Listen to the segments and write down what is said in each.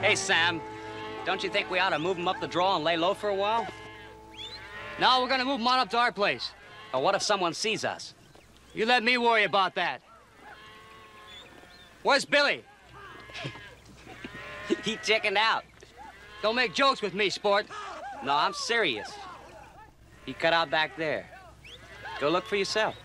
Hey, Sam, don't you think we ought to move him up the draw and lay low for a while? No, we're gonna move him on up to our place. Or what if someone sees us? You let me worry about that. Where's Billy? He chickened out. Don't make jokes with me, sport. No, I'm serious. He cut out back there. Go look for yourself.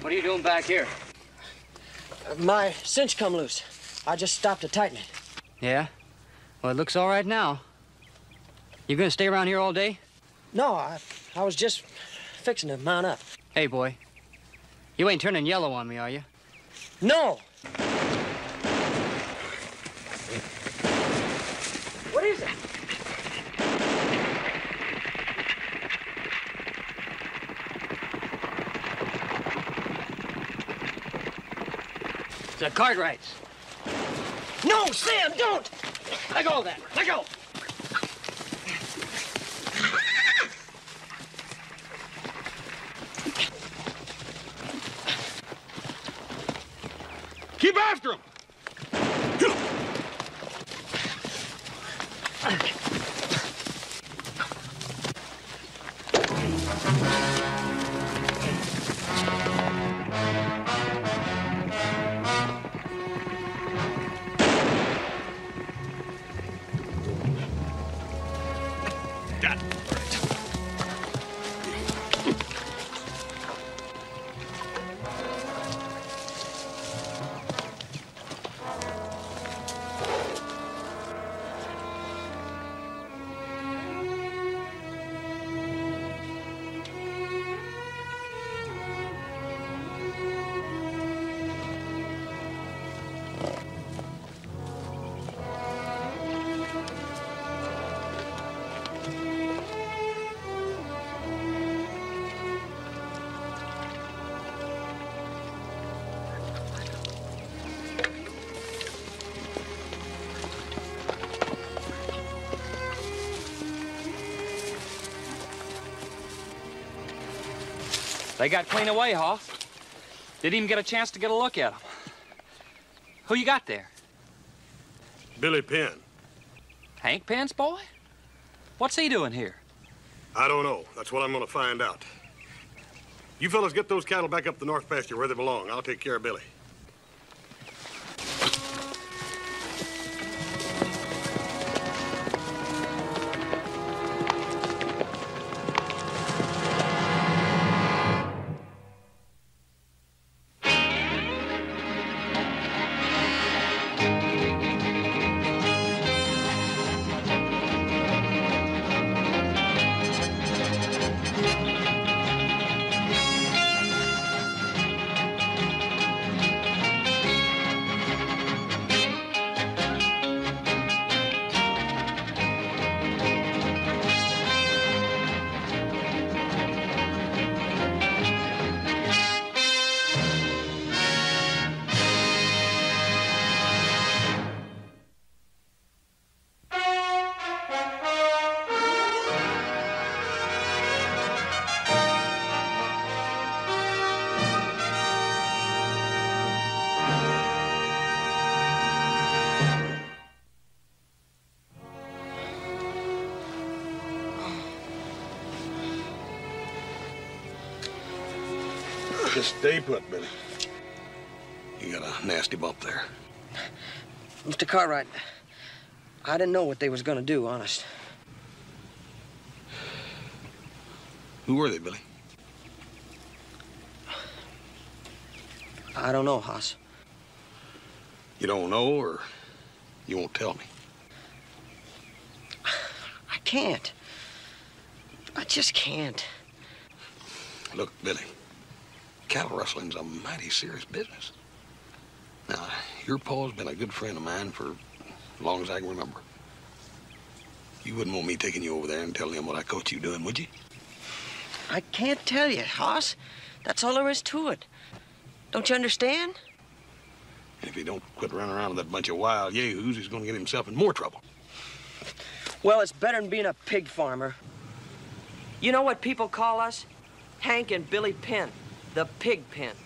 What are you doing back here? My cinch come loose. I just stopped to tighten it. Yeah? Well, it looks all right now. You gonna stay around here all day? No, I was just fixing to mount up. Hey, boy. You ain't turning yellow on me, are you? No! What is it? The Cartwrights. No, Sam, don't! Let go of that. Let go. Keep after him! They got clean away, Hoss. Didn't even get a chance to get a look at them. Who you got there? Billy Penn. Hank Penn's boy? What's he doing here? I don't know. That's what I'm going to find out. You fellas get those cattle back up the north pasture where they belong. I'll take care of Billy. Just stay put, Billy. You got a nasty bump there. Mr. Cartwright, I didn't know what they was gonna do, honest. Who were they, Billy? I don't know, Hoss. You don't know, or you won't tell me? I can't. I just can't. Look, Billy, cattle rustling's a mighty serious business. Now, your pa's been a good friend of mine for as long as I can remember. You wouldn't want me taking you over there and telling him what I caught you doing, would you? I can't tell you, Hoss. That's all there is to it. Don't you understand? And if he don't quit running around with that bunch of wild yahoos, he's gonna get himself in more trouble. Well, it's better than being a pig farmer. You know what people call us? Hank and Billy Penn, the pig pens.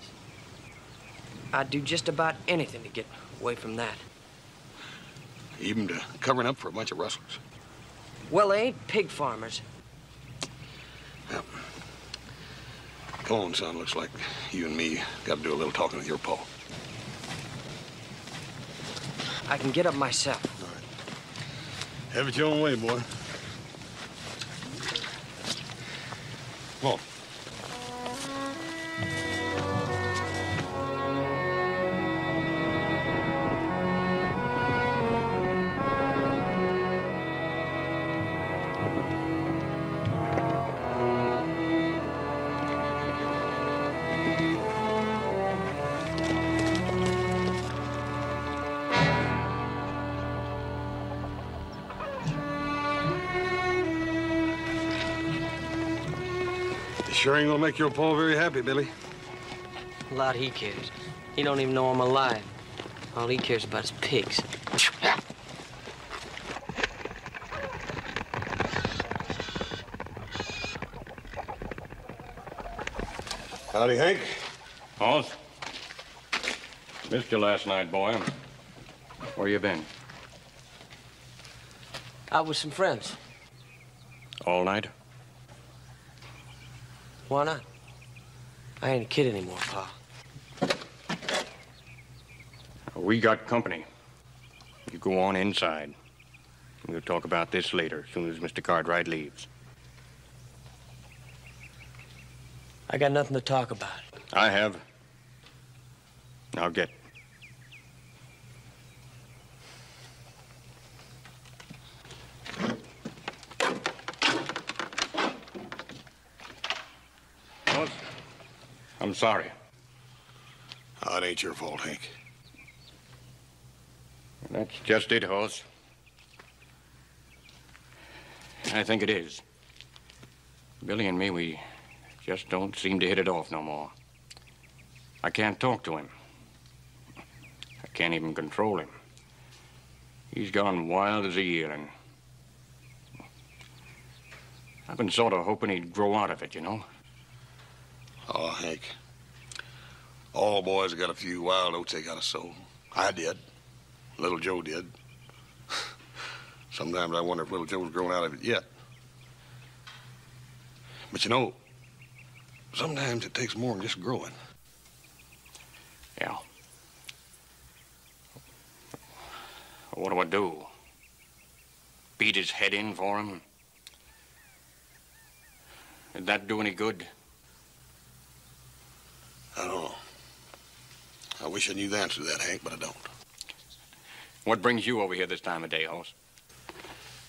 I'd do just about anything to get away from that. Even to covering up for a bunch of rustlers. Well, they ain't pig farmers. Well, come on, son. Looks like you and me got to do a little talking with your pa. I can get up myself. All right. Have it your own way, boy. Come on. Sure ain't gonna make your pa very happy, Billy. A lot he cares. He don't even know I'm alive. All he cares about is pigs. Howdy, Hank. Hoss? Missed you last night, boy. Where you been? Out with some friends. All night? Why not? I ain't a kid anymore, Pa. We got company. You go on inside. We'll talk about this later, as soon as Mr. Cartwright leaves. I got nothing to talk about. I have. Now get. Hoss, I'm sorry. Oh, it ain't your fault, Hank. That's just it, Hoss. I think it is. Billy and me, we just don't seem to hit it off no more. I can't talk to him. I can't even control him. He's gone wild as a yearling. I've been sort of hoping he'd grow out of it, you know? Oh, Hank. All boys have got a few wild oats they gotta sow. I did. Little Joe did. Sometimes I wonder if little Joe's grown out of it yet. But you know, sometimes it takes more than just growing. Yeah. What do I do? Beat his head in for him? Did that do any good? I don't know. I wish I knew the answer to that, Hank, but I don't. What brings you over here this time of day, Hoss?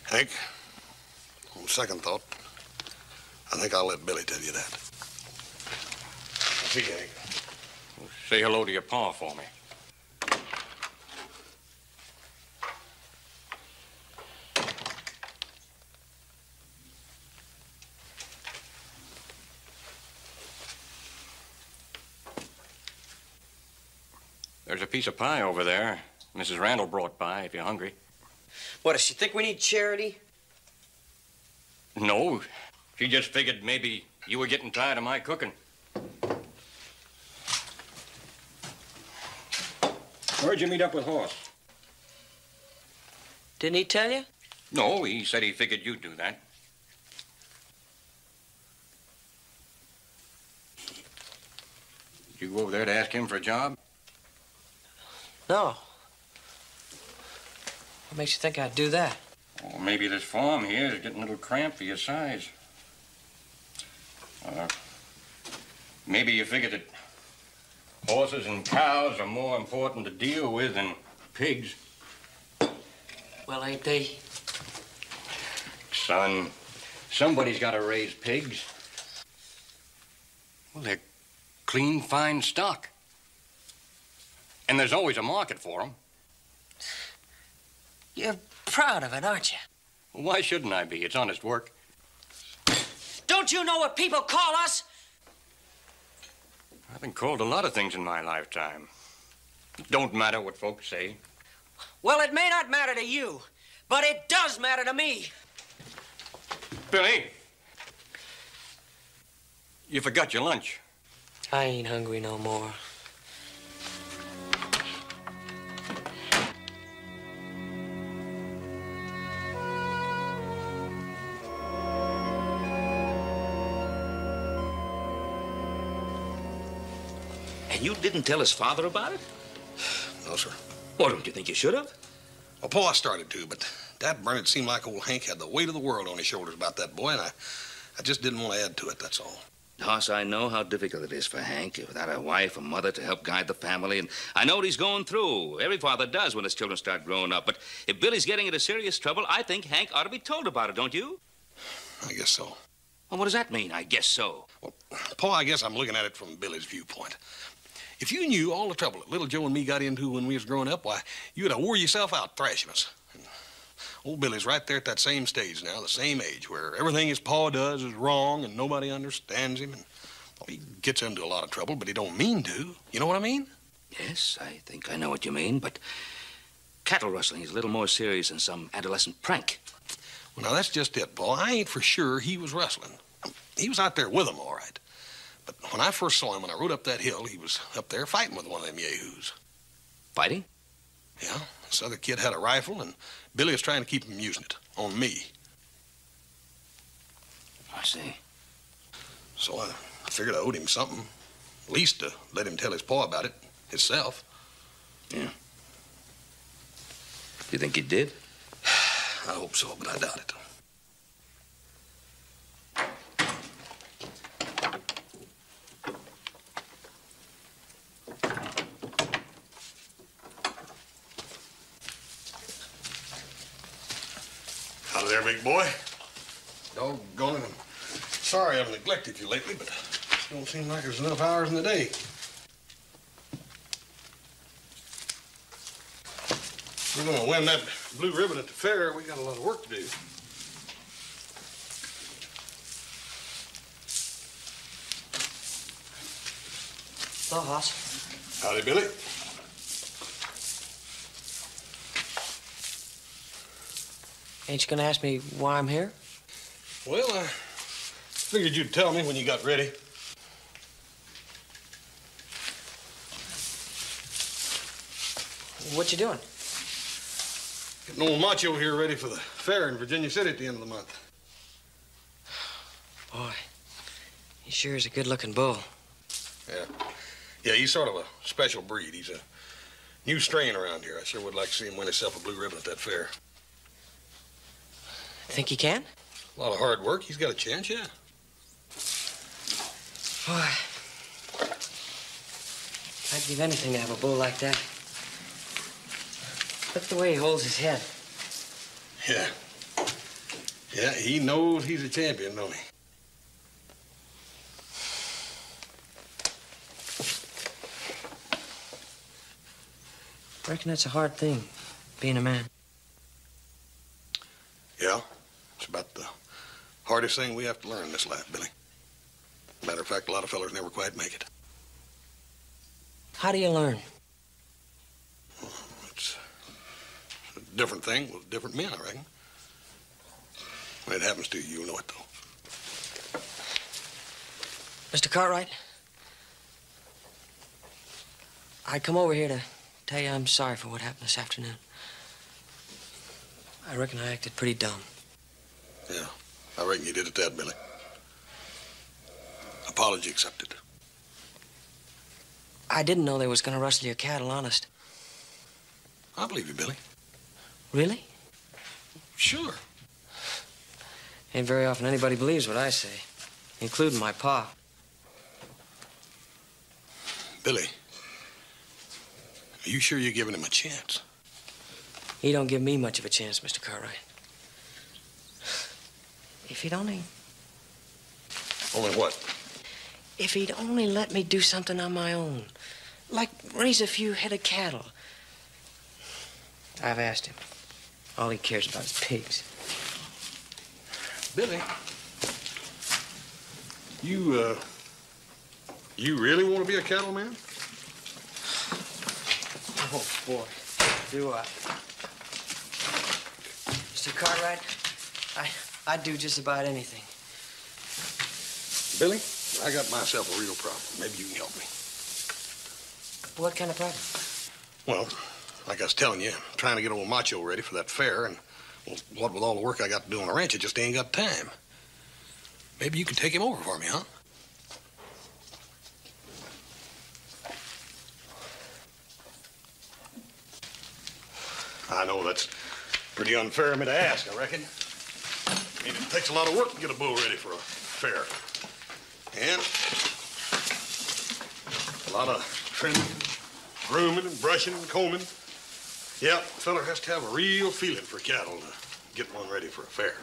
Hank, on second thought, I think I'll let Billy tell you that. See you, Hank. Say hello to your pa for me. There's a piece of pie over there. Mrs. Randall brought by, if you're hungry. What, does she think we need charity? No, she just figured maybe you were getting tired of my cooking. Where'd you meet up with Hoss? Didn't he tell you? No, he said he figured you'd do that. Did you go over there to ask him for a job? No. What makes you think I'd do that? Well, maybe this farm here is getting a little cramped for your size. Maybe you figured that horses and cows are more important to deal with than pigs. Well, ain't they? Son, somebody's got to raise pigs. Well, they're clean, fine stock. And there's always a market for them. You're proud of it, aren't you? Well, why shouldn't I be? It's honest work. Don't you know what people call us? I've been called a lot of things in my lifetime. It don't matter what folks say. Well, it may not matter to you, but it does matter to me. Billy! You forgot your lunch. I ain't hungry no more. And you didn't tell his father about it? No, sir. Well, don't you think you should have? Well, Pa started to, but Dad Burnett seemed like old Hank had the weight of the world on his shoulders about that boy, and I just didn't want to add to it, that's all. Hoss, I know how difficult it is for Hank without a wife or mother to help guide the family, and I know what he's going through. Every father does when his children start growing up. But if Billy's getting into serious trouble, I think Hank ought to be told about it, don't you? I guess so. Well, what does that mean, I guess so? Well, Pa, I guess I'm looking at it from Billy's viewpoint. If you knew all the trouble that little Joe and me got into when we was growing up, why, you'd have wore yourself out thrashing us. And old Billy's right there at that same stage now, the same age, where everything his pa does is wrong and nobody understands him. And well, he gets into a lot of trouble, but he don't mean to. You know what I mean? Yes, I think I know what you mean, but cattle rustling is a little more serious than some adolescent prank. Well, now, that's just it, Paul. I ain't for sure he was rustling. He was out there with them, all right. But when I first saw him, when I rode up that hill, he was up there fighting with one of them yahoos. Fighting? Yeah, this other kid had a rifle, and Billy was trying to keep him using it on me. I see. So I figured I owed him something, at least to let him tell his pa about it himself. Yeah. You think he did? I hope so, but I doubt it. Howdy there, big boy. Doggone it. I'm sorry I've neglected you lately, but it don't seem like there's enough hours in the day. We're gonna win that blue ribbon at the fair. We got a lot of work to do. Hello, Hoss. Howdy, Billy. Ain't you gonna ask me why I'm here? Well, I figured you'd tell me when you got ready. What you doing? Getting old Macho here ready for the fair in Virginia City at the end of the month. Boy, he sure is a good-looking bull. Yeah, he's sort of a special breed. He's a new strain around here. I sure would like to see him win himself a blue ribbon at that fair. Think he can? A lot of hard work. He's got a chance, yeah. Boy, I'd give anything to have a bull like that. Look at the way he holds his head. Yeah. Yeah, he knows he's a champion, don't he? I reckon that's a hard thing, being a man. Yeah. It's about the hardest thing we have to learn in this life, Billy. Matter of fact, a lot of fellas never quite make it. How do you learn? It's a different thing with different men, I reckon. When it happens to you, you'll know it, though. Mr. Cartwright, I come over here to tell you I'm sorry for what happened this afternoon. I reckon I acted pretty dumb. Yeah, I reckon you did at that, Billy. Apology accepted. I didn't know they was gonna rustle your cattle, honest. I believe you, Billy. Really? Sure. Ain't very often anybody believes what I say, including my pa. Billy, are you sure you're giving him a chance? He don't give me much of a chance, Mr. Cartwright. If he'd only... Only what? If he'd only let me do something on my own. Like raise a few head of cattle. I've asked him. All he cares about is pigs. Billy, you You really want to be a cattleman? Oh, boy, do I. Mr. Cartwright, I'd do just about anything. Billy, I got myself a real problem. Maybe you can help me. What kind of problem? Well, like I was telling you, I'm trying to get old Macho ready for that fair, and well, what with all the work I got to do on the ranch, I just ain't got time. Maybe you can take him over for me, huh? I know that's pretty unfair of me to ask, I reckon. I mean, it takes a lot of work to get a bull ready for a fair. And a lot of trimming, grooming, and brushing, and combing. Yeah, a fella has to have a real feeling for cattle to get one ready for a fair.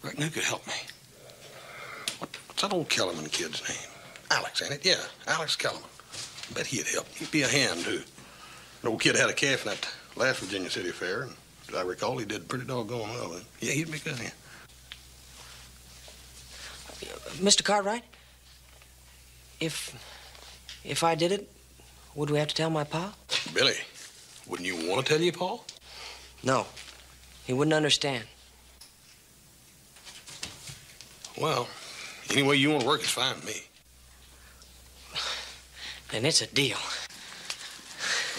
Reckon who could help me? What's that old Kellerman kid's name? Alex, ain't it? Yeah, Alex Kellerman. I bet he'd help. He'd be a hand, too. The old kid had a calf in that last Virginia City fair, and as I recall, he did pretty doggone well. Yeah, he'd be good hand. Mr. Cartwright, if I did it, would we have to tell my pa? Billy, wouldn't you want to tell your pa? No, he wouldn't understand. Well, any way you want to work is fine with me. Then it's a deal.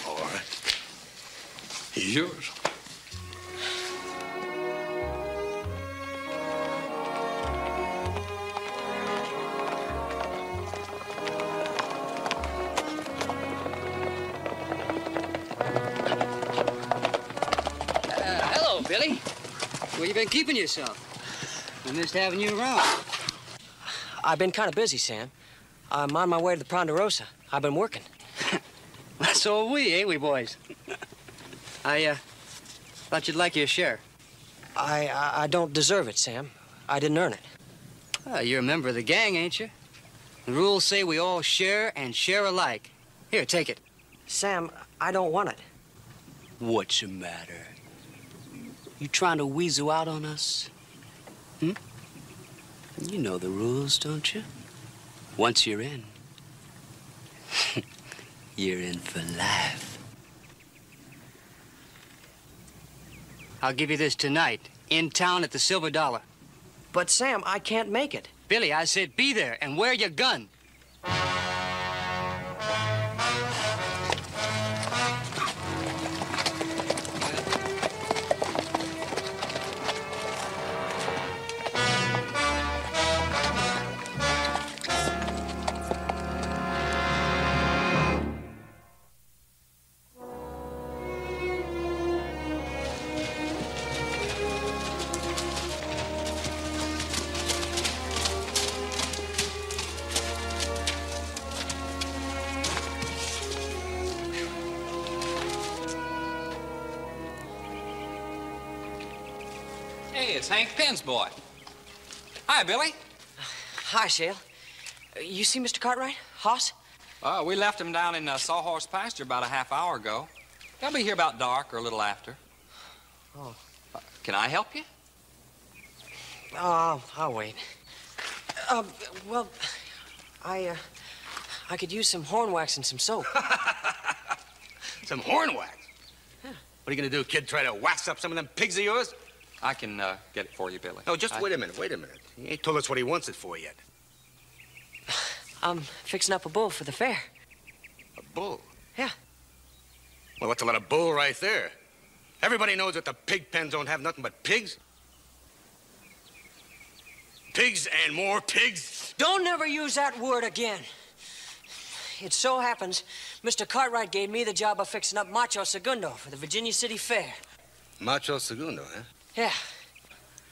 All right. He's yours. Hello, Billy. Where you been keeping yourself? We missed having you around. I've been kind of busy, Sam. I'm on my way to the Ponderosa. I've been working. So are we, ain't we, boys? I thought you'd like your share. I don't deserve it, Sam. I didn't earn it. You're a member of the gang, ain't you? The rules say we all share and share alike. Here, take it. Sam, I don't want it. What's the matter? You trying to weasel out on us? You know the rules, don't you? Once you're in, you're in for life. I'll give you this tonight, in town at the Silver Dollar. But, Sam, I can't make it. Billy, I said be there and wear your gun. Hey, it's Hank Penn's boy. Hi, Billy. Hi, Shale. You see Mr. Cartwright? Hoss? We left him down in Sawhorse pasture about a half hour ago. He'll be here about dark or a little after. Oh. Can I help you? Oh, I'll wait. Well, I could use some horn wax and some soap. Some horn wax? Yeah. What are you gonna do, kid? Try to wax up some of them pigs of yours? I can get it for you, Billy. No, just wait a minute, wait a minute. He ain't told us what he wants it for yet. I'm fixing up a bull for the fair. A bull? Yeah. Well, what's a lot of bull right there? Everybody knows that the pig pens don't have nothing but pigs. Pigs and more pigs. Don't never use that word again. It so happens Mr. Cartwright gave me the job of fixing up Macho Segundo for the Virginia City Fair. Macho Segundo, huh? Yeah.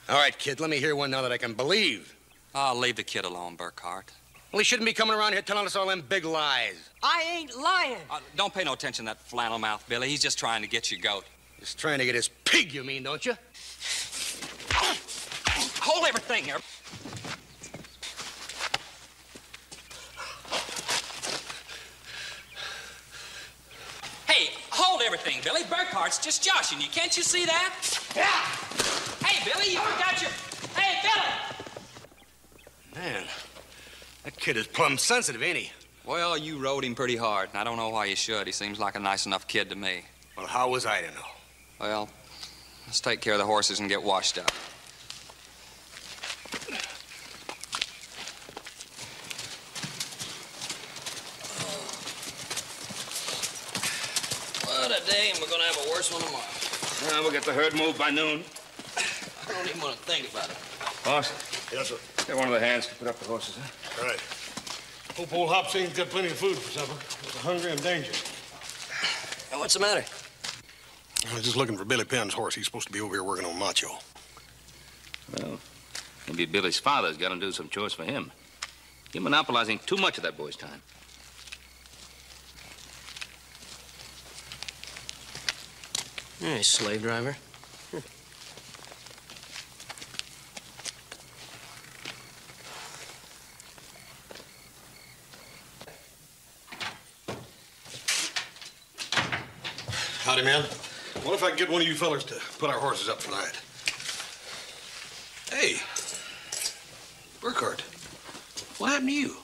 All right, kid, let me hear one now that I can believe. I'll leave the kid alone, Burkhart. Well, he shouldn't be coming around here telling us all them big lies. I ain't lying. Don't pay no attention to that flannel mouth, Billy. He's just trying to get your goat. He's trying to get his pig, you mean, don't you? Hold everything here. Hey, hold everything, Billy. Burkhart's just joshing you. Can't you see that? Yeah. Hey, Billy, you forgot your... Hey, Billy! Man, that kid is plumb sensitive, ain't he? Well, you rode him pretty hard, and I don't know why you should. He seems like a nice enough kid to me. Well, how was I to know? Well, let's take care of the horses and get washed up. What a day, and we're gonna have a worse one tomorrow. We'll get the herd moved by noon. I don't even want to think about it. Boss, Yes, sir. get one of the hands to put up the horses, huh? All right. Hope old Hopsing's got plenty of food for supper. We're hungry and danger. Hey, what's the matter? I was just looking for Billy Penn's horse. He's supposed to be over here working on Macho. Well, maybe Billy's father's got to do some chores for him. You're monopolizing too much of that boy's time. Hey, slave driver. Howdy, man. What if I could get one of you fellers to put our horses up for night? Hey, Burkhardt, what happened to you?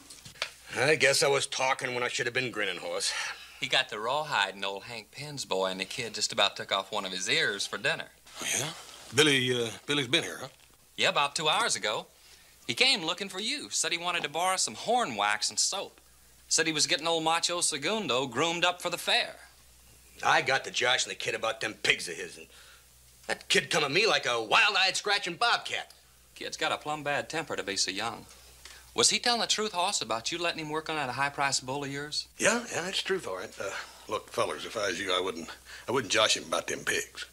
I guess I was talking when I should have been grinning, horse. He got the rawhiding old Hank Penn's boy, and the kid just about took off one of his ears for dinner. Oh, yeah? Billy's been here, huh? Yeah, about 2 hours ago. He came looking for you. Said he wanted to borrow some horn wax and soap. Said he was getting old Macho Segundo groomed up for the fair. I got to joshing the kid about them pigs of his, and that kid come at me like a wild-eyed scratching bobcat. Kid's got a plumb bad temper to be so young. Was he telling the truth, Hoss, about you letting him work on that high-priced bull of yours? Yeah, it's truth, all right. Look, fellers, if I was you, I wouldn't josh him about them pigs.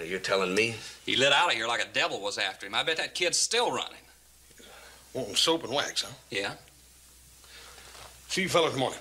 You're telling me? He lit out of here like a devil was after him. I bet that kid's still running. Wanting soap and wax, huh? Yeah? See you fellas in the morning.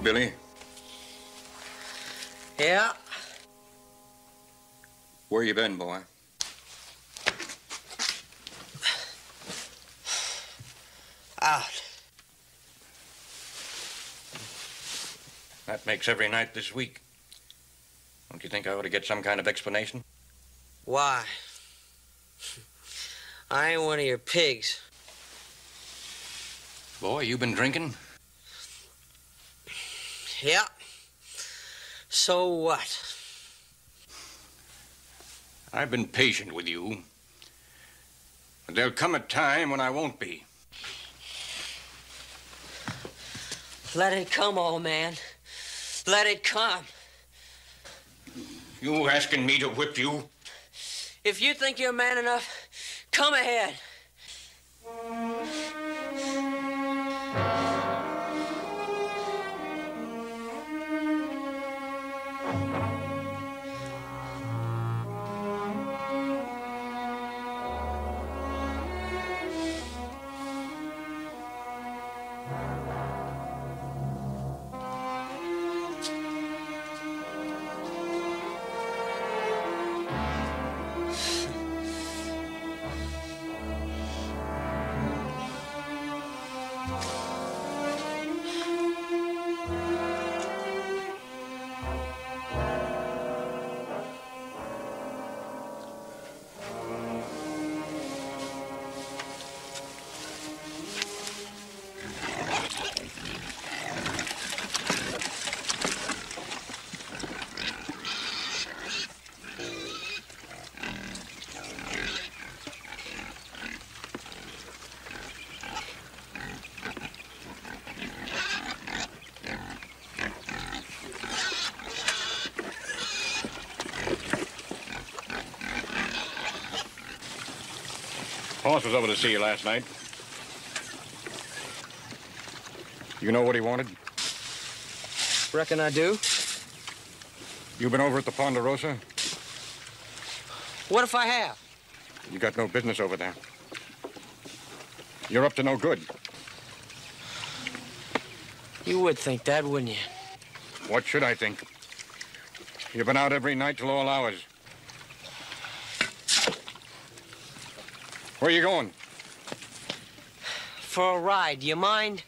Billy, Yeah? where you been, boy? Out. That makes every night this week. Don't you think I ought to get some kind of explanation? Why? I ain't one of your pigs. Boy, you been drinking? Yeah. So what? I've been patient with you. But there'll come a time when I won't be. Let it come, old man. Let it come. You asking me to whip you? If you think you're man enough, come ahead. Hoss was over to see you last night. You know what he wanted? Reckon I do. You been over at the Ponderosa? What if I have? You got no business over there. You're up to no good. You would think that, wouldn't you? What should I think? You've been out every night till all hours. Where are you going? For a ride, do you mind?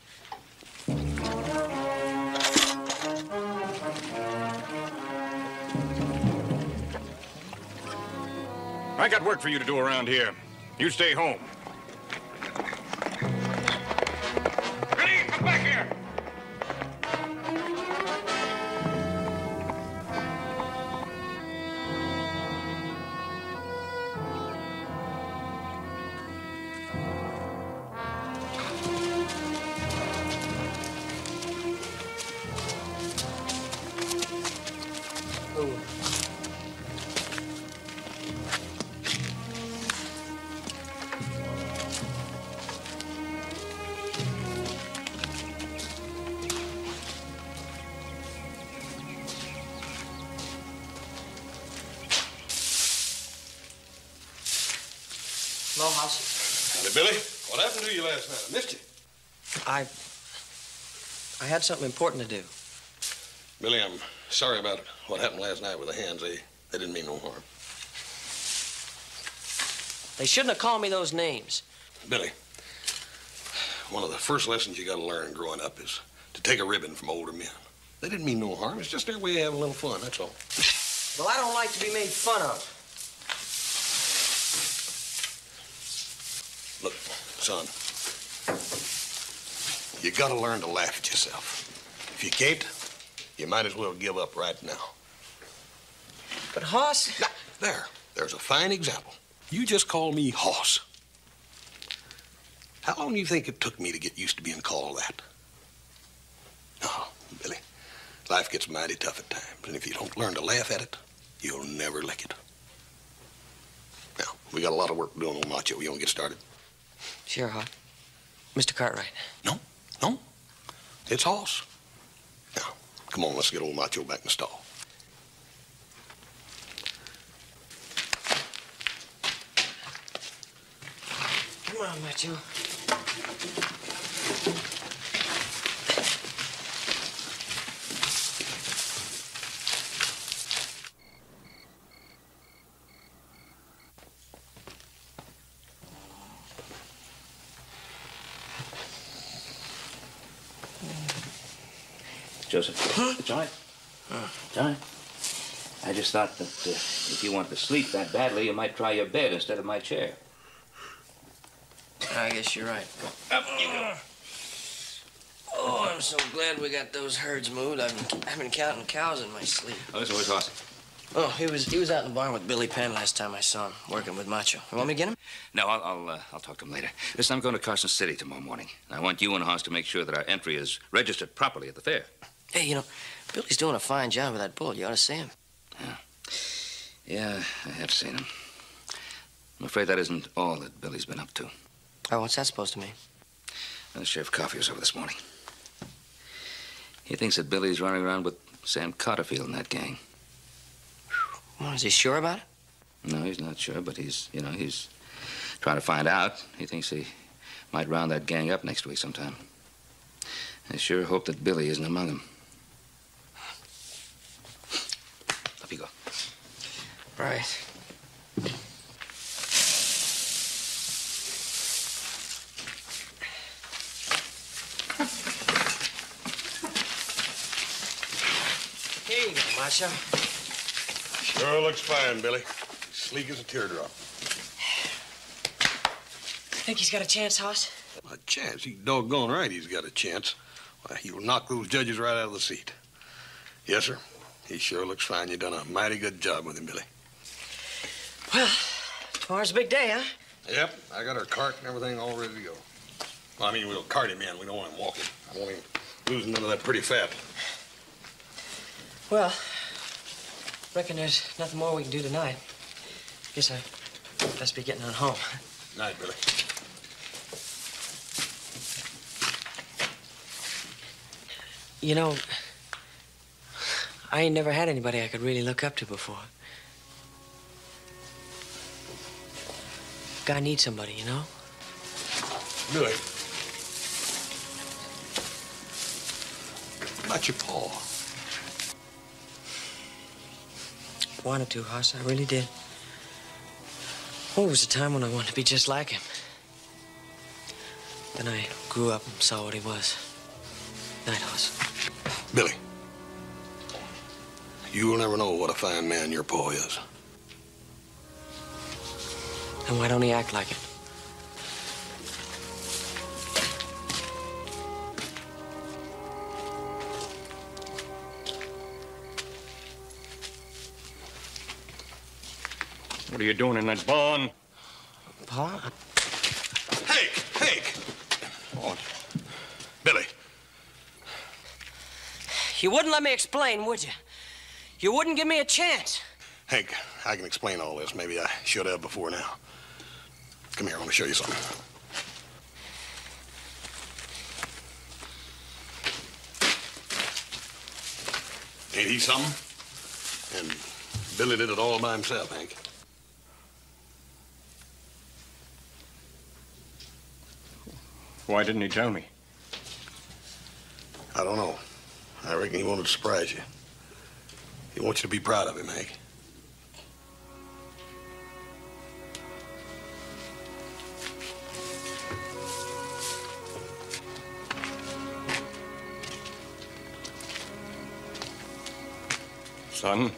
I got work for you to do around here. You stay home. Ready? Come back here! Hello, House. Hey, Billy, what happened to you last night? I missed you. I had something important to do. Billy, I'm sorry about what happened last night with the hands. They didn't mean no harm. They shouldn't have called me those names. Billy, one of the first lessons you got to learn growing up is to take a ribbon from older men. They didn't mean no harm. It's just their way of having a little fun, that's all. Well, I don't like to be made fun of. Look, son, you got to learn to laugh at yourself. If you can't, you might as well give up right now. But, Hoss... Now, there's a fine example. You just call me Hoss. How long do you think it took me to get used to being called that? Oh, Billy, life gets mighty tough at times, and if you don't learn to laugh at it, you'll never lick it. Now, we got a lot of work to do on old Macho. You want to get started? Sure, Hoss. Mr. Cartwright. No, it's Hoss. Now, come on, let's get old Macho back in the stall. Come on, Macho. Joseph, it's all right. It's all right. I just thought that if you wanted to sleep that badly, you might try your bed instead of my chair. I guess you're right. Up you go. Oh, I'm so glad we got those herds moved. I've been counting cows in my sleep. Oh, this is where's Hoss? Oh, he was out in the barn with Billy Penn last time I saw him, working with Macho. You want me to get him? No, I'll talk to him later. Listen, I'm going to Carson City tomorrow morning. I want you and Hoss to make sure that our entry is registered properly at the fair. Hey, you know, Billy's doing a fine job with that bull. You ought to see him. Yeah, I have seen him. I'm afraid that isn't all that Billy's been up to. Oh, what's that supposed to mean? Well, Sheriff Coffey was over this morning. He thinks that Billy's running around with Sam Cotterfield in that gang. Well, is he sure about it? No, he's not sure, but he's trying to find out. He thinks he might round that gang up next week sometime. I sure hope that Billy isn't among them. Up you go. Right. Here you go, Macho. Sure looks fine, Billy. Sleek as a teardrop. Think he's got a chance, Hoss? A chance? He's doggone right he's got a chance. Why, he'll knock those judges right out of the seat. Yes, sir. He sure looks fine. You done a mighty good job with him, Billy. Well, tomorrow's a big day, huh? Yep, I got our cart and everything all ready to go. Well, I mean, we'll cart him in. We don't want him walking. I don't want him losing none of that pretty fat. Well, reckon there's nothing more we can do tonight. Guess I best be getting on home. Night, Billy. You know, I ain't never had anybody I could really look up to before. Guy needs somebody, you know? Billy. About your paw. Wanted to, Hoss. I really did. Oh, it was a time when I wanted to be just like him. Then I grew up and saw what he was. Night, Hoss. Billy. You'll never know what a fine man your paw is. And why don't he act like it? What are you doing in that barn? Pa? Hank! What? Billy. You wouldn't let me explain, would you? You wouldn't give me a chance. Hank, I can explain all this. Maybe I should have before now. Come here, I want to show you something. Ain't he something? And Billy did it all by himself, Hank. Why didn't he tell me? I don't know. I reckon he wanted to surprise you. He wants you to be proud of him, Hank. Son?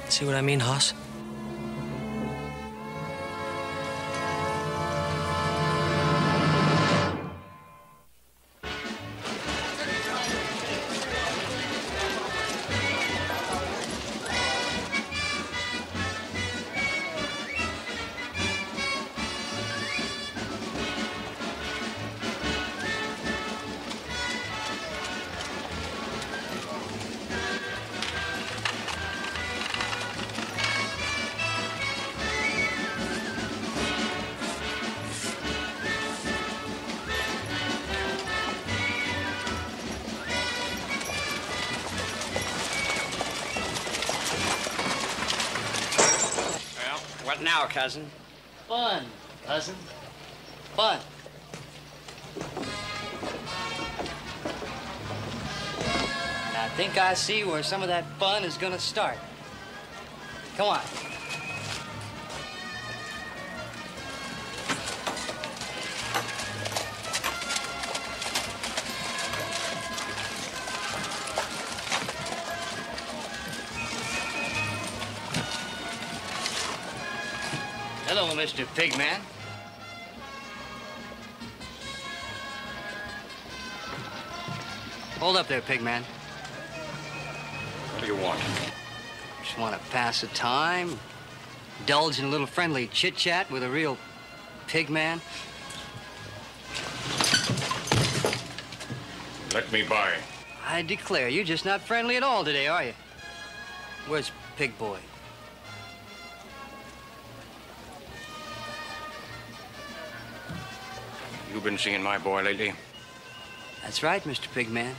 See what I mean, Hoss? What now, cousin? Fun, cousin. Fun. And I think I see where some of that fun is gonna start. Come on. Hello, Mr. Pigman. Hold up there, Pigman. What do you want? Just want to pass the time, indulge in a little friendly chit-chat with a real pigman. Let me by. I declare, you're just not friendly at all today, are you? Where's Pig Boy? You been seeing my boy lately? That's right, Mr. Pigman.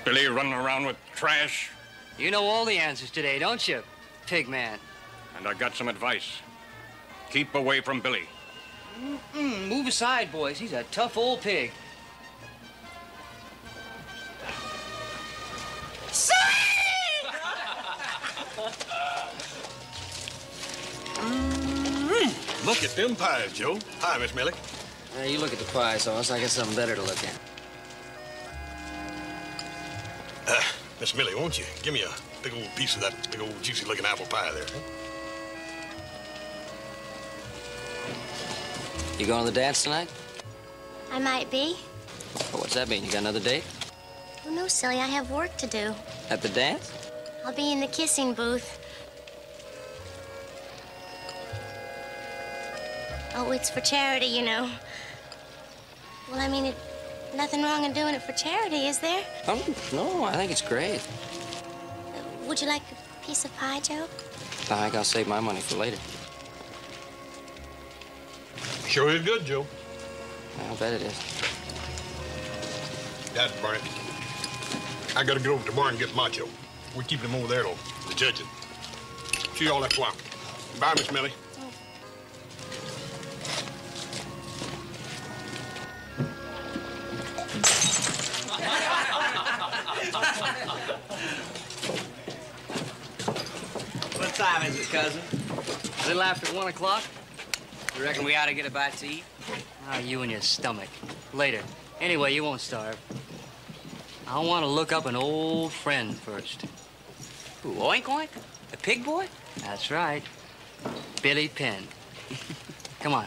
Billy running around with trash? You know all the answers today, don't you, Pigman? And I got some advice. Keep away from Billy. Move aside, boys. He's a tough old pig. Look at them pies, Joe. Hi, Miss Millie. You look at the pies, Hoss. I got something better to look at. Miss Millie, won't you give me a big old piece of that big old juicy-looking apple pie there? Huh? You going to the dance tonight? I might be. Well, what's that mean? You got another date? Oh, no, silly. I have work to do. At the dance? I'll be in the kissing booth. Oh, it's for charity, you know. Well, I mean, nothing wrong in doing it for charity, is there? Oh, no, I think it's great. Would you like a piece of pie, Joe? I think I'll save my money for later. Sure is good, Joe. I'll bet it is. That's Barney. I gotta get over to the barn and get Macho. We're keeping him over there, though, the judging. See y'all after a while. Bye, Miss Millie. What time is it, cousin? A little after 1 o'clock. You reckon we ought to get a bite to eat? Ah, you and your stomach. Later. Anyway, you won't starve. I want to look up an old friend first. Who, Oink Oink? The pig boy? That's right. Billy Penn. Come on.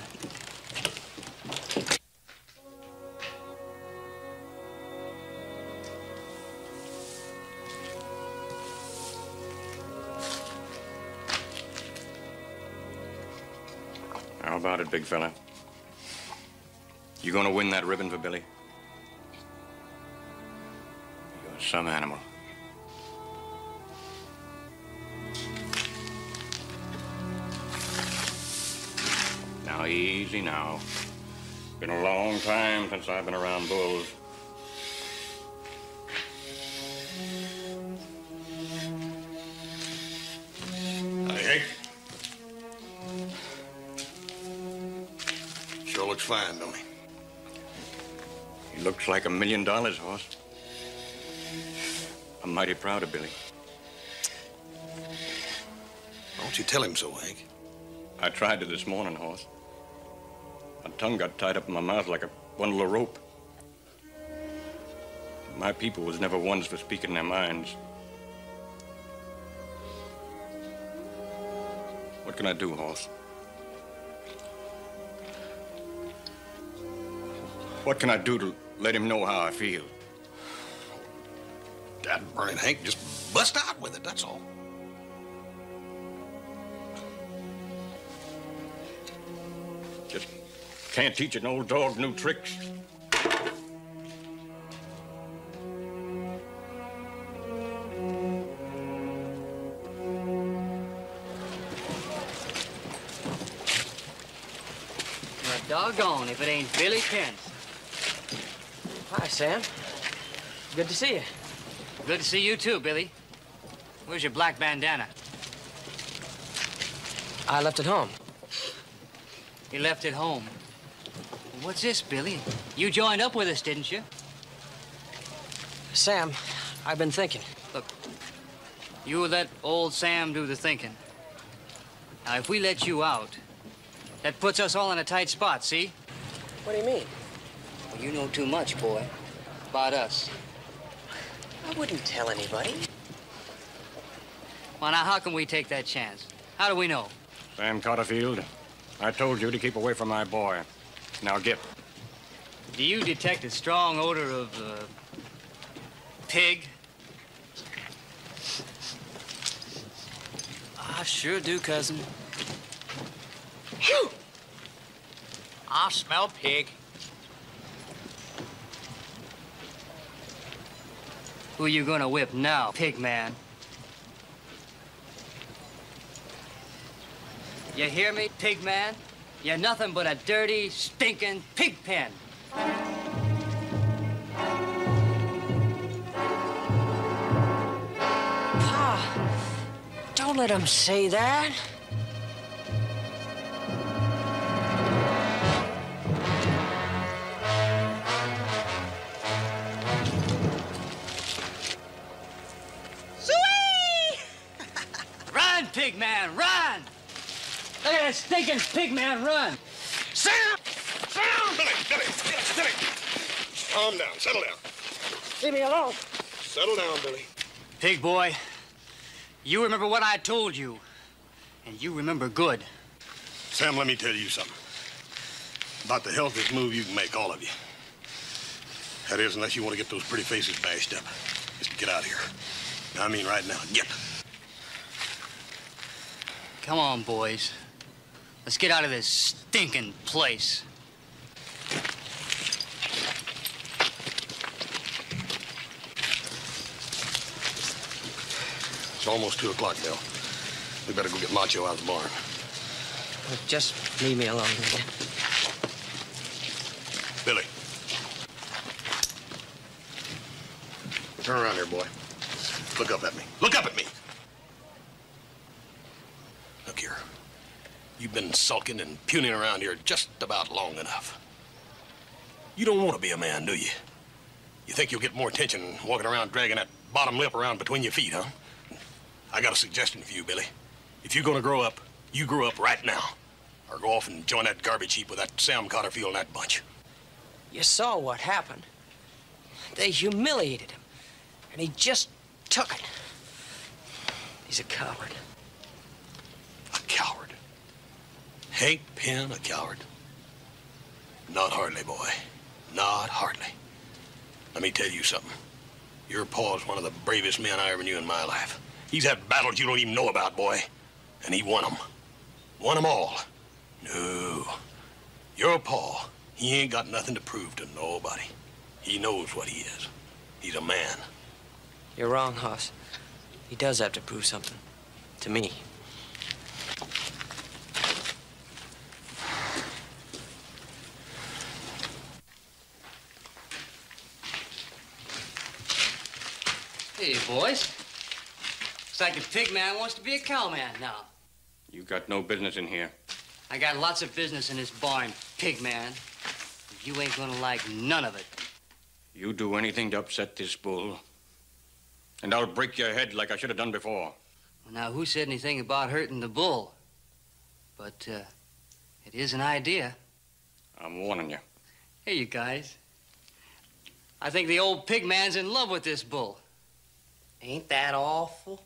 How about it, big fella? You gonna win that ribbon for Billy? You're some animal. Now, easy now. Been a long time since I've been around bulls. Hey, Hank. Sure looks fine, don't he? He looks like $1 million, horse. I'm mighty proud of Billy. Why don't you tell him so, Hank? I tried to this morning, horse. My tongue got tied up in my mouth like a bundle of rope. My people was never ones for speaking their minds. What can I do, horse? What can I do to let him know how I feel? Dad burning, Hank, just bust out with it, that's all. Just can't teach an old dog new tricks. You're doggone if it ain't Billy Penn. Hi, Sam. Good to see you. Good to see you too, Billy. Where's your black bandana? I left it home. You left it home. What's this, Billy? You joined up with us, didn't you? Sam, I've been thinking. Look, you let old Sam do the thinking. Now, if we let you out, that puts us all in a tight spot, see? What do you mean? Well, you know too much, boy, about us. I wouldn't tell anybody. Well, now, how can we take that chance? How do we know? Sam Cotterfield, I told you to keep away from my boy. Now get. Do you detect a strong odor of, pig? I sure do, cousin. Phew! I smell pig. Who you gonna whip now, pig man? You hear me, pig man? You're nothing but a dirty, stinking pig pen. Pa, don't let him say that. Run, pig man, run! Look at that stinking pig man run! Sam! Sam! Billy! Calm down, settle down. Leave me alone. Settle down, Billy. Pig boy, you remember what I told you, and you remember good. Sam, let me tell you something. About the healthiest move you can make, all of you. That is, unless you want to get those pretty faces bashed up. Just get out of here. I mean right now. Get. Come on, boys. Let's get out of this stinking place. It's almost 2 o'clock, Bill. We better go get Macho out of the barn. Just leave me alone, will you? Billy. Turn around here, boy. Look up at me. Look up at me! Look here. You've been sulking and puning around here just about long enough. You don't want to be a man, do you? You think you'll get more attention walking around dragging that bottom lip around between your feet, huh? I got a suggestion for you, Billy. If you're gonna grow up, you grow up right now. Or go off and join that garbage heap with that Sam Cotterfield and that bunch. You saw what happened. They humiliated him, and he just took it. He's a coward. A coward? Hank Penn, a coward? Not hardly, boy. Not hardly. Let me tell you something. Your pa's one of the bravest men I ever knew in my life. He's had battles you don't even know about, boy. And he won them. Won them all. No. Your pa, he ain't got nothing to prove to nobody. He knows what he is. He's a man. You're wrong, Hoss. He does have to prove something. To me. Hey, boys. Looks like the pig man wants to be a cowman now. You got no business in here. I got lots of business in this barn, pig man. You ain't gonna like none of it. You do anything to upset this bull, and I'll break your head like I should have done before. Well, now, who said anything about hurting the bull? But, it is an idea. I'm warning you. Hey, you guys. I think the old pig man's in love with this bull. Ain't that awful?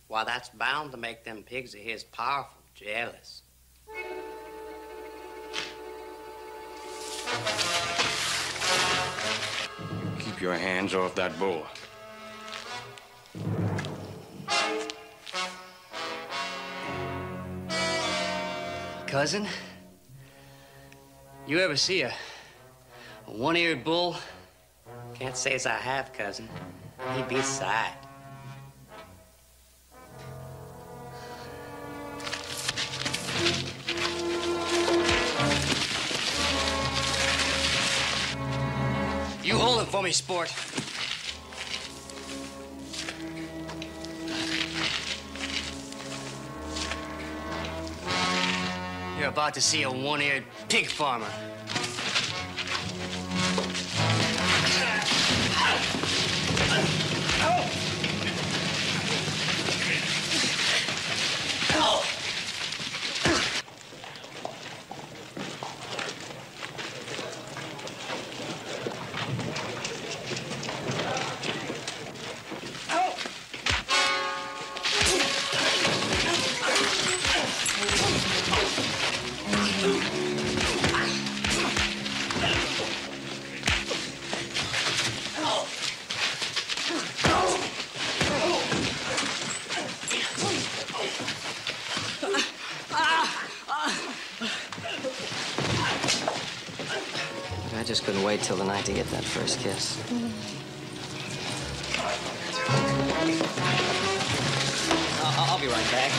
Why, that's bound to make them pigs of his powerful jealous. Keep your hands off that bull. Cousin, you ever see a one-eared bull? Can't say as I have, cousin. He'd be a sight. You hold him for me, sport. You're about to see a one-eared pig farmer. I just couldn't wait till the night to get that first kiss. I'll be right back.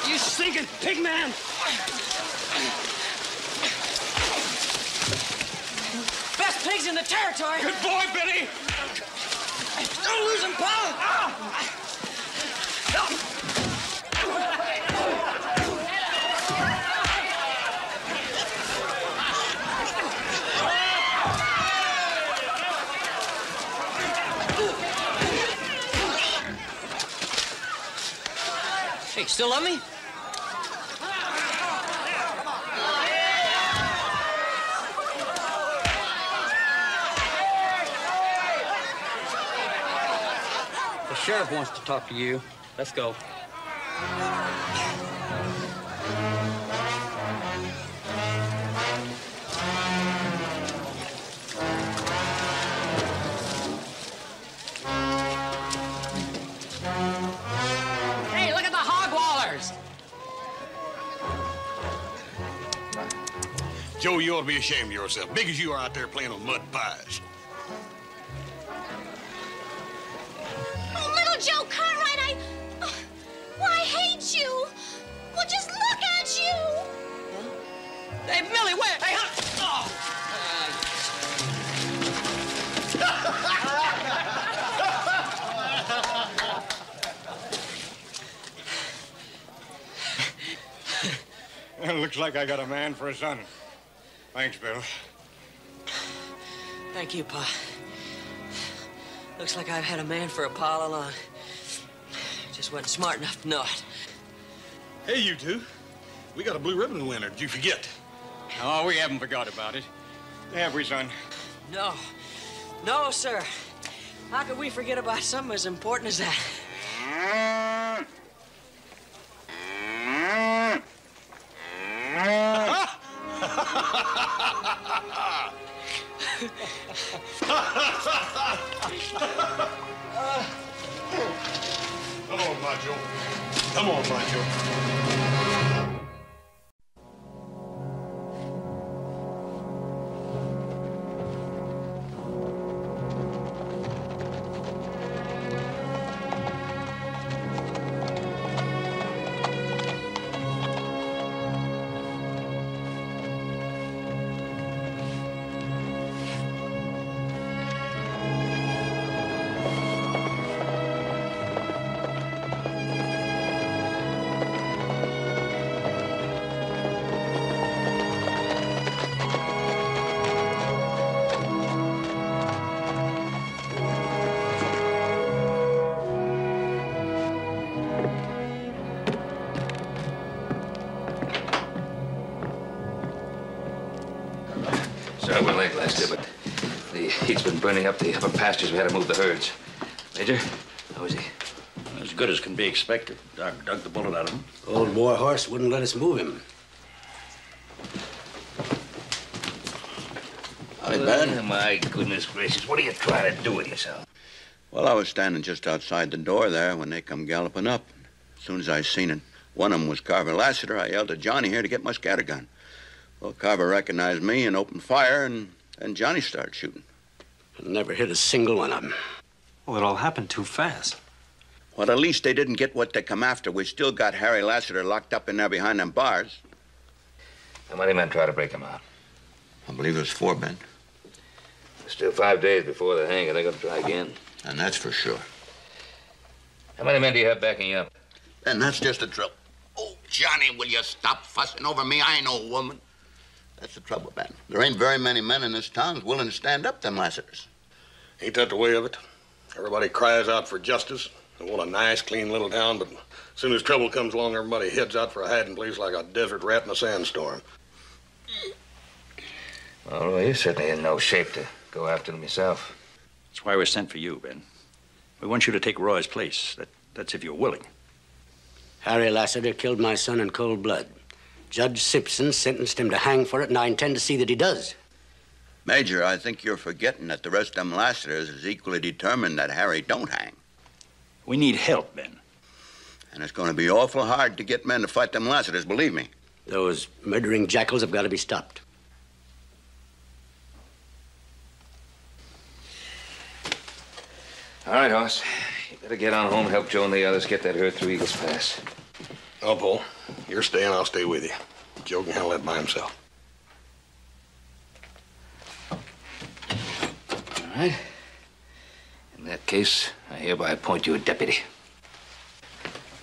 You stinking pig man! Best pigs in the territory! Good boy, Billy! Don't lose him, pal! Hey, still love me? The sheriff wants to talk to you. Let's go. Hey, look at the hog wallers. Joe, you ought to be ashamed of yourself. Big as you are out there playing with mud pies. Oh, little Joe Cartwright, I hate you. Well, just look at you. Hey, Millie, where? Hey, huh? Well, looks like I got a man for a son. Thanks, Bill. Thank you, Pa. Looks like I've had a man for a pa all along. Just wasn't smart enough to know it. Hey, you two. We got a blue ribbon winner. Did you forget? Oh, we haven't forgot about it. Have we, son? No. No, sir. How could we forget about something as important as that? Come on, Macho. Come on, Macho. Sorry we're late, Lester, but the heat's been burning up the upper pastures. We had to move the herds. Major, how is he? As good as can be expected. Doc dug the bullet out of him. Old war horse wouldn't let us move him. Howdy, Ben. Oh, my goodness gracious. What are you trying to do with yourself? Well, I was standing just outside the door there when they come galloping up. As soon as I seen it, one of them was Carver Lassiter. I yelled to Johnny here to get my scattergun. Well, Carver recognized me and opened fire, and Johnny started shooting. I never hit a single one of them. Well, it all happened too fast. Well, at least they didn't get what they come after. We still got Harry Lassiter locked up in there behind them bars. How many men try to break him out? I believe it was 4, Ben. There's still 5 days before the hang, and they're going to try again. And that's for sure. How many men do you have backing you up? And that's just the trouble. Oh, Johnny, will you stop fussing over me? I ain't no woman. That's the trouble, Ben. There ain't very many men in this town willing to stand up to them Lassiters. Ain't that the way of it? Everybody cries out for justice. They want a nice, clean little town, but as soon as trouble comes along, everybody heads out for a hiding place like a desert rat in a sandstorm. Well, you're certainly in no shape to go after them yourself. That's why we sent for you, Ben. We want you to take Roy's place. That's if you're willing. Harry Lassiter killed my son in cold blood. Judge Simpson sentenced him to hang for it, and I intend to see that he does. Major, I think you're forgetting that the rest of them Lassiters is equally determined that Harry don't hang. We need help, Ben. And it's going to be awful hard to get men to fight them Lassiters, believe me. Those murdering jackals have got to be stopped. All right, Hoss. You better get on home and help Joe and the others get that herd through Eagles Pass. No, Paul. You're staying, I'll stay with you. Joe can handle that by himself. All right. In that case, I hereby appoint you a deputy.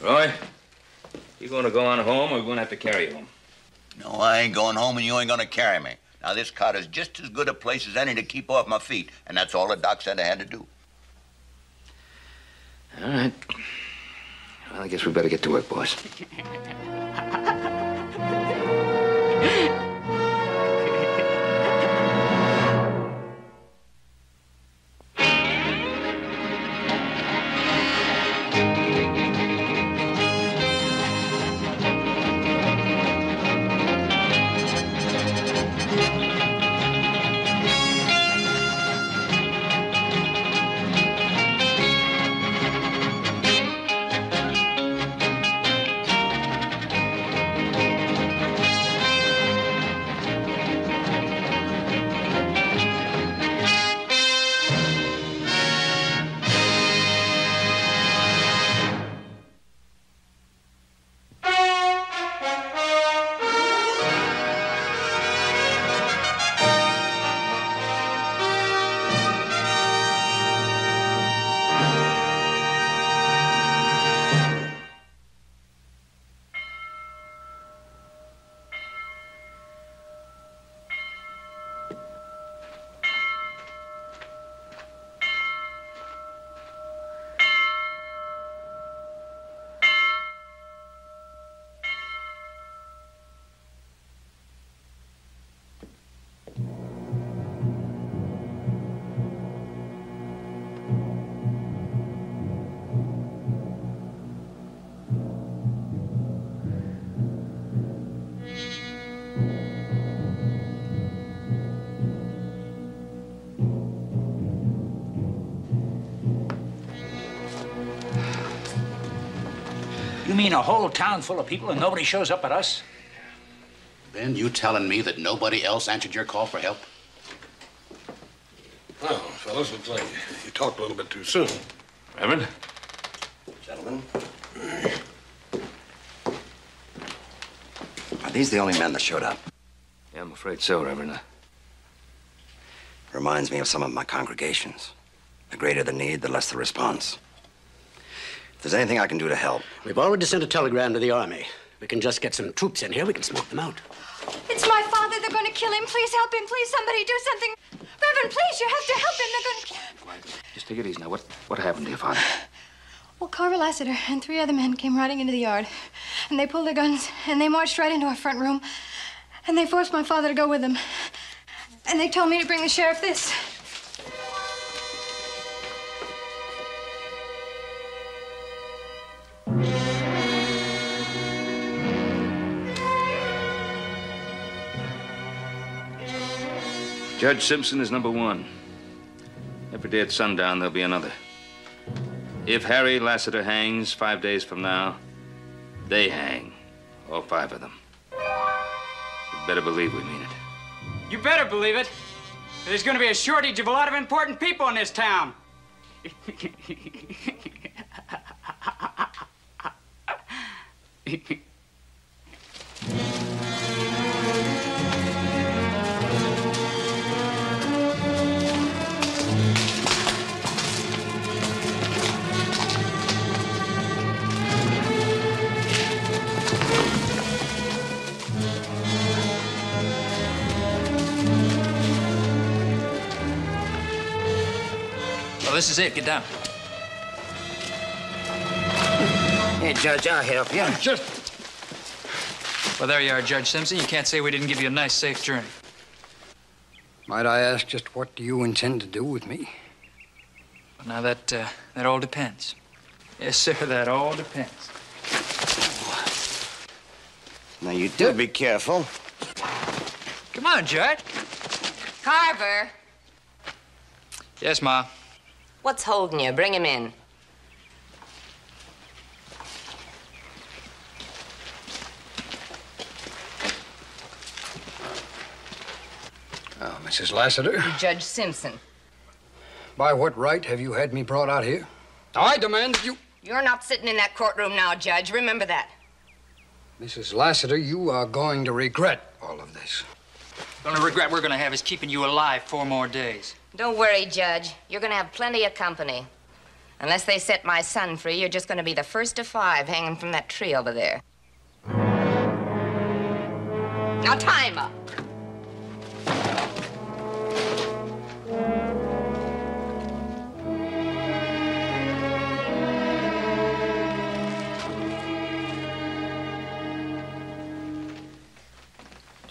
Roy, you going to go on home, or we're going to have to carry you home? No, I ain't going home, and you ain't going to carry me. Now, this cot is just as good a place as any to keep off my feet, and that's all the doc said I had to do. All right. I guess we better get to work, boys. You mean a whole town full of people and nobody shows up at us? Ben, you telling me that nobody else answered your call for help? Well, fellas, looks like you talked a little bit too soon. Reverend? Gentlemen. Are these the only men that showed up? Yeah, I'm afraid so, Reverend. Reminds me of some of my congregations. The greater the need, the less the response. If there's anything I can do to help. We've already sent a telegram to the army. We can just get some troops in here. We can smoke them out. It's my father. They're going to kill him. Please help him. Please, somebody do something. Reverend, please, you have to help him. They're going to... Quiet. Just take it easy now. What happened to your father? Well, Carver Lassiter and 3 other men came riding into the yard. And they pulled their guns, and they marched right into our front room. And they forced my father to go with them. And they told me to bring the sheriff this. Judge Simpson is number 1. Every day at sundown, there'll be another. If Harry Lassiter hangs 5 days from now, they hang, all 5 of them. You better believe we mean it. You better believe it. There's going to be a shortage of a lot of important people in this town. Well, this is it. Get down. Hey, Judge, I'll help you. Well, there you are, Judge Simpson. You can't say we didn't give you a nice, safe journey. Might I ask just what do you intend to do with me? Well, now, that all depends. Yes, sir, that all depends. Now, you do be careful. Come on, Judge. Carver, Yes, Ma. what's holding you? Bring him in. Oh, Mrs. Lassiter, Judge Simpson. by what right have you had me brought out here? I demand that you... You're not sitting in that courtroom now, Judge. Remember that. Mrs. Lassiter, you are going to regret all of this. The only regret we're going to have is keeping you alive 4 more days. Don't worry, Judge. You're going to have plenty of company. Unless they set my son free, you're just going to be the first of 5 hanging from that tree over there. Now, time up.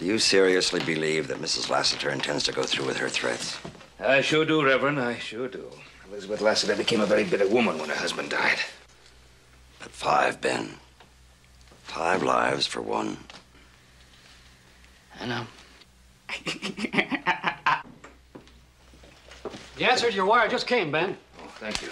you seriously believe that Mrs. Lassiter intends to go through with her threats? I sure do, Reverend. I sure do. Elizabeth Lassiter became a very bitter woman when her husband died. But 5, Ben. 5 lives for one. I know. The answer to your wire just came, Ben. Oh, thank you.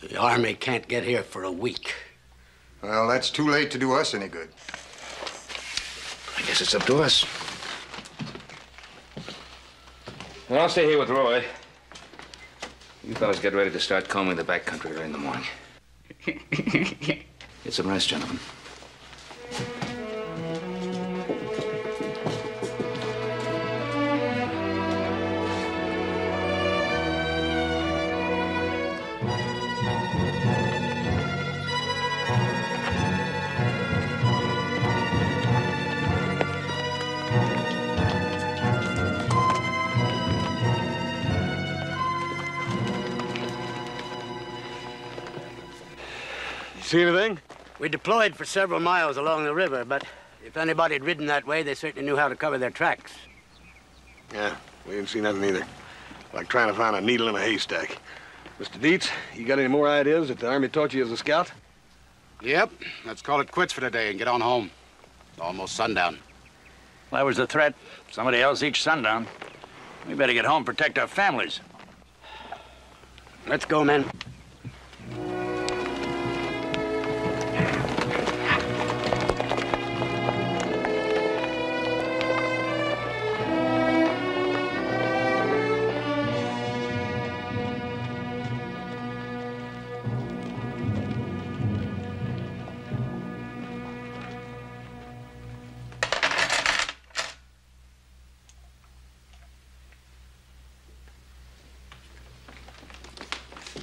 The Army can't get here for a week. Well, that's too late to do us any good. I guess it's up to us. Well, I'll stay here with Roy. You fellas get ready to start combing the back country early in the morning. Get some rest, gentlemen. See anything? We deployed for several miles along the river, but if anybody had ridden that way, they certainly knew how to cover their tracks. Yeah, we didn't see nothing either. Like trying to find a needle in a haystack. Mr. Dietz, you got any more ideas that the Army taught you as a scout? Yep. Let's call it quits for today and get on home. It's almost sundown. That was the threat. Somebody else each sundown. We better get home and protect our families. Let's go, men.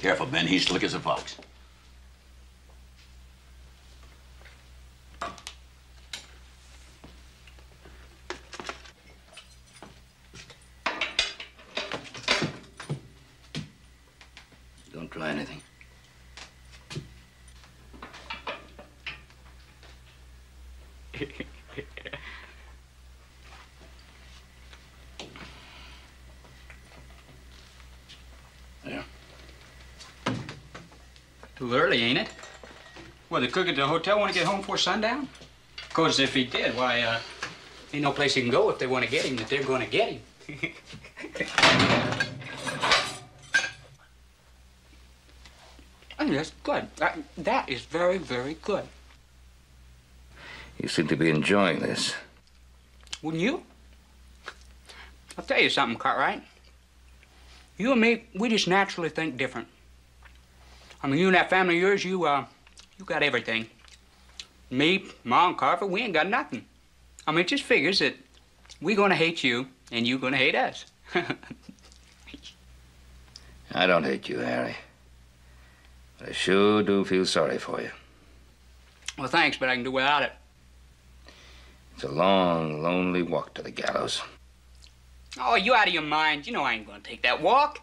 Careful, Ben. He's slick as a fox. Don't try anything. There. Too early, ain't it? Well, the cook at the hotel want to get home before sundown? Of course, if he did, why, ain't no place he can go if they want to get him, that they're going to get him. Oh, that's good. That is very, very good. You seem to be enjoying this. Wouldn't you? I'll tell you something, Cartwright. You and me, we just naturally think different. I mean, you and that family of yours, you got everything. Me, Ma, and Carver, we ain't got nothing. I mean, it just figures that we gonna hate you, and you gonna hate us. I don't hate you, Harry. But I sure do feel sorry for you. Well, thanks, but I can do without it. It's a long, lonely walk to the gallows. Oh, you out of your mind. You know I ain't gonna take that walk.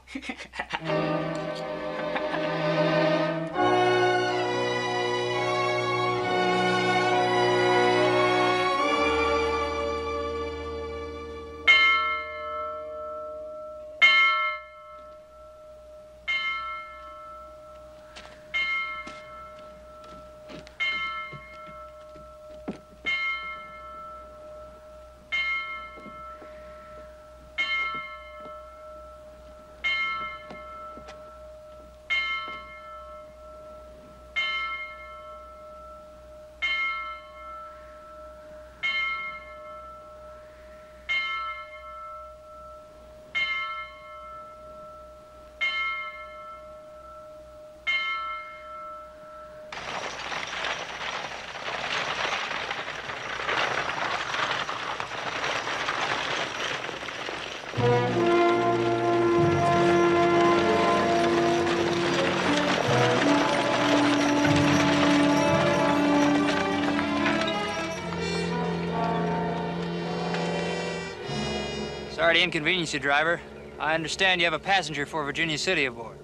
Sorry to inconvenience you, driver. I understand you have a passenger for Virginia City aboard.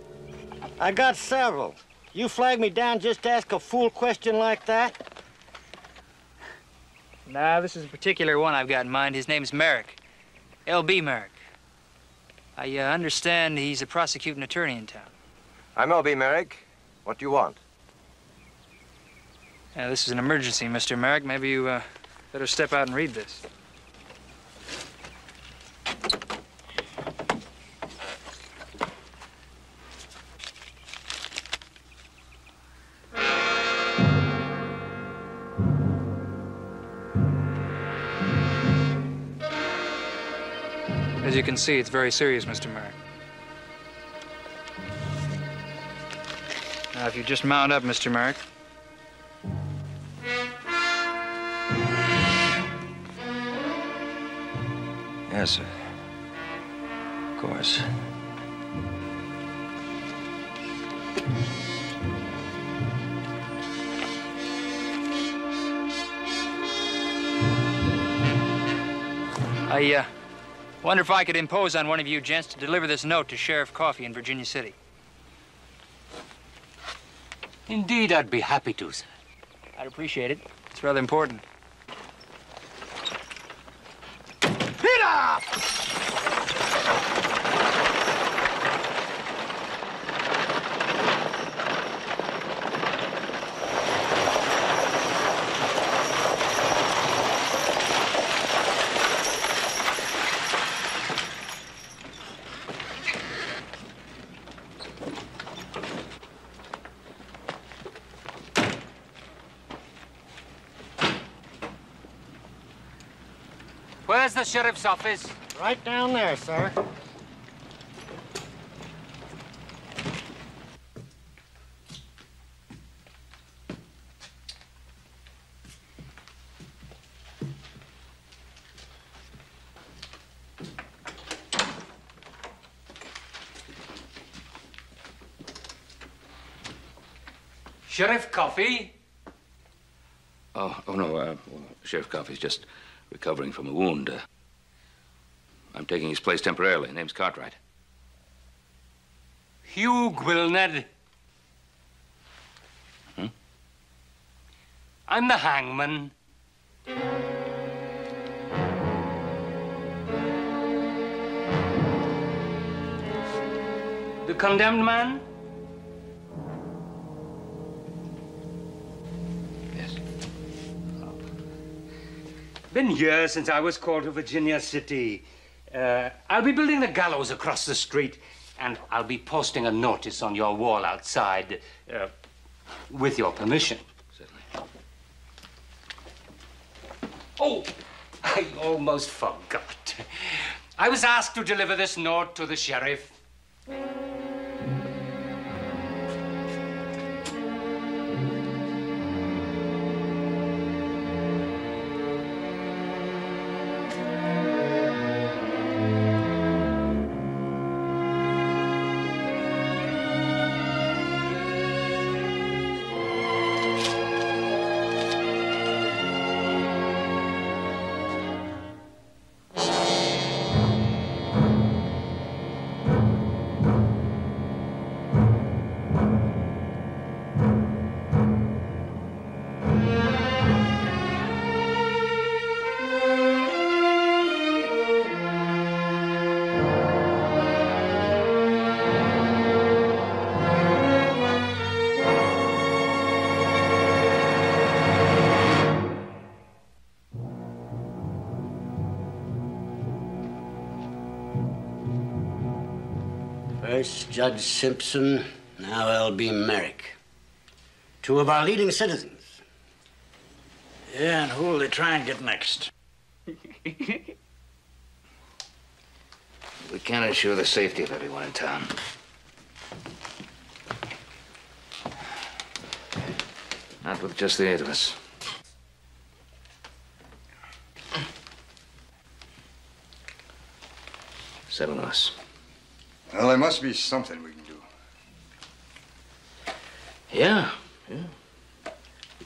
I got several. You flag me down just to ask a fool question like that? Nah, this is a particular one I've got in mind. His name's Merrick. L.B. Merrick. I understand he's a prosecuting attorney in town. I'm L.B. Merrick. What do you want? This is an emergency, Mr. Merrick. Maybe you better step out and read this. As you can see, it's very serious, Mr. Merrick. Now, if you just mount up, Mr. Merrick. Yes, sir. Of course. I wonder if I could impose on one of you gents to deliver this note to Sheriff Coffey in Virginia City. Indeed, I'd be happy to, sir. I'd appreciate it. It's rather important. Hit up! Where's the sheriff's office? Right down there, sir. Sheriff Coffey? Oh no, Sheriff Coffey's just recovering from a wound. I'm taking his place temporarily. Name's Cartwright. Hugh Gwilned. I'm the hangman. The condemned man? Been years since I was called to Virginia City. I'll be building the gallows across the street, and I'll be posting a notice on your wall outside, with your permission. Certainly. Oh, I almost forgot. I was asked to deliver this note to the sheriff. First Judge Simpson, now L.B. Merrick. Two of our leading citizens. Yeah, and who'll they try and get next? We can't ensure the safety of everyone in town. Not with just the 8 of us. Seven of us. Well, there must be something we can do. Yeah. We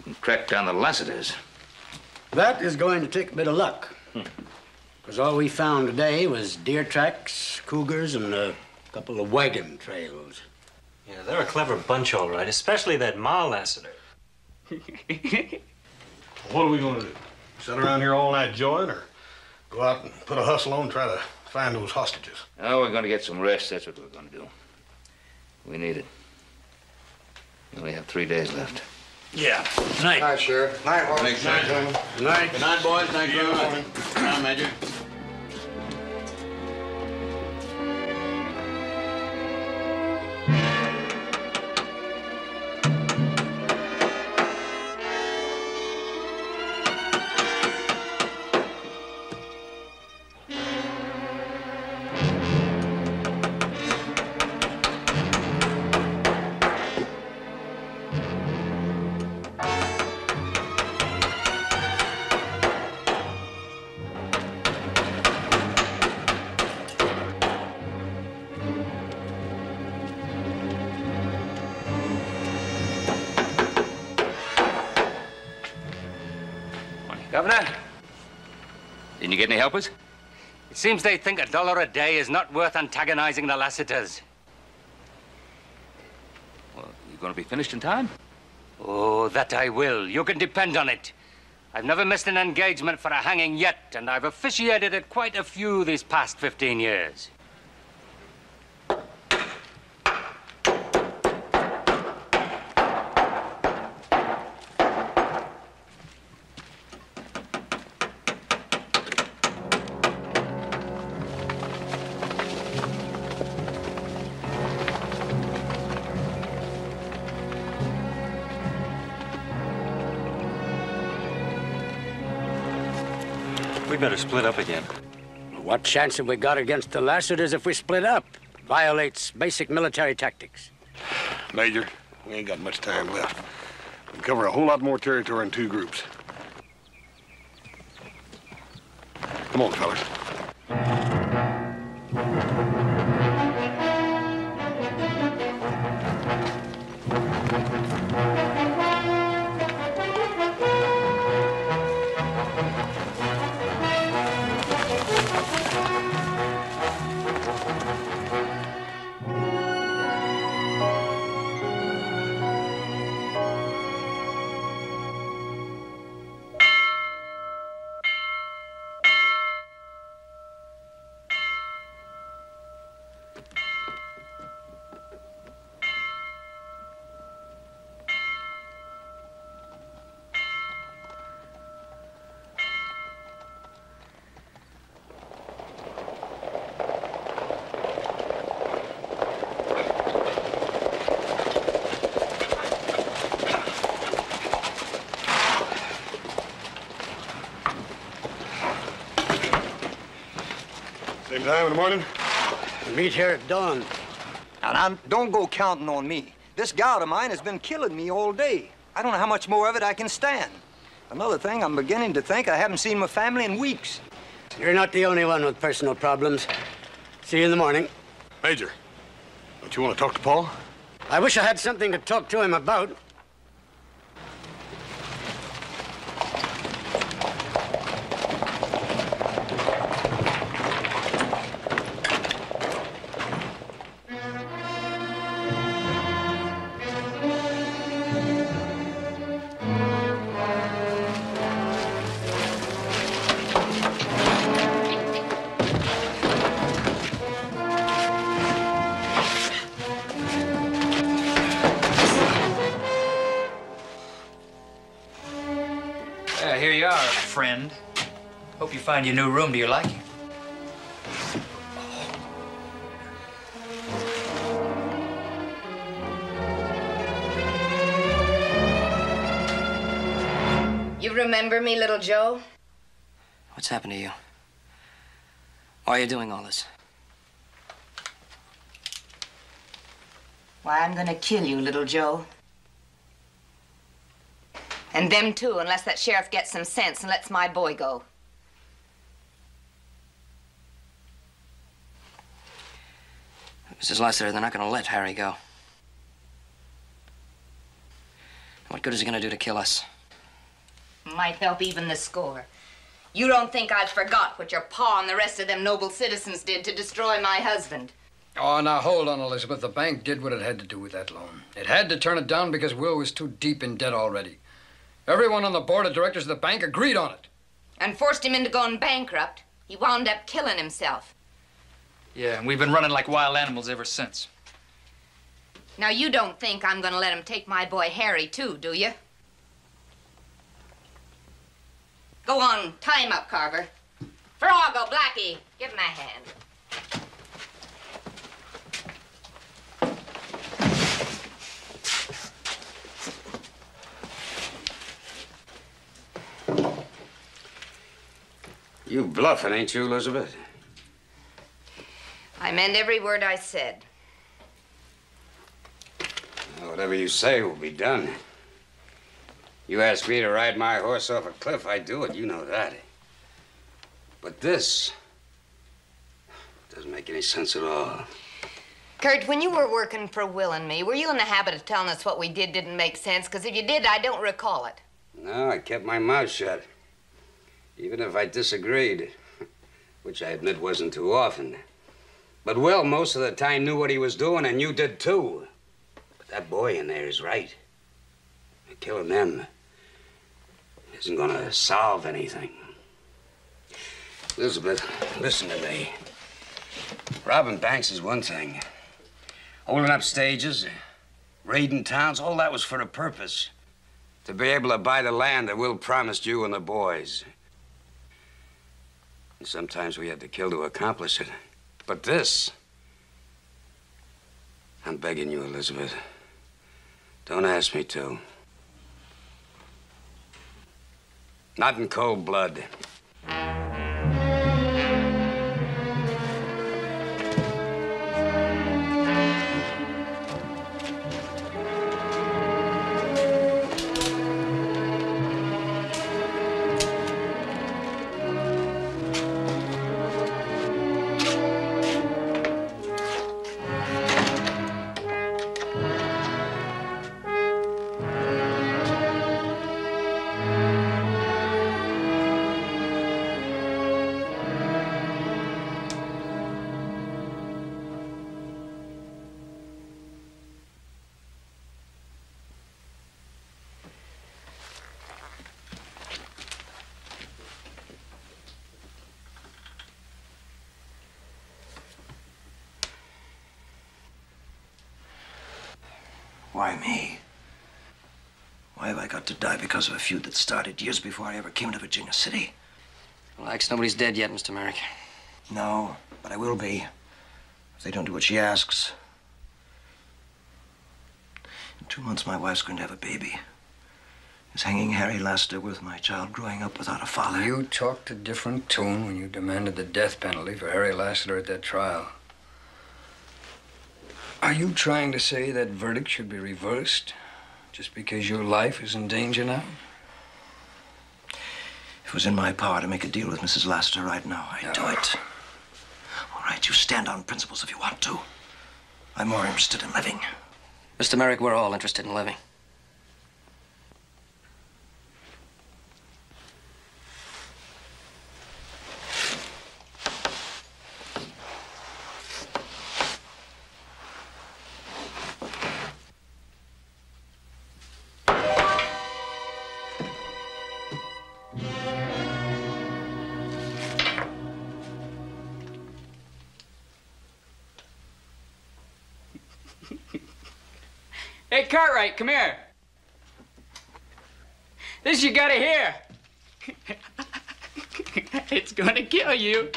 can track down the Lassiters. That is going to take a bit of luck. Because all we found today was deer tracks, cougars, and a couple of wagon trails. Yeah, they're a clever bunch, all right, especially that Ma Lassiter. What are we going to do? Sit around here all night joying, or go out and put a hustle on and try to find those hostages? Oh, we're going to get some rest. That's what we're going to do. We need it. We only have 3 days left. Yeah. Night. Night, Sheriff. Night, Horn. Night, gentlemen. Good night. Good night, boys. Thank you very much. Good night, Major. Governor, didn't you get any helpers? It seems they think $1 a day is not worth antagonizing the Lassiters. Well, you going to be finished in time? Oh, that I will. You can depend on it. I've never missed an engagement for a hanging yet, and I've officiated at quite a few these past 15 years. We better split up again. What chance have we got against the Lassiters if we split up? Violates basic military tactics. Major, we ain't got much time left. We can cover a whole lot more territory in 2 groups. Come on, fellas. Same time in the morning? We'll meet here at dawn. And don't go counting on me. This gout of mine has been killing me all day. I don't know how much more of it I can stand. Another thing, I'm beginning to think I haven't seen my family in weeks. You're not the only one with personal problems. See you in the morning. Major, don't you want to talk to Paul? I wish I had something to talk to him about. Here you are, friend. Hope you find your new room to your liking. You remember me, little Joe? What's happened to you? Why are you doing all this? Why, I'm gonna kill you, little Joe. And them too, unless that sheriff gets some sense and lets my boy go. Mrs. Lassiter, they're not going to let Harry go. What good is he going to do to kill us? Might help even the score. You don't think I forgot what your pa and the rest of them noble citizens did to destroy my husband? Oh, now hold on, Elizabeth. The bank did what it had to do with that loan. It had to turn it down because Will was too deep in debt already. Everyone on the board of directors of the bank agreed on it. And forced him into going bankrupt. He wound up killing himself. Yeah, and we've been running like wild animals ever since. Now, you don't think I'm gonna let him take my boy Harry, too, do you? Go on, tie him up, Carver. Farrago, Blackie, give him a hand. You bluffing, ain't you, Elizabeth? I meant every word I said. Well, whatever you say will be done. You asked me to ride my horse off a cliff, I'd do it. You know that. But this doesn't make any sense at all. Kurt, when you were working for Will and me, were you in the habit of telling us what we did didn't make sense? Because if you did, I don't recall it. No, I kept my mouth shut. Even if I disagreed, which I admit wasn't too often. But Will, most of the time, knew what he was doing, and you did too. But that boy in there is right. Killing them isn't gonna solve anything. Elizabeth, listen to me. Robbing banks is one thing. Holding up stages, raiding towns, all that was for a purpose. To be able to buy the land that Will promised you and the boys. And sometimes we had to kill to accomplish it. But this, I'm begging you, Elizabeth, don't ask me to. Not in cold blood. Why me? Why have I got to die because of a feud that started years before I ever came to Virginia City? Relax, nobody's dead yet, Mr. Merrick. No, but I will be. If they don't do what she asks. In 2 months, my wife's going to have a baby. Is hanging Harry Lassiter worth my child growing up without a father? You talked a different tune when you demanded the death penalty for Harry Lassiter at that trial. Are you trying to say that verdict should be reversed just because your life is in danger now? If it was in my power to make a deal with Mrs. Lassiter right now, I'd do it. All right, you stand on principles if you want to. I'm more interested in living. Mr. Merrick, we're all interested in living. Hey, Cartwright, come here. This you gotta hear. It's gonna kill you.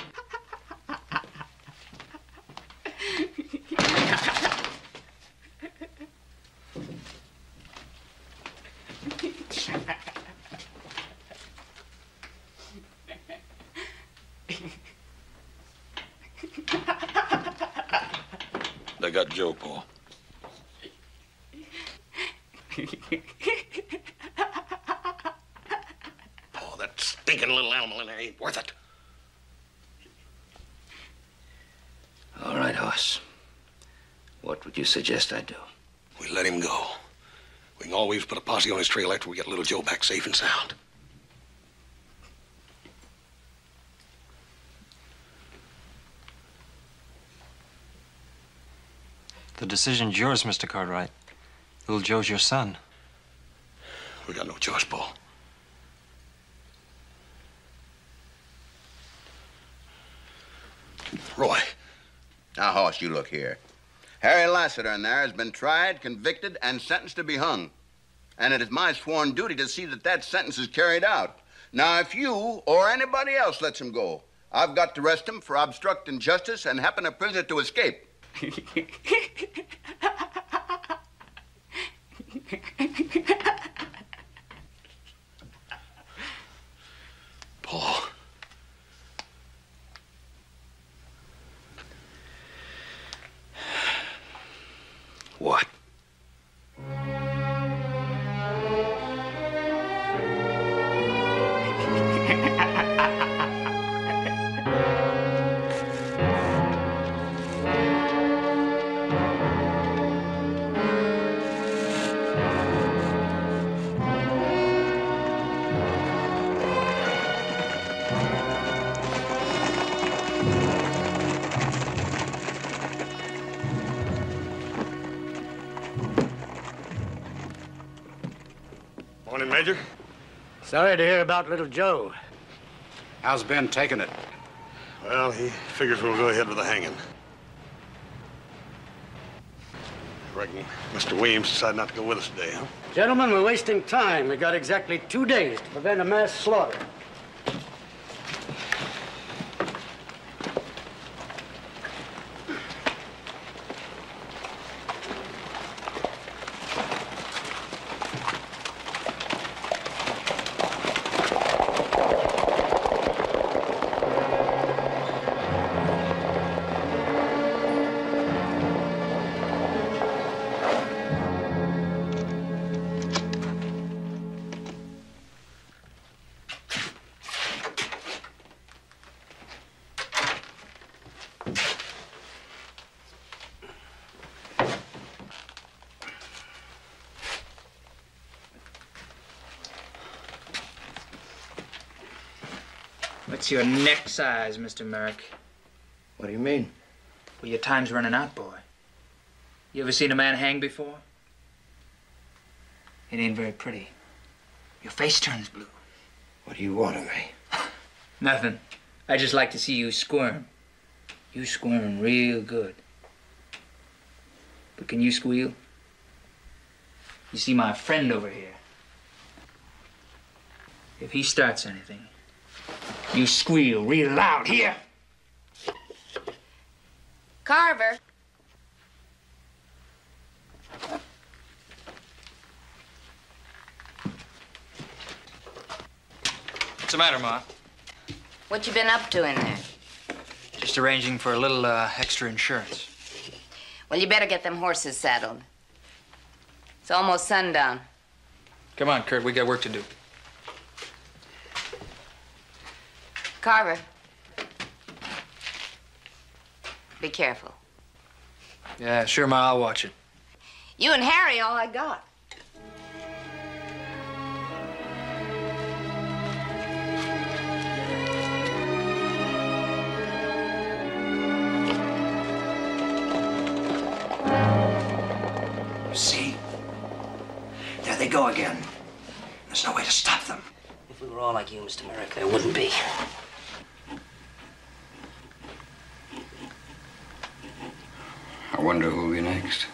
They got Joe, Paul. Oh, that stinking little animal in there ain't worth it. All right, Hoss. What would you suggest I do? We let him go. We can always put a posse on his trail after we get little Joe back safe and sound. The decision's yours, Mr. Cartwright. Little Joe's your son. We got no choice, Paul. Roy. Now, Hoss, you look here. Harry Lassiter in there has been tried, convicted, and sentenced to be hung. And it is my sworn duty to see that that sentence is carried out. Now, if you or anybody else lets him go, I've got to arrest him for obstructing justice and helping a prisoner to escape. Paul. What? Morning, Major. Sorry to hear about little Joe. How's Ben taking it? Well, he figures we'll go ahead with the hanging. I reckon Mr. Williams decided not to go with us today, huh? Gentlemen, we're wasting time. We got exactly 2 days to prevent a mass slaughter. What's your neck size, Mr. Merrick? What do you mean? Well, your time's running out, boy. You ever seen a man hang before? It ain't very pretty. Your face turns blue. What do you want of me? Nothing. I just like to see you squirm. You squirm real good. But can you squeal? You see my friend over here. If he starts anything, you squeal real loud. Here! Carver. What's the matter, Ma? What you been up to in there? Just arranging for a little extra insurance. Well, you better get them horses saddled. It's almost sundown. Come on, Kurt, we got work to do. Carver. Be careful. Yeah, sure, Ma, I'll watch it. You and Harry, all I got. You see? There they go again. There's no way to stop them. If we were all like you, Mr. Merrick, there wouldn't be. I wonder who'll be next.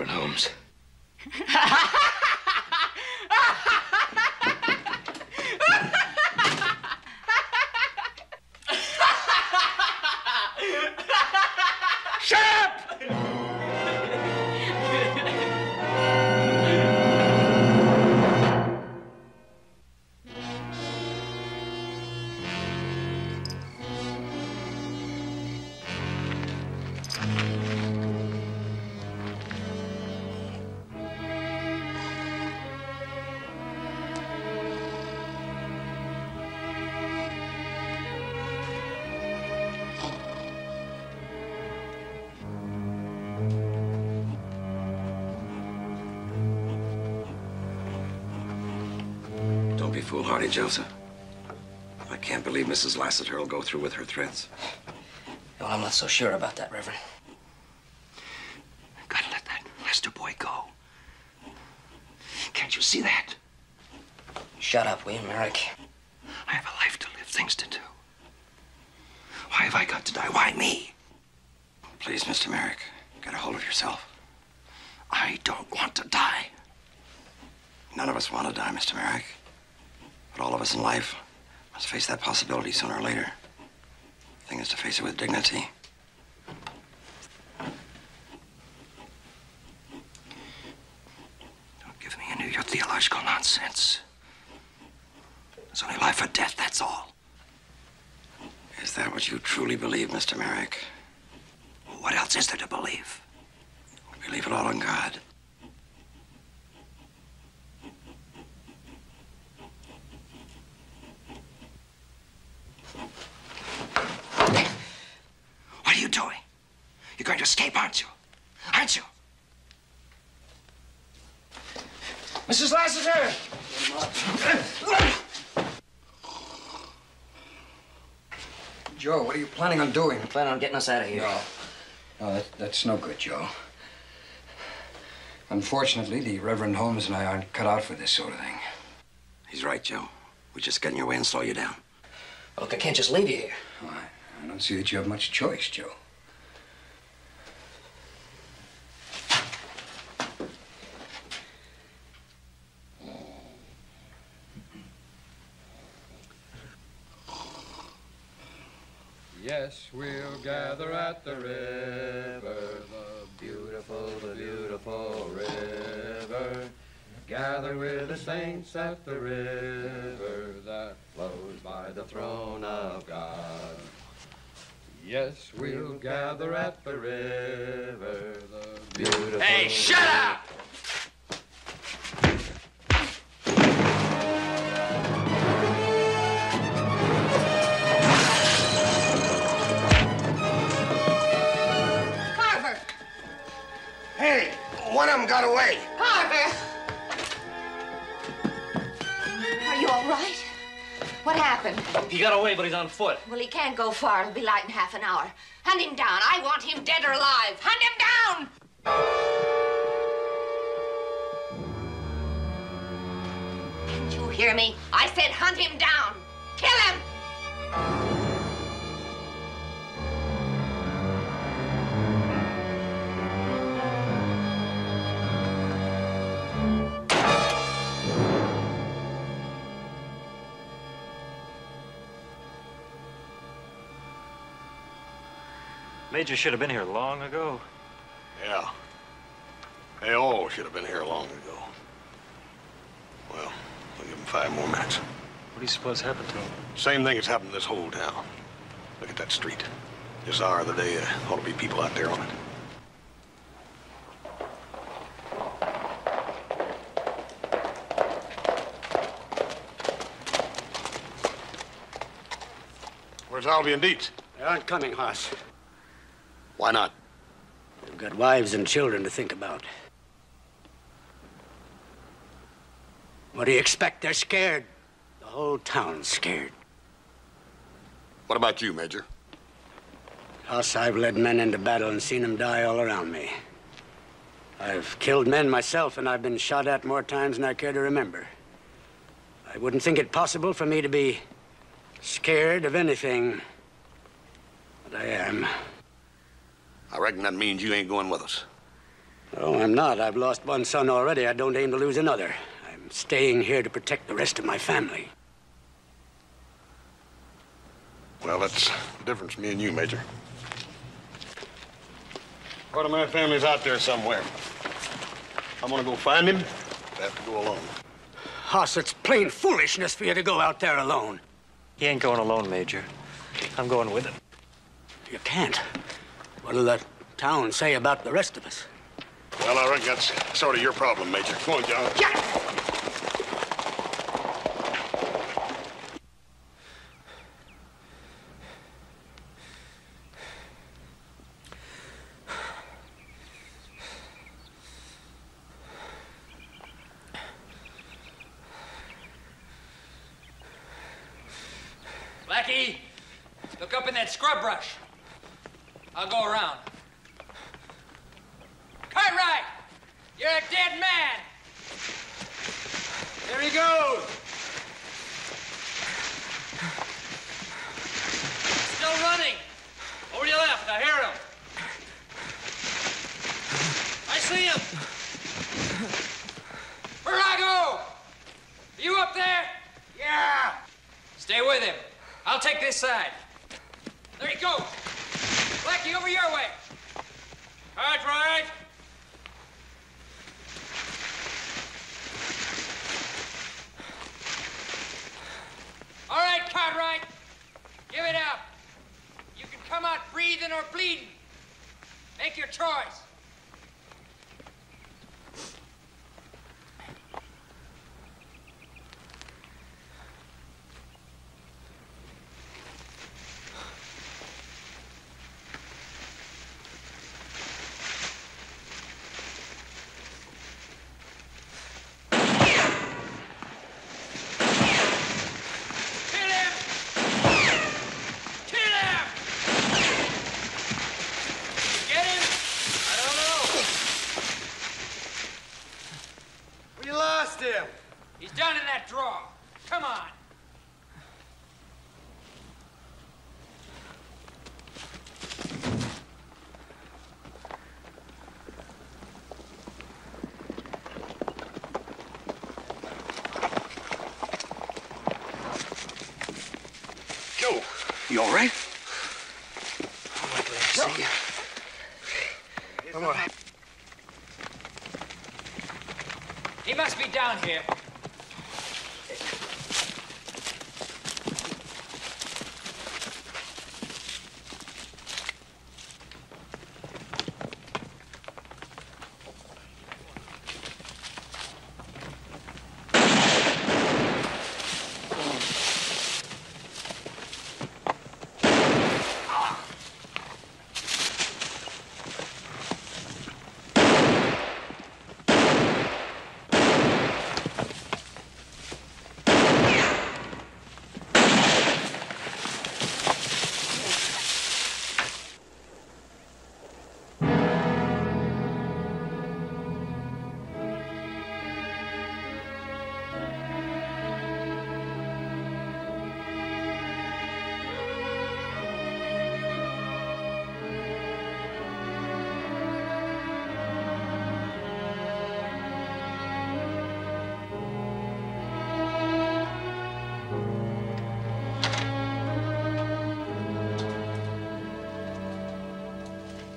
Reverend Holmes. Shut up! Don't be foolhardy, Joseph. I can't believe Mrs. Lassiter will go through with her threats. Well, I'm not so sure about that, Reverend. Gotta let that Lester boy go. Can't you see that? Shut up, will you, Merrick? I have a life to live, things to do. Why have I got to die? Why me? Please, Mr. Merrick, get a hold of yourself. I don't want to die. None of us want to die, Mr. Merrick. But all of us in life must face that possibility sooner or later. The thing is to face it with dignity. Don't give me any of your theological nonsense. There's only life or death, that's all. Is that what you truly believe, Mr. Merrick? What else is there to believe? We leave it all on God. What are you doing? You're going to escape, aren't you? Aren't you? Mrs. Lassiter! Joe, what are you planning on doing? I'm planning on getting us out of here. No, that's no good, Joe. Unfortunately, the Reverend Holmes and I aren't cut out for this sort of thing. He's right, Joe. We just get in your way and slow you down. Look, I can't just leave you here. I don't see that you have much choice, Joe. Yes, we'll gather at the river, the beautiful river. Gather with the saints at the river that flows by the throne of God. Yes, we'll gather at the river, the beautiful... Hey, shut up! Carver! Hey, one of them got away. Carver! Are you all right? What happened? He got away, but he's on foot. Well, he can't go far. It'll be light in half an hour. Hunt him down. I want him dead or alive. Hunt him down! Didn't you hear me? I said hunt him down. Kill him! Major should have been here long ago. Yeah. They all should have been here long ago. Well, we'll give them 5 more minutes. What do you suppose happened to him? Same thing has happened in this whole town. Look at that street. This hour of the day, ought to be people out there on it. Where's Albie and Dietz? They aren't coming, Hoss. Why not? They've got wives and children to think about. What do you expect? They're scared. The whole town's scared. What about you, Major? Hoss, I've led men into battle and seen them die all around me. I've killed men myself, and I've been shot at more times than I care to remember. I wouldn't think it possible for me to be scared of anything, but I am. I reckon that means you ain't going with us. No, I'm not. I've lost one son already. I don't aim to lose another. I'm staying here to protect the rest of my family. Well, that's the difference, me and you, Major. Part of my family's out there somewhere. I'm gonna go find him. I have to go alone. Hoss, it's plain foolishness for you to go out there alone. He ain't going alone, Major. I'm going with him. You can't. What'll the town say about the rest of us? Well, I reckon that's sort of your problem, Major. Come on, John. Yeah. Blackie, look up in that scrub brush. I'll go around. Cartwright, you're a dead man. There he goes. Still running. Over to your left, I hear him. I see him. Virago! Are you up there? Yeah. Stay with him. I'll take this side. There he goes. Blackie, over your way. Cartwright. All right, Cartwright. Give it up. You can come out breathing or bleeding. Make your choice. He's down in that drawer. Come on. Joe, you all right? See you. Come on. He must be down here.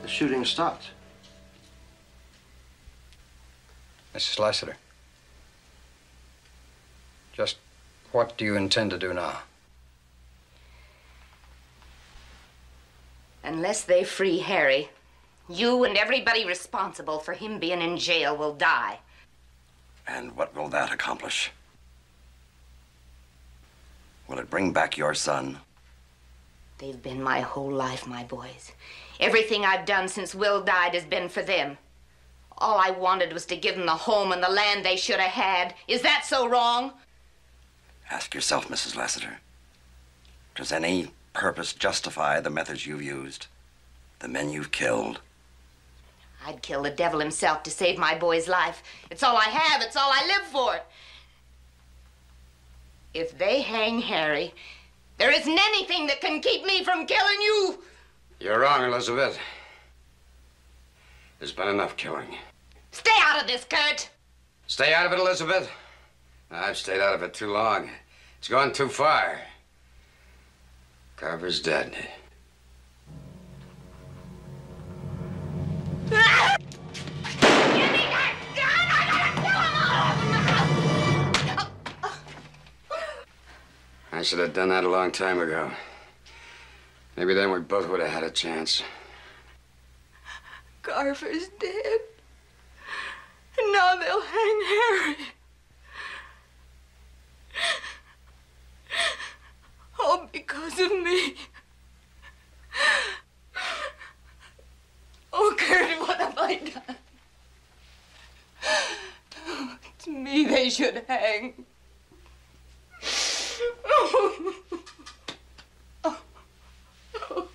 The shooting stopped. Mrs. Lassiter, just what do you intend to do now? Unless they free Harry, you and everybody responsible for him being in jail will die. And what will that accomplish? Will it bring back your son? They've been my whole life, my boys. Everything I've done since Will died has been for them. All I wanted was to give them the home and the land they should have had. Is that so wrong? Ask yourself, Mrs. Lassiter. Does any purpose justify the methods you've used? The men you've killed? I'd kill the devil himself to save my boy's life. It's all I have. It's all I live for. If they hang Harry, there isn't anything that can keep me from killing you. You're wrong, Elizabeth. There's been enough killing. Stay out of this, Kurt. Stay out of it, Elizabeth? I've stayed out of it too long. It's gone too far. Carver's dead. I should have done that a long time ago. Maybe then we both would have had a chance. Carver's dead. And now they'll hang Harry. All because of me. Oh, Kurt, what have I done? It's me they should hang. Oh. Oh. Oh.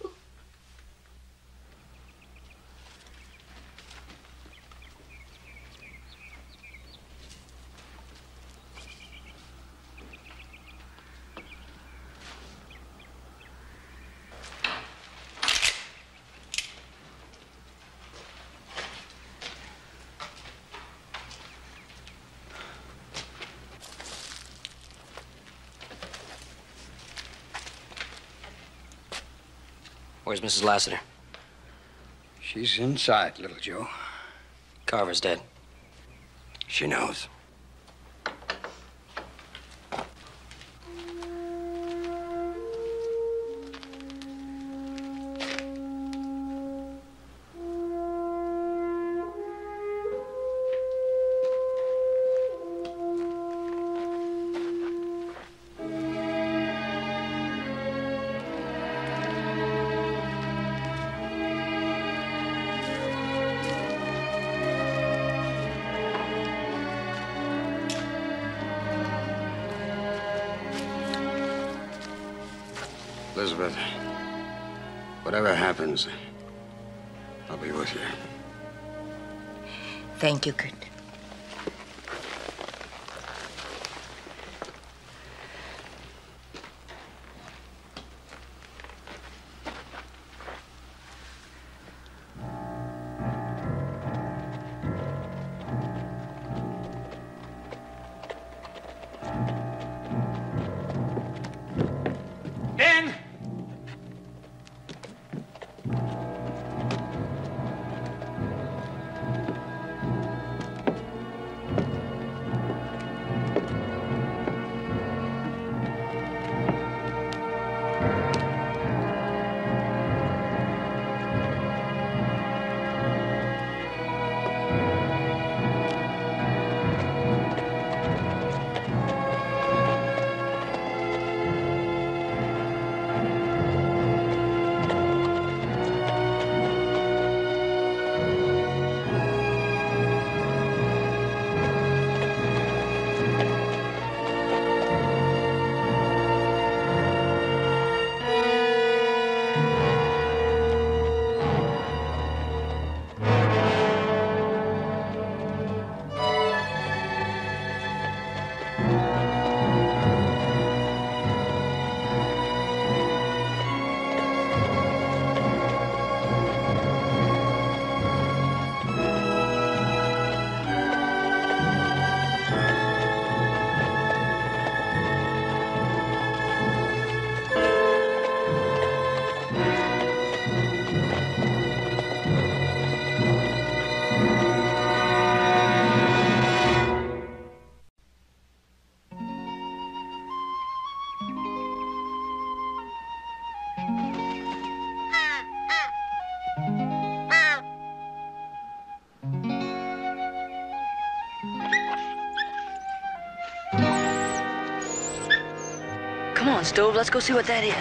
Where's Mrs. Lassiter? She's inside, little Joe. Carver's dead. She knows. Elizabeth, whatever happens, I'll be with you. Thank you, Kurt. Ben! Come on, Stove, let's go see what that is.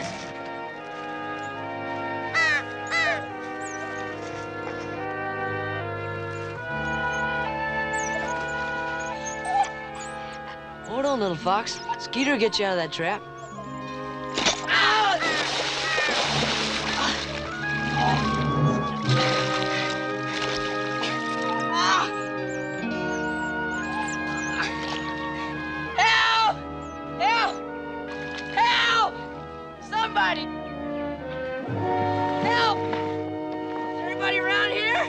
Hold on, little fox. Skeeter will get you out of that trap. Help! Help! Help! Somebody! Help! Is there anybody around here?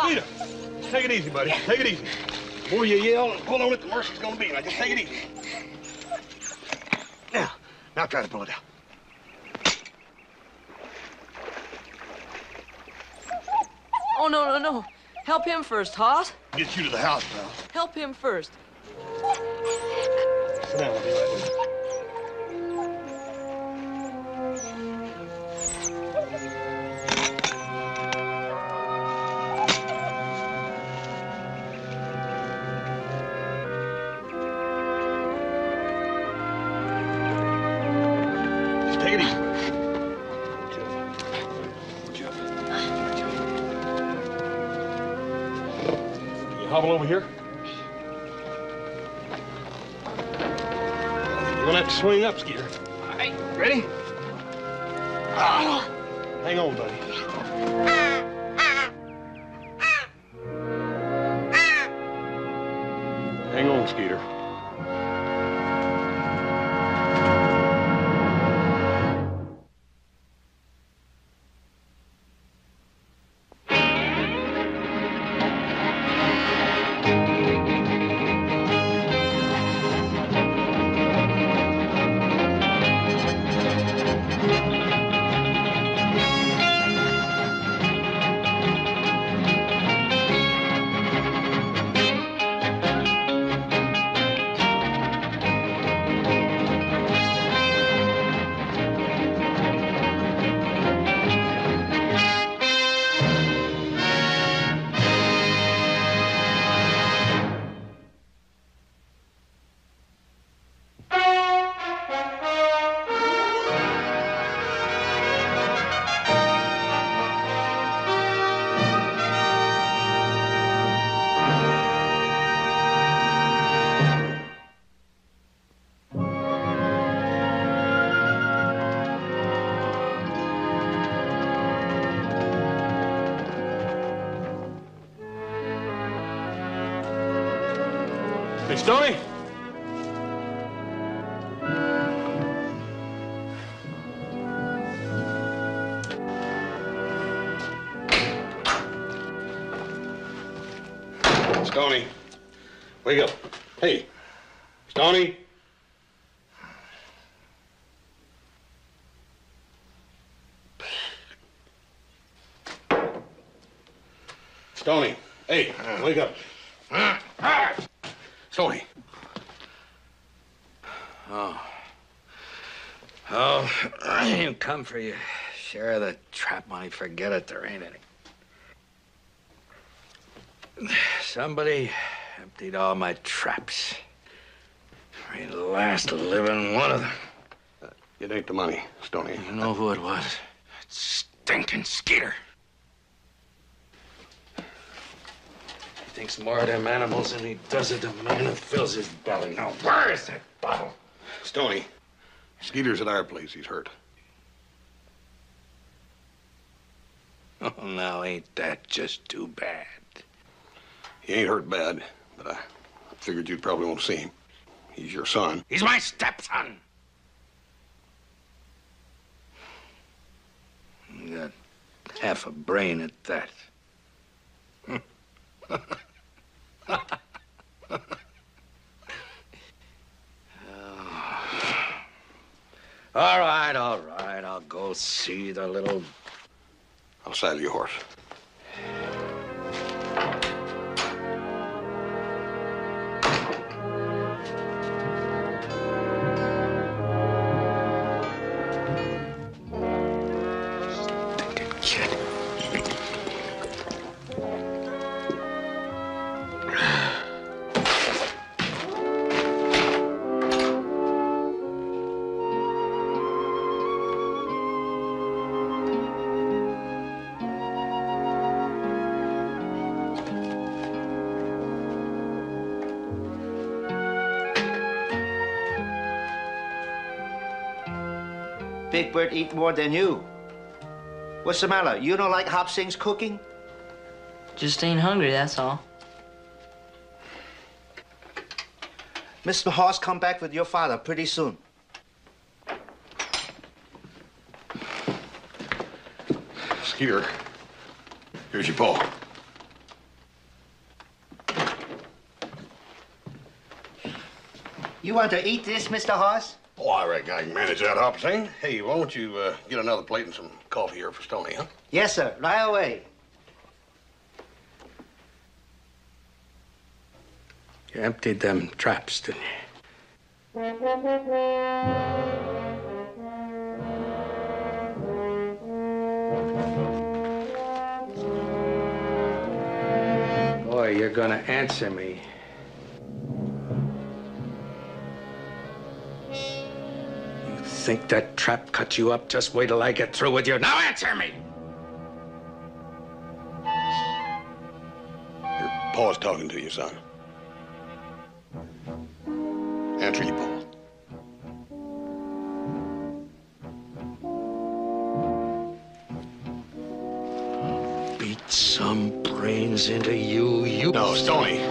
Skeeter, take it easy, buddy. Take it easy. The more you yell and pull on it, the worse it's gonna be. Now, just take it easy. Now try to pull it out. Oh, no, no, no. Help him first, Hoss. Get you to the house, pal. Help him first. Sit down, I'll be right with you. Just take it easy, buddy. Can you hobble over here? You're gonna have to swing up, Skeeter. All right, ready? Hang on, buddy. Hang on, Skeeter. Hey, Stoney? Stoney, wake up. Hey, Stoney? Stoney, hey, wake up. Stoney. Oh, I didn't come for your share of the trap money. Forget it, there ain't any. Somebody emptied all my traps. Every last living one of them. It ain't the money, Stoney. You know who it was? That stinking Skeeter. He thinks more of them animals than he does of the man who fills his belly. Now, where is that bottle? Stoney, Skeeter's at our place. He's hurt. Oh, now ain't that just too bad? He ain't hurt bad, but I figured you'd probably won't see him. He's your son. He's my stepson. You got half a brain at that. All right, all right. I'll go see the little... I'll saddle your horse. Big Bird eat more than you. What's the matter? You don't like Hop Sing's cooking? Just ain't hungry, that's all. Mr. Hoss come back with your father pretty soon. Skeeter, here's your paw. You want to eat this, Mr. Hoss? Oh, I reckon I can manage that, Hopsing. Hey, why don't you get another plate and some coffee here for Stoney, huh? Yes, sir. Right away. You emptied them traps, didn't you? Boy, you're gonna answer me. You think that trap cut you up? Just wait till I get through with you. Now answer me! Your pa's talking to you, son. Answer you, Paul. Beat some brains into you, you... No, Stoney.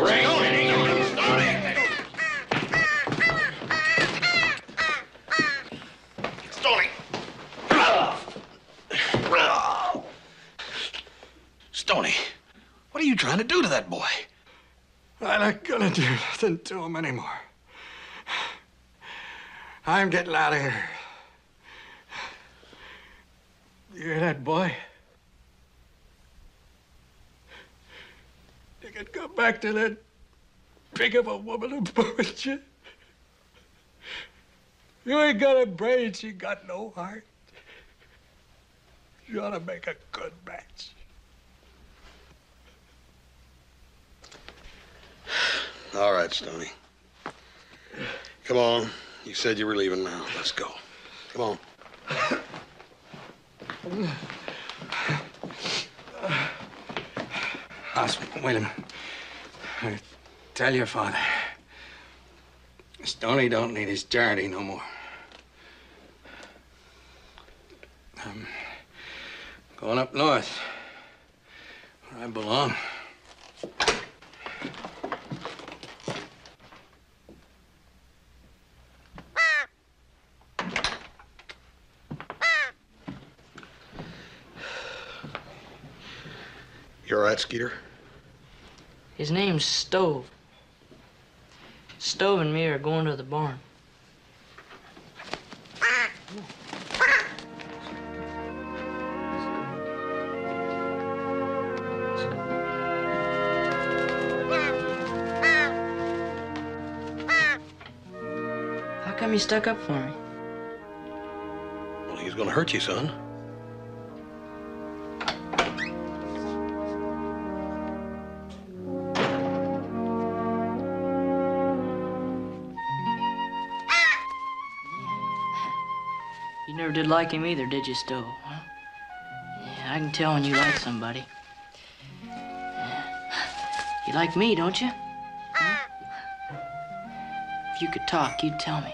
Stoney! Stoney, what are you trying to do to that boy? I'm not gonna do nothing to him anymore. I'm getting out of here. You hear that, boy? You can go back to that pig of a woman who burned you. You ain't got a brain, she got no heart. You ought to make a good match. All right, Stoney. Come on. You said you were leaving now. Let's go. Come on. Osmond, wait a minute. Tell your father. Stoney don't need his charity no more. I'm going up north, where I belong. You all right, Skeeter? His name's Stove. Stove and me are going to the barn. How come you stuck up for me? Well, he's gonna hurt you, son. You never did like him either, did you, Stove? Huh? Yeah, I can tell when you like somebody. Yeah. You like me, don't you? Huh? If you could talk, you'd tell me.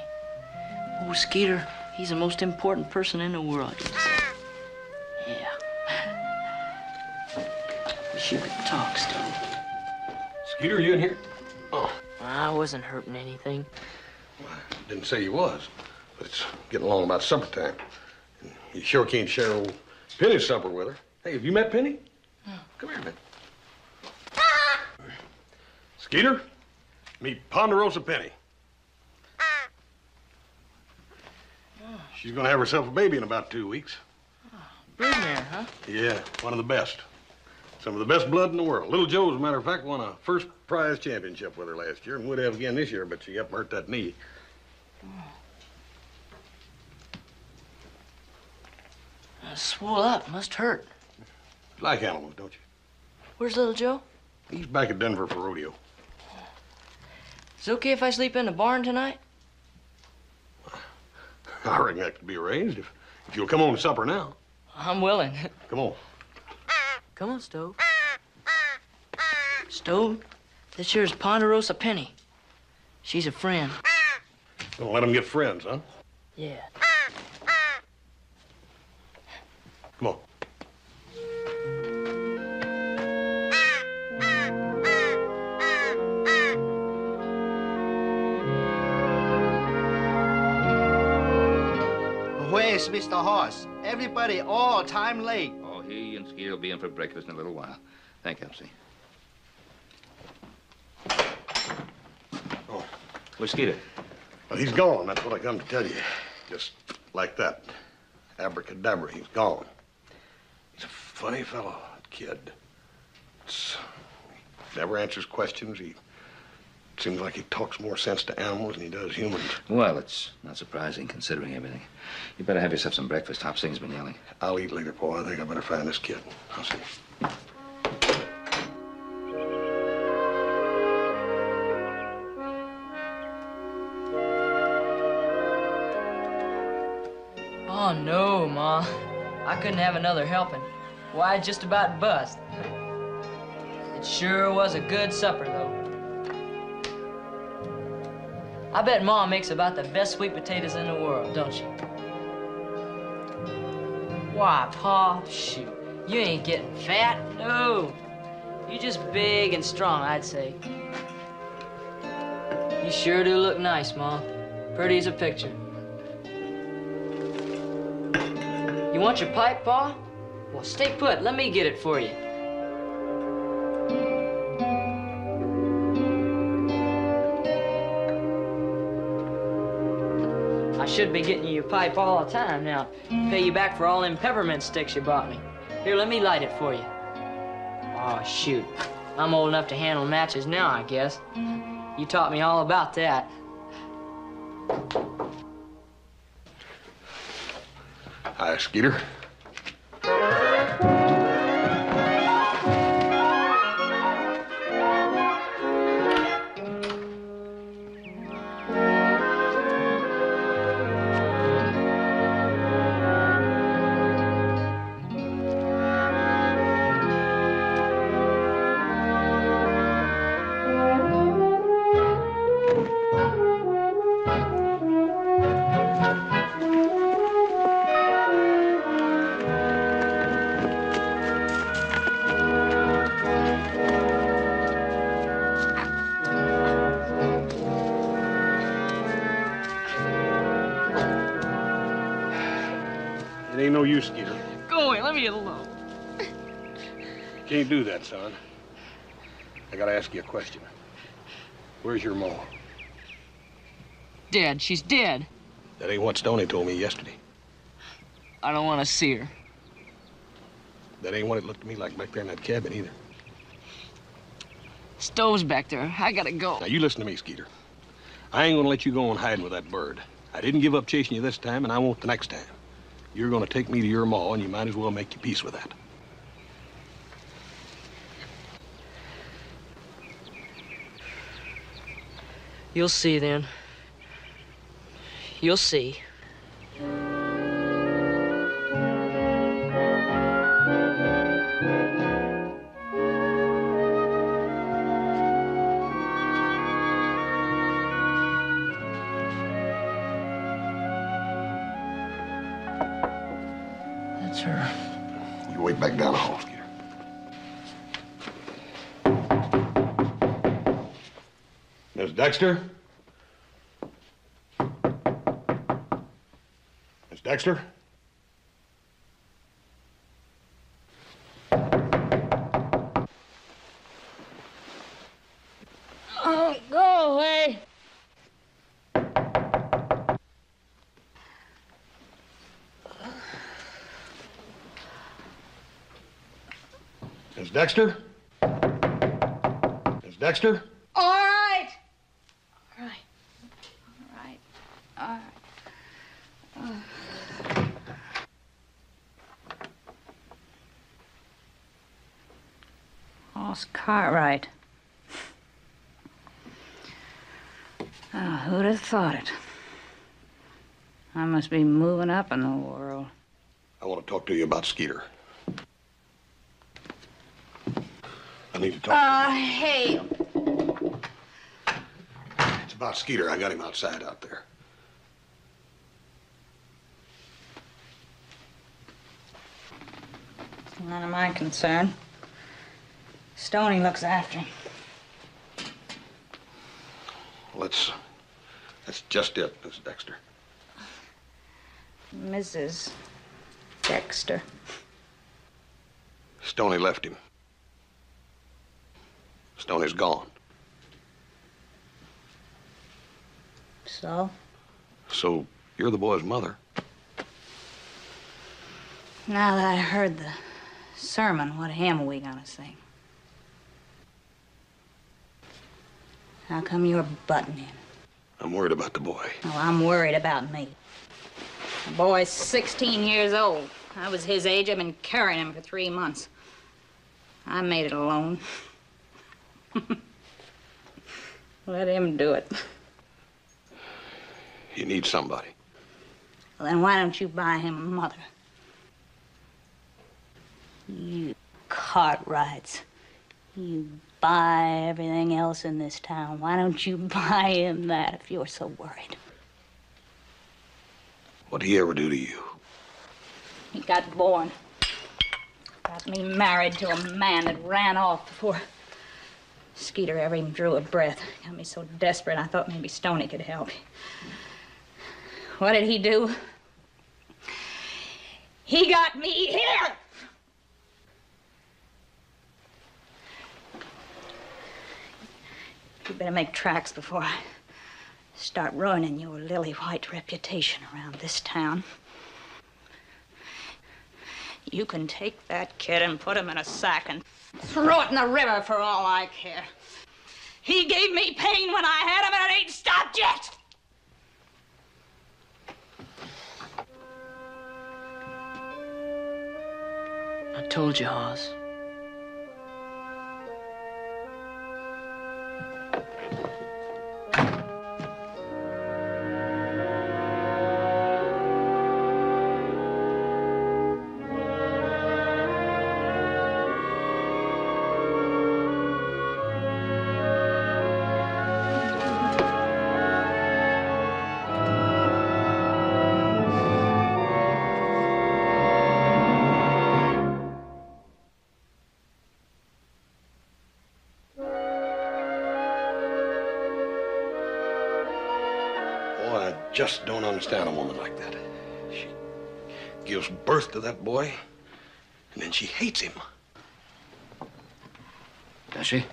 Oh, Skeeter, he's the most important person in the world, you'd say. Yeah. Wish you could talk, Stove. Skeeter, you in here? Oh. I wasn't hurting anything. Didn't say you was, but it's getting along about supper time. And you sure can't share old Penny's supper with her. Hey, have you met Penny? No. Come here a minute. Skeeter, meet Ponderosa Penny. She's gonna have herself a baby in about 2 weeks. Broodmare, huh? Yeah, one of the best. Some of the best blood in the world. Little Joe, as a matter of fact, won a first prize championship with her last year and would have again this year, but she up and hurt that knee. Swole up, must hurt. You like animals, don't you? Where's little Joe? He's back at Denver for rodeo. Is it okay if I sleep in the barn tonight? I reckon that could be arranged if you'll come on to supper now. I'm willing. Come on. Come on, Stove. Stove, this here's Ponderosa Penny. She's a friend. Gonna let them get friends, huh? Yeah. Come on. Where's Mr. Hoss? Everybody all time late. Oh, he and Skeeter will be in for breakfast in a little while. Thank you, Elsie. Oh. Where's Skeeter? Well, he's gone. That's what I come to tell you. Just like that. Abracadabra, he's gone. He's a funny fellow, that kid. Never answers questions. He seems like he talks more sense to animals than he does humans. Well, it's not surprising considering everything. You better have yourself some breakfast. Hopsing's been yelling. I'll eat later, Paul. I think I better find this kid. I'll see. Oh, no, Ma. I couldn't have another helping. Why, I'd just about bust. It sure was a good supper, though. I bet Ma makes about the best sweet potatoes in the world, don't she? Why, Pa, shoot. You ain't getting fat, no. You're just big and strong, I'd say. You sure do look nice, Ma. Pretty as a picture. You want your pipe, Pa? Well, stay put. Let me get it for you. I should be getting you your pipe all the time now. Pay you back for all them peppermint sticks you bought me. Here, let me light it for you. Oh, shoot. I'm old enough to handle matches now, I guess. You taught me all about that. Hi, Skeeter. It ain't no use, Skeeter. Go away. Let me alone. You can't do that, son. I gotta ask you a question. Where's your ma? Dead. She's dead. That ain't what Stoney told me yesterday. I don't want to see her. That ain't what it looked to me like back there in that cabin either. Stove's back there. I gotta go. Now, you listen to me, Skeeter. I ain't gonna let you go on hiding with that bird. I didn't give up chasing you this time, and I won't the next time. You're gonna take me to your ma, and you might as well make your peace with that. You'll see then. You'll see. That's her. You wait back down the hall, Skeeter. Miss Dexter? Miss Dexter? Oh, go away. Miss Dexter? Miss Dexter? All right. All right. All right. All right. Hoss Cartwright. Oh, who'd have thought it? I must be moving up in the world. I want to talk to you about Skeeter. I need to talk. Hey. It's about Skeeter. I got him outside out there. It's none of my concern. Stoney looks after him. That's just it, Miss Dexter. Mrs. Dexter. Stoney left him. Stoney's gone. So? So you're the boy's mother. Now that I heard the sermon, what hymn are we gonna sing? How come you're butting in? I'm worried about the boy. Oh, I'm worried about me. The boy's 16 years old. I was his age. I've been carrying him for 3 months. I made it alone. Let him do it. You need somebody. Well, then why don't you buy him a mother? You Cartwrights. You buy everything else in this town. Why don't you buy him that if you're so worried? What did he ever do to you? He got born. Got me married to a man that ran off before Skeeter ever even drew a breath. Got me so desperate I thought maybe Stoney could help. What did he do? He got me here! You better make tracks before I start ruining your lily white reputation around this town. You can take that kid and put him in a sack and throw it in the river for all I care. He gave me pain when I had him and it ain't stopped yet! I told you, Hoss. I just don't understand a woman like that. She gives birth to that boy, and then she hates him. Does she?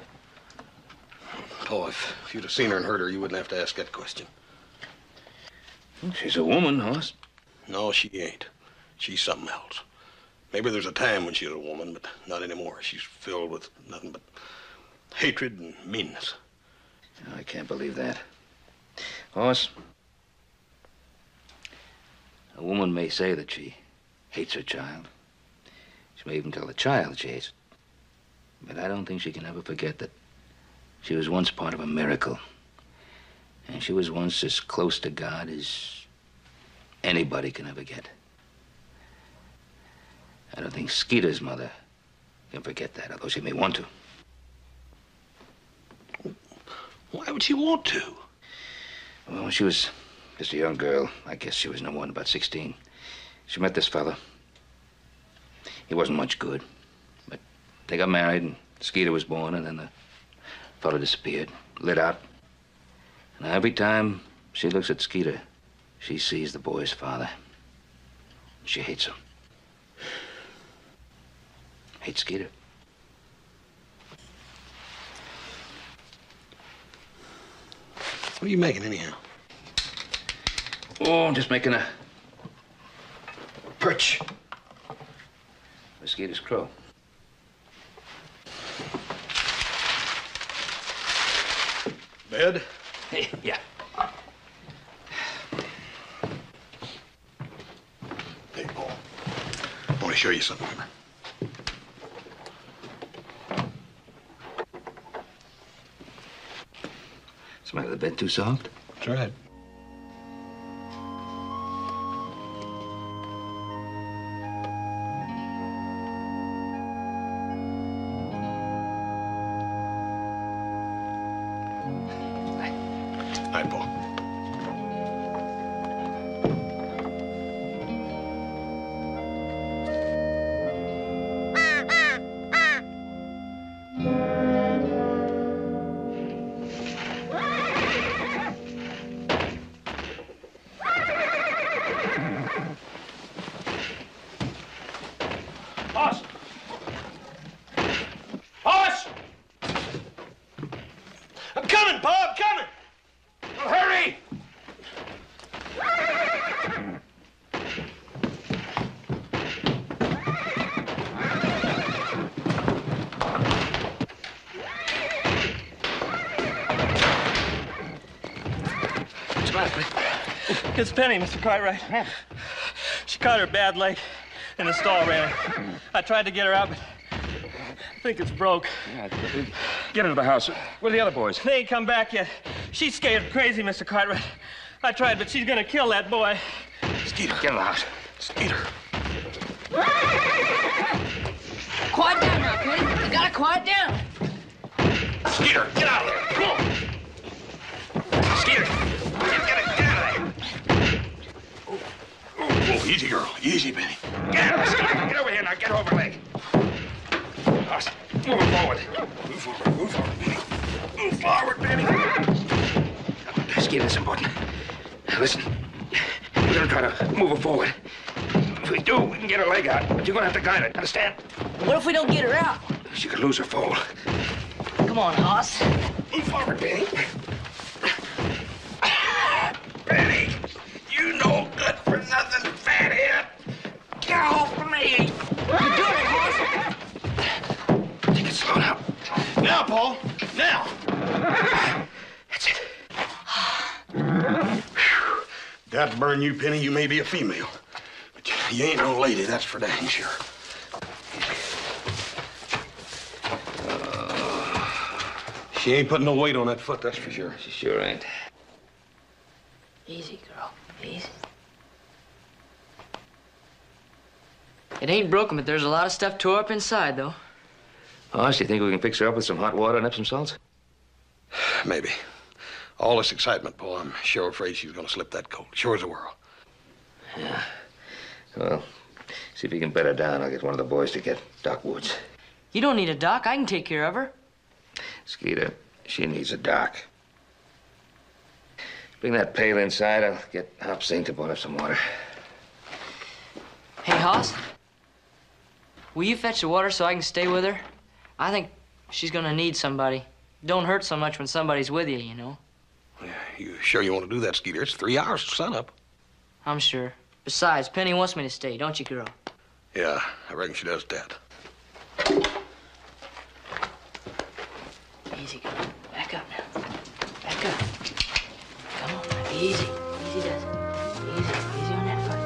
Oh, if you'd have seen her and heard her, you wouldn't have to ask that question. She's a woman, Hoss. No, she ain't. She's something else. Maybe there's a time when she was a woman, but not anymore. She's filled with nothing but hatred and meanness. Oh, I can't believe that. Hoss, a woman may say that she hates her child. She may even tell the child she hates it. But I don't think she can ever forget that she was once part of a miracle. And she was once as close to God as anybody can ever get. I don't think Skeeter's mother can forget that, although she may want to. Why would she want to? Well, when she was just a young girl, I guess she was no more than about 16, she met this fella. He wasn't much good, but they got married, and Skeeter was born, and then the fella disappeared, lit out. And every time she looks at Skeeter, she sees the boy's father. She hates him. Hates Skeeter. What are you making, anyhow? Oh, I'm just making a perch. Skeeter's crow. Bed? Hey, yeah. Hey, Paul. I want to show you something. What's the matter, the bed too soft? That's right. Night, Paul. Hoss! Hoss! I'm coming, Pa, I'm coming! Well, hurry! matter? It's Penny, Mr. Cartwright. She caught her bad leg in the stall railing. I tried to get her out, but I think it's broke. Yeah, get her to the house. Where are the other boys? They ain't come back yet. She's scared crazy, Mr. Cartwright. I tried, but she's gonna kill that boy. Skeeter, get in the house. Skeeter. Quiet down now, Penny. You gotta quiet down. Skeeter, get out of there. Come on. Skeeter, get out of there. Oh, easy, girl. Easy, Penny. Get out, Skeeter. Get over here now. Get over leg. Hoss, move it forward. Move forward, move forward, Penny. Move forward, Penny. Skeeter, this is important. Listen, we're gonna try to move her forward. If we do, we can get her leg out, but you're gonna have to guide her, understand? What if we don't get her out? She could lose her fall. Come on, Hoss. Move forward, Penny. Penny, you no good for nothing, fathead. Get off of me. You're doing it, Hoss. Take it slow now. Now, Paul. Now. That's it. God burn you, Penny. You may be a female, but you ain't no lady, that's for dang sure. She ain't putting no weight on that foot, that's for sure. She sure ain't. Easy, girl. Easy. It ain't broken, but there's a lot of stuff tore up inside, though. Oh, so you think we can fix her up with some hot water and Epsom salts? Maybe. All this excitement, Paul, I'm sure afraid she's gonna slip that coat. Sure as a whirl. Yeah. Well, see if you can bed her down. I'll get one of the boys to get Doc Woods. You don't need a doc. I can take care of her. Skeeter, she needs a doc. Bring that pail inside. I'll get Hop Sing to boil up some water. Hey, Hoss. Will you fetch the water so I can stay with her? I think she's gonna need somebody. Don't hurt so much when somebody's with you, you know. You sure you want to do that, Skeeter? It's 3 hours to sunup. I'm sure. Besides, Penny wants me to stay, don't you, girl? Yeah, I reckon she does that. Easy, girl. Back up now. Back up. Come on, now. Easy. Easy does it. Easy. Easy on that foot.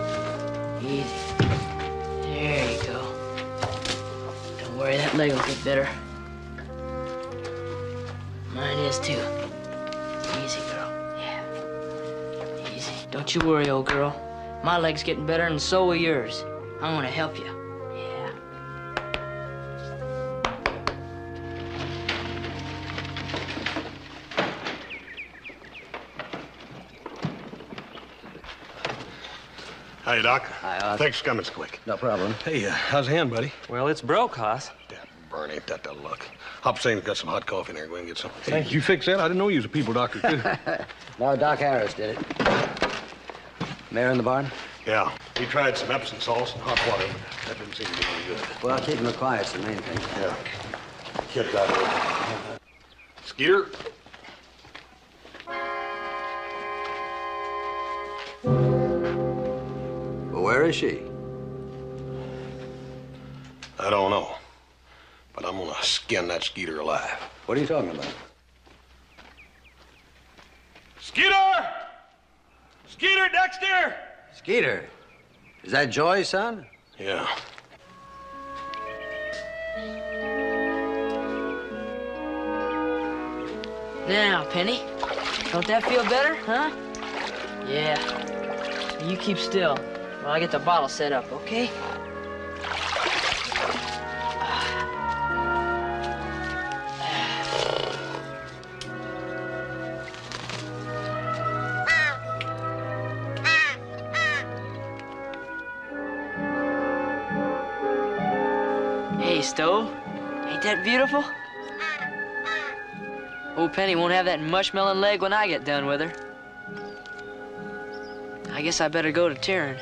Easy. There you go. Don't worry, that leg will get better. Mine is too. Easy, girl. Yeah. Easy. Don't you worry, old girl. My leg's getting better, and so will yours. I'm gonna help you. Yeah. Hi, Doc. Hi, Hoss. Thanks for coming so quick. No problem. Hey, how's the hand, buddy? Well, it's broke, Hoss. Damn, burn, ain't that the luck. Hop Sing's got some hot coffee in there. Go and get some. Hey, Thank you fix that? I didn't know you was a people doctor, too. No, Doc Harris did it. Mayor in the barn? Yeah. He tried some Epsom salts and hot water, but that didn't seem to be any good. Well, keeping her quiet's the main thing. Yeah. Kid got it. Skeeter? Well, where is she? I don't know. But I'm gonna skin that Skeeter alive. What are you talking about? Skeeter! Skeeter, Dexter! Skeeter. Is that Joy's son? Yeah. Now, Penny, don't that feel better, huh? Yeah. You keep still while I get the bottle set up, okay? Hey, Stowe, ain't that beautiful? Old Penny won't have that mushmelon leg when I get done with her. I guess I better go to Taryn.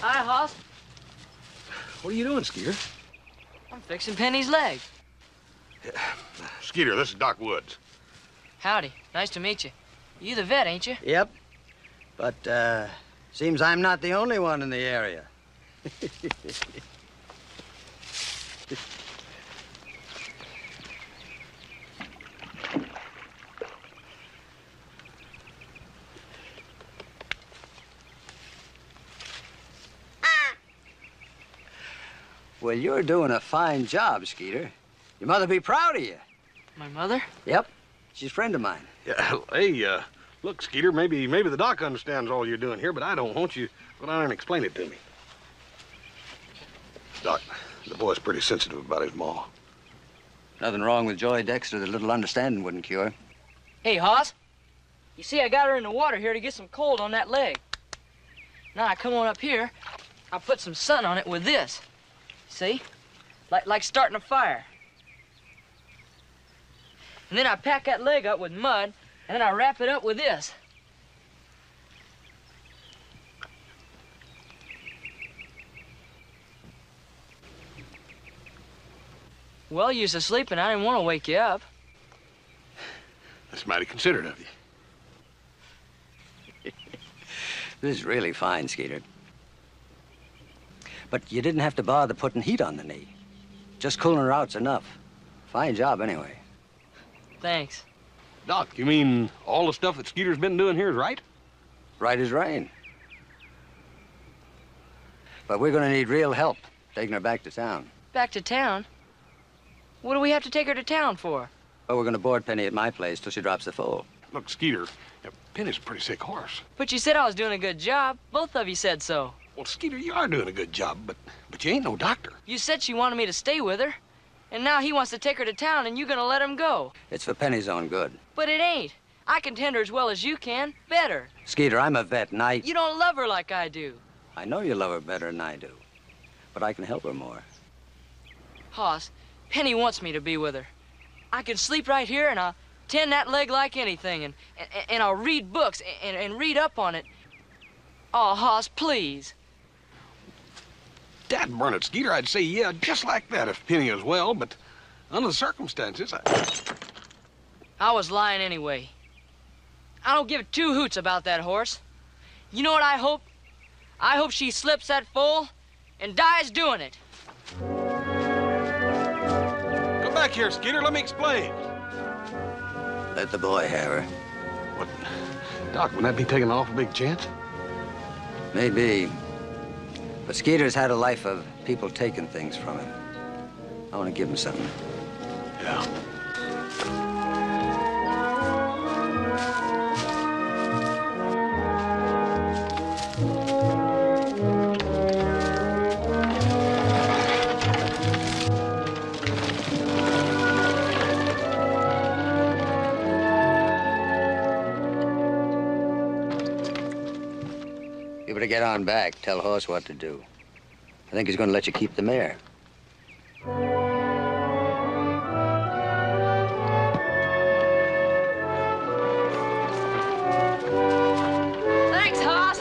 Hi, Hoss. What are you doing, Skeeter? I'm fixing Penny's leg. Skeeter, this is Doc Woods. Howdy. Nice to meet you. You the vet, ain't you? Yep. But, seems I'm not the only one in the area. Well, you're doing a fine job, Skeeter. Your mother be proud of you. My mother? Yep. She's a friend of mine. Yeah, hey, look, Skeeter, maybe the doc understands all you're doing here, but I don't. Won't you go down there and explain it to me? Doc, the boy's pretty sensitive about his ma. Nothing wrong with Joey Dexter that a little understanding wouldn't cure. Hey, Hoss. You see, I got her in the water here to get some cold on that leg. Now I come on up here, I'll put some sun on it with this. See? Like starting a fire. And then I pack that leg up with mud, and then I wrap it up with this. Well, you was asleep, and I didn't want to wake you up. That's mighty considerate of you. This is really fine, Skeeter. But you didn't have to bother putting heat on the knee. Just cooling her out's enough. Fine job, anyway. Thanks. Doc, you mean all the stuff that Skeeter's been doing here is right? Right as rain. But we're gonna need real help taking her back to town. Back to town? What do we have to take her to town for? Well, we're gonna board Penny at my place till she drops the foal. Look, Skeeter, Penny's a pretty sick horse. But you said I was doing a good job. Both of you said so. Well, Skeeter, you are doing a good job, but you ain't no doctor. You said she wanted me to stay with her. And now he wants to take her to town, and you're gonna let him go. It's for Penny's own good. But it ain't. I can tend her as well as you can. Better. Skeeter, I'm a vet, and You don't love her like I do. I know you love her better than I do. But I can help her more. Hoss, Penny wants me to be with her. I can sleep right here, and I'll tend that leg like anything, and I'll read books and read up on it. Oh, Hoss, please. Dad burn it, Skeeter, I'd say yeah, just like that if Penny was well, but under the circumstances, I was lying anyway. I don't give two hoots about that horse. You know what I hope? I hope she slips that foal and dies doing it. Come back here, Skeeter, let me explain. Let the boy have her. What, Doc, wouldn't that be taking an awful big chance? Maybe. But Skeeter's had a life of people taking things from him. I want to give him something. Yeah. You better get on back. Tell Horse what to do. I think he's going to let you keep the mare. Thanks, Hoss.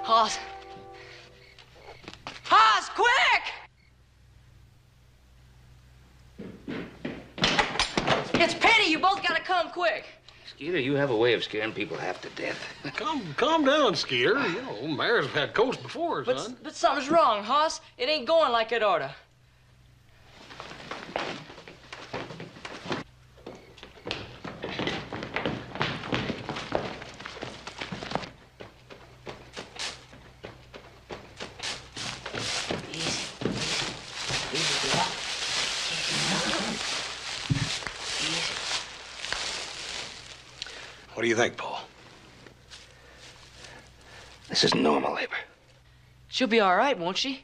Hoss. Hoss, quick! It's Penny. You both gotta come quick. Skeeter, you have a way of scaring people half to death. Calm down, Skeeter. You know, mares have had colts before, son. But something's wrong, Hoss. It ain't going like it oughta. What do you think, Paul? This is normal labor. She'll be all right, won't she?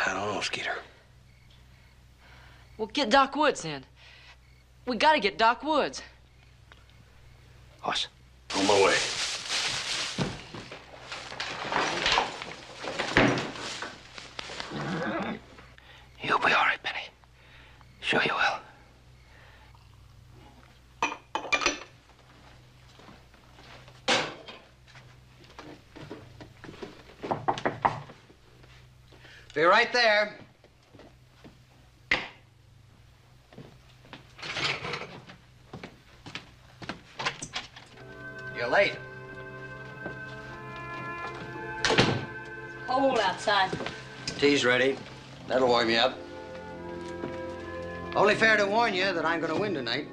I don't know, Skeeter. Well, get Doc Woods then. We gotta get Doc Woods. Hoss. On my way. You Be right there. You're late. Cold outside. Tea's ready. That'll warm you up. Only fair to warn you that I'm going to win tonight.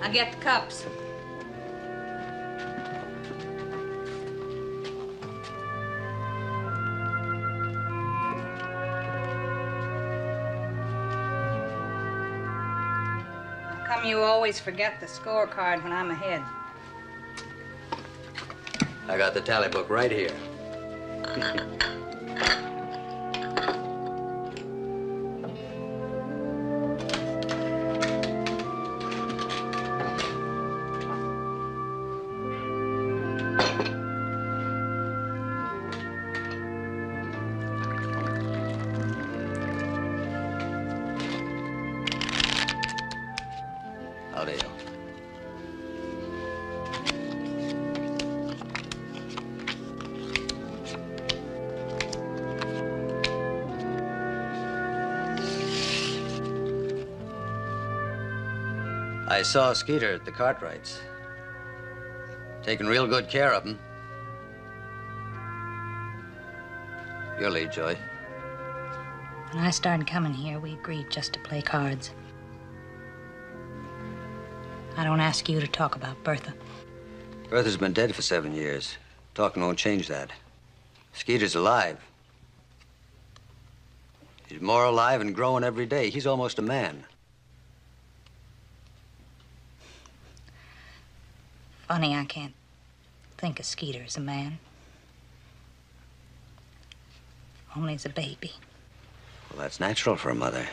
I'll get the cups. How come you always forget the scorecard when I'm ahead? I got the tally book right here. How do you? I saw Skeeter at the Cartwrights. Taking real good care of him. Your lead, Joy. When I started coming here, we agreed just to play cards. I don't ask you to talk about Bertha. Bertha's been dead for 7 years. Talking won't change that. Skeeter's alive. He's more alive and growing every day. He's almost a man. Funny, I can't think of Skeeter as a man. Only as a baby. Well, that's natural for a mother.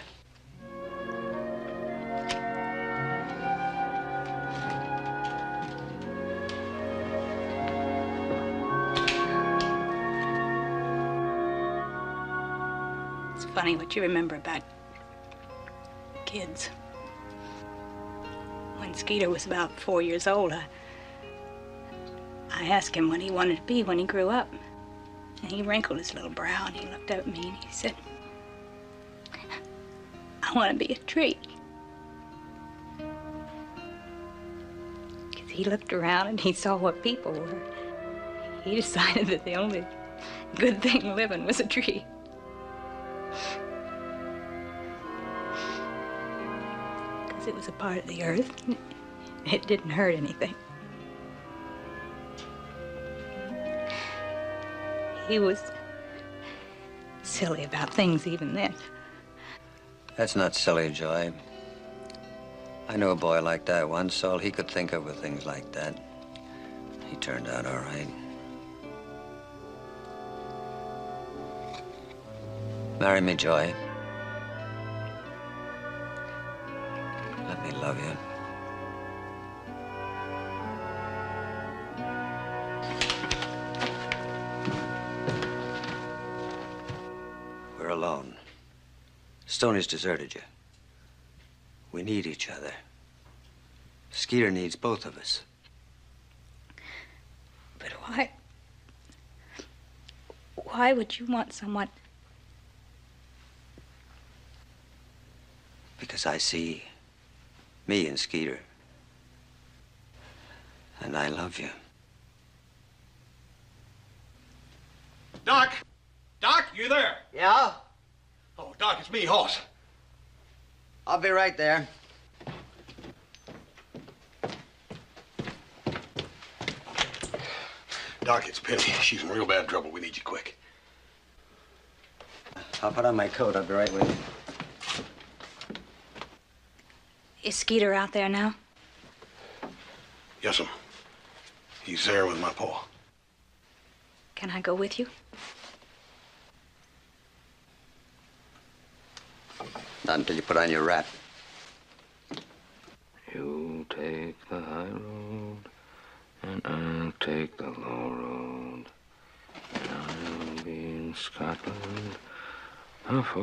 It's funny what you remember about kids. When Skeeter was about 4 years old, I asked him what he wanted to be when he grew up. And he wrinkled his little brow and he looked up at me and he said, I want to be a tree. Because he looked around and he saw what people were. He decided that the only good thing living was a tree. Because it was a part of the earth. It didn't hurt anything. He was silly about things even then. That's not silly, Joy. I knew a boy like that once. All he could think of were things like that. He turned out all right. Marry me, Joy. Let me love you. We're alone. Stoney's deserted you. We need each other. Skeeter needs both of us. But why would you want someone? Because I see me and Skeeter. And I love you. Doc! Doc, you there? Yeah? Oh, Doc, it's me, Hoss. I'll be right there. Doc, it's Penny. She's in real bad trouble. We need you quick. I'll put on my coat. I'll be right with you. Is Skeeter out there now? Yes'm. He's there with my paw. Can I go with you? Not until you put on your wrap. You take the high road, and I'll take the low road. And I'll be in Scotland for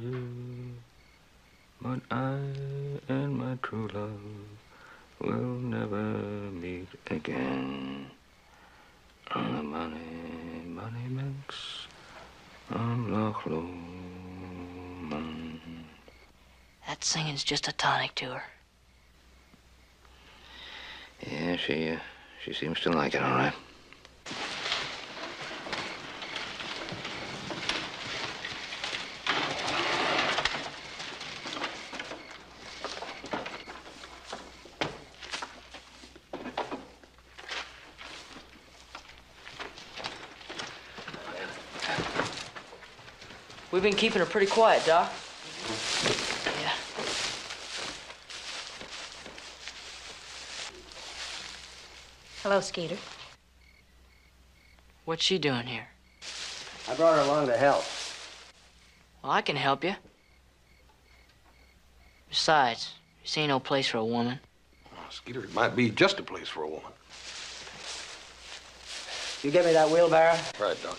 you. But I and my true love will never meet again. On the money, money That singing's just a tonic to her. Yeah, she seems to like it, all right. We've been keeping her pretty quiet, Doc. Yeah. Hello, Skeeter. What's she doing here? I brought her along to help. Well, I can help you. Besides, this ain't no place for a woman. Skeeter, it might be just a place for a woman. You get me that wheelbarrow? Right, Doc.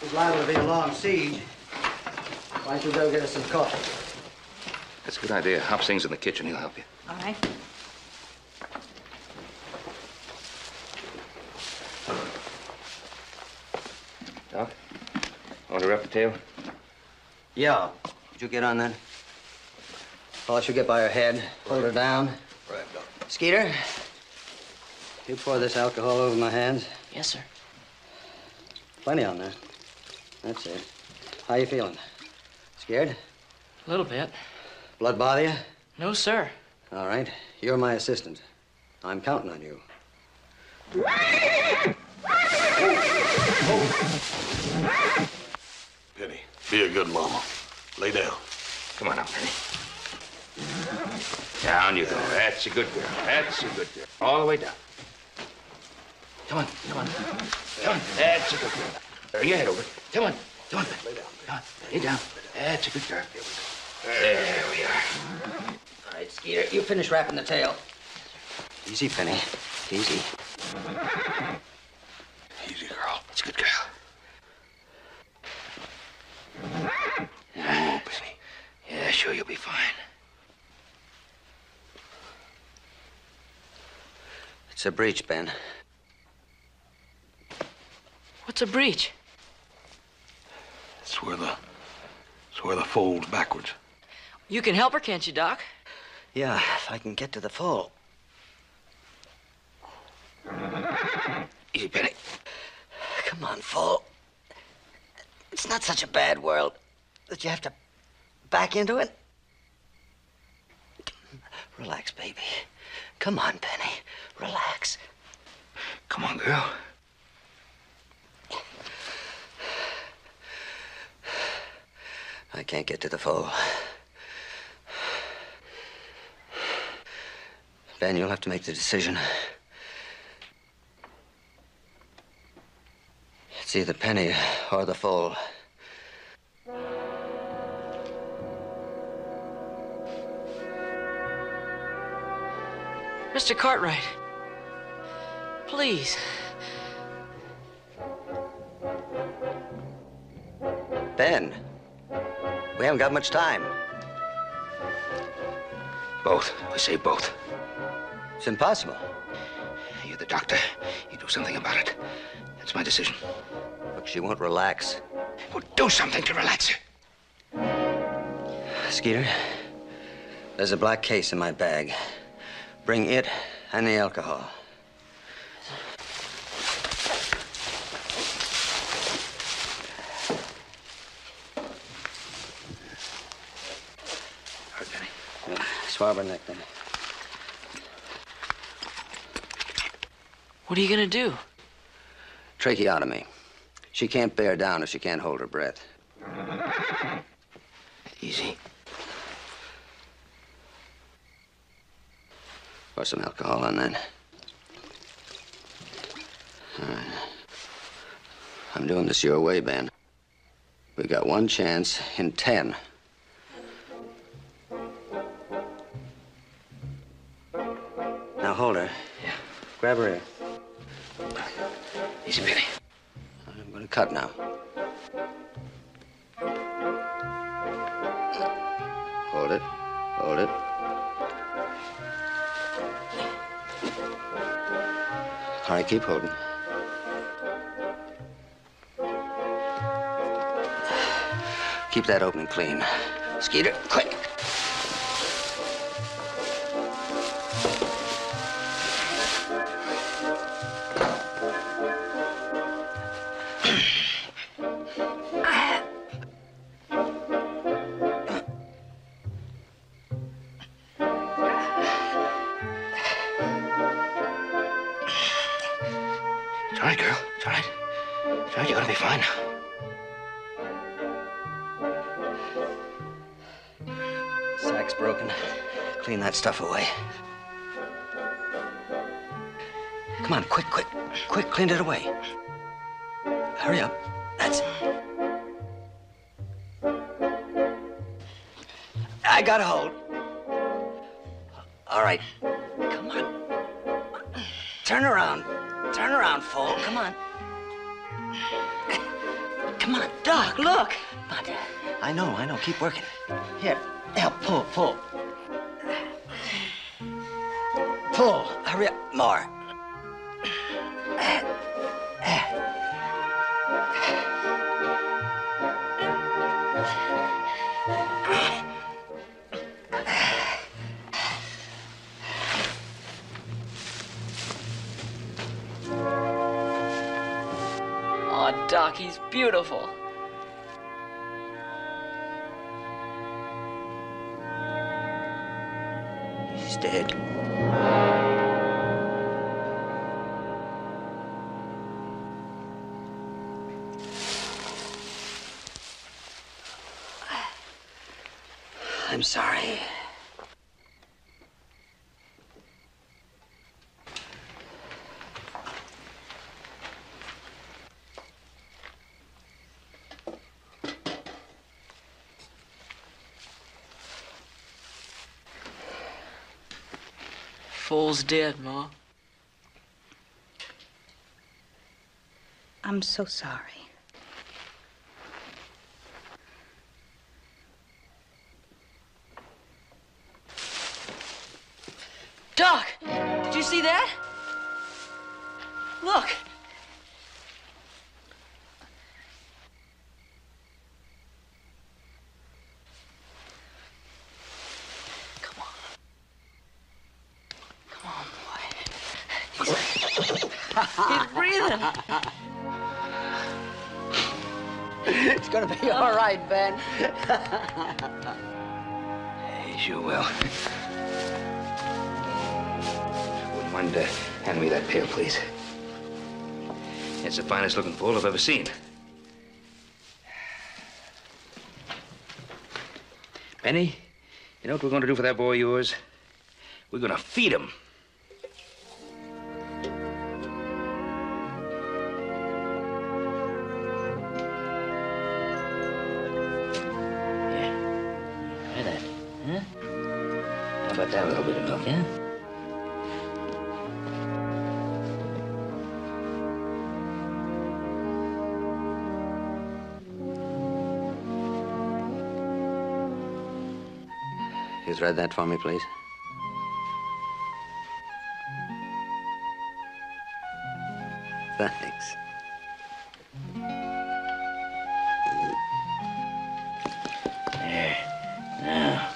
It's liable to be a long siege. Why don't you go get us some coffee? That's a good idea. Hop Singh's in the kitchen. He'll help you. All right. Doc, want to wrap the tail? Yeah. Would you get on that? Paul should get by her head. Hold her down. Right, Doc. Skeeter, you pour this alcohol over my hands. Yes, sir. Plenty on there. That's it. How you feeling? Scared? A little bit. Blood bother you? No, sir. All right. You're my assistant. I'm counting on you. Penny, be a good mama. Lay down. Come on now, Penny. Down you go. That's a good girl. That's a good girl. All the way down. Come on, come on. Come on. That's a good girl. Turn your head over. Come on. Come on. Lay down. Come on. Lay down. That's a good girl. There we are. All right, Skeeter, you finish wrapping the tail. Easy, Penny. Easy. Easy, girl. That's a good girl. Oh, Penny. Yeah, sure, you'll be fine. It's a breach, Ben. What's a breach? It's where the fold's backwards. You can help her, can't you, Doc? Yeah, if I can get to the fold. Easy, Penny. Come on, fold. It's not such a bad world that you have to back into it. Relax, baby. Come on, Penny. Relax. Come on, girl. I can't get to the fold. Ben, you'll have to make the decision. It's either Penny or the fold. Mr. Cartwright, please. Ben, we haven't got much time. Both. I say both. It's impossible. You're the doctor. You do something about it. That's my decision. Look, she won't relax. Well, do something to relax her. Skeeter, there's a black case in my bag. Bring it and the alcohol. Hurt, Penny. Yeah, swab her neck then. What are you gonna do? Tracheotomy. She can't bear down if she can't hold her breath. Easy. Pour some alcohol on that. All right. I'm doing this your way, Ben. We've got one chance in 10. Now hold her. Yeah. Grab her ear. Easy, Penny. I'm gonna cut now. Hold it. Hold it. All right, keep holding. Keep that opening clean. Skeeter, quick. It's all right, girl. It's all right. It's all right. You're gonna be fine now. Sack's broken. Clean that stuff away. Come on, quick, quick. Quick, clean it away. Hurry up. That's it. I got a hold. All right. Come on. Turn around. Turn around, fool. Come on. Come on, Doc, look. Come on. I know. Keep working. Here, help, pull. Pull. Hurry up. More. Oh, Doc, he's beautiful. He's dead. I'm sorry. Fool's dead, Ma. I'm so sorry. Doc, did you see that? Look. Come on, boy. He's breathing. It's gonna be all right, Ben. As you will. Wouldn't mind to hand me that pail, please. It's the finest looking pole I've ever seen. Penny, you know what we're going to do for that boy of yours? We're going to feed him. Try that, huh? How about that little bit of milk, Yeah? Just read that for me, please. Thanks. There. Now.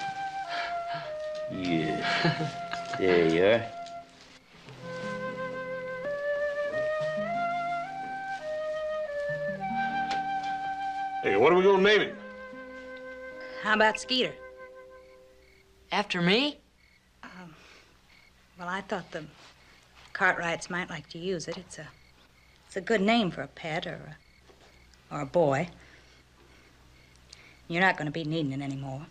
Yeah. There you are. Hey, what are we gonna name him? How about Skeeter? After me? Well, I thought the Cartwrights might like to use it. It's a good name for a pet or a boy. You're not going to be needing it anymore.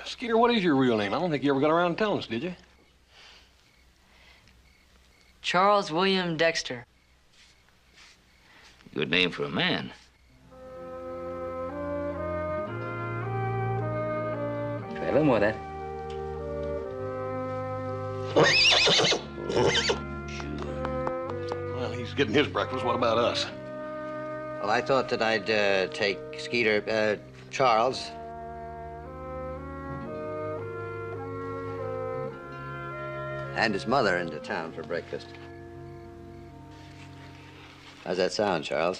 Skeeter, what is your real name? I don't think you ever got around telling us, did you? Charles William Dexter. Good name for a man. Try a little more of that. Well, he's getting his breakfast. What about us? Well, I thought that I'd take Skeeter, Charles. And his mother into town for breakfast. How's that sound, Charles?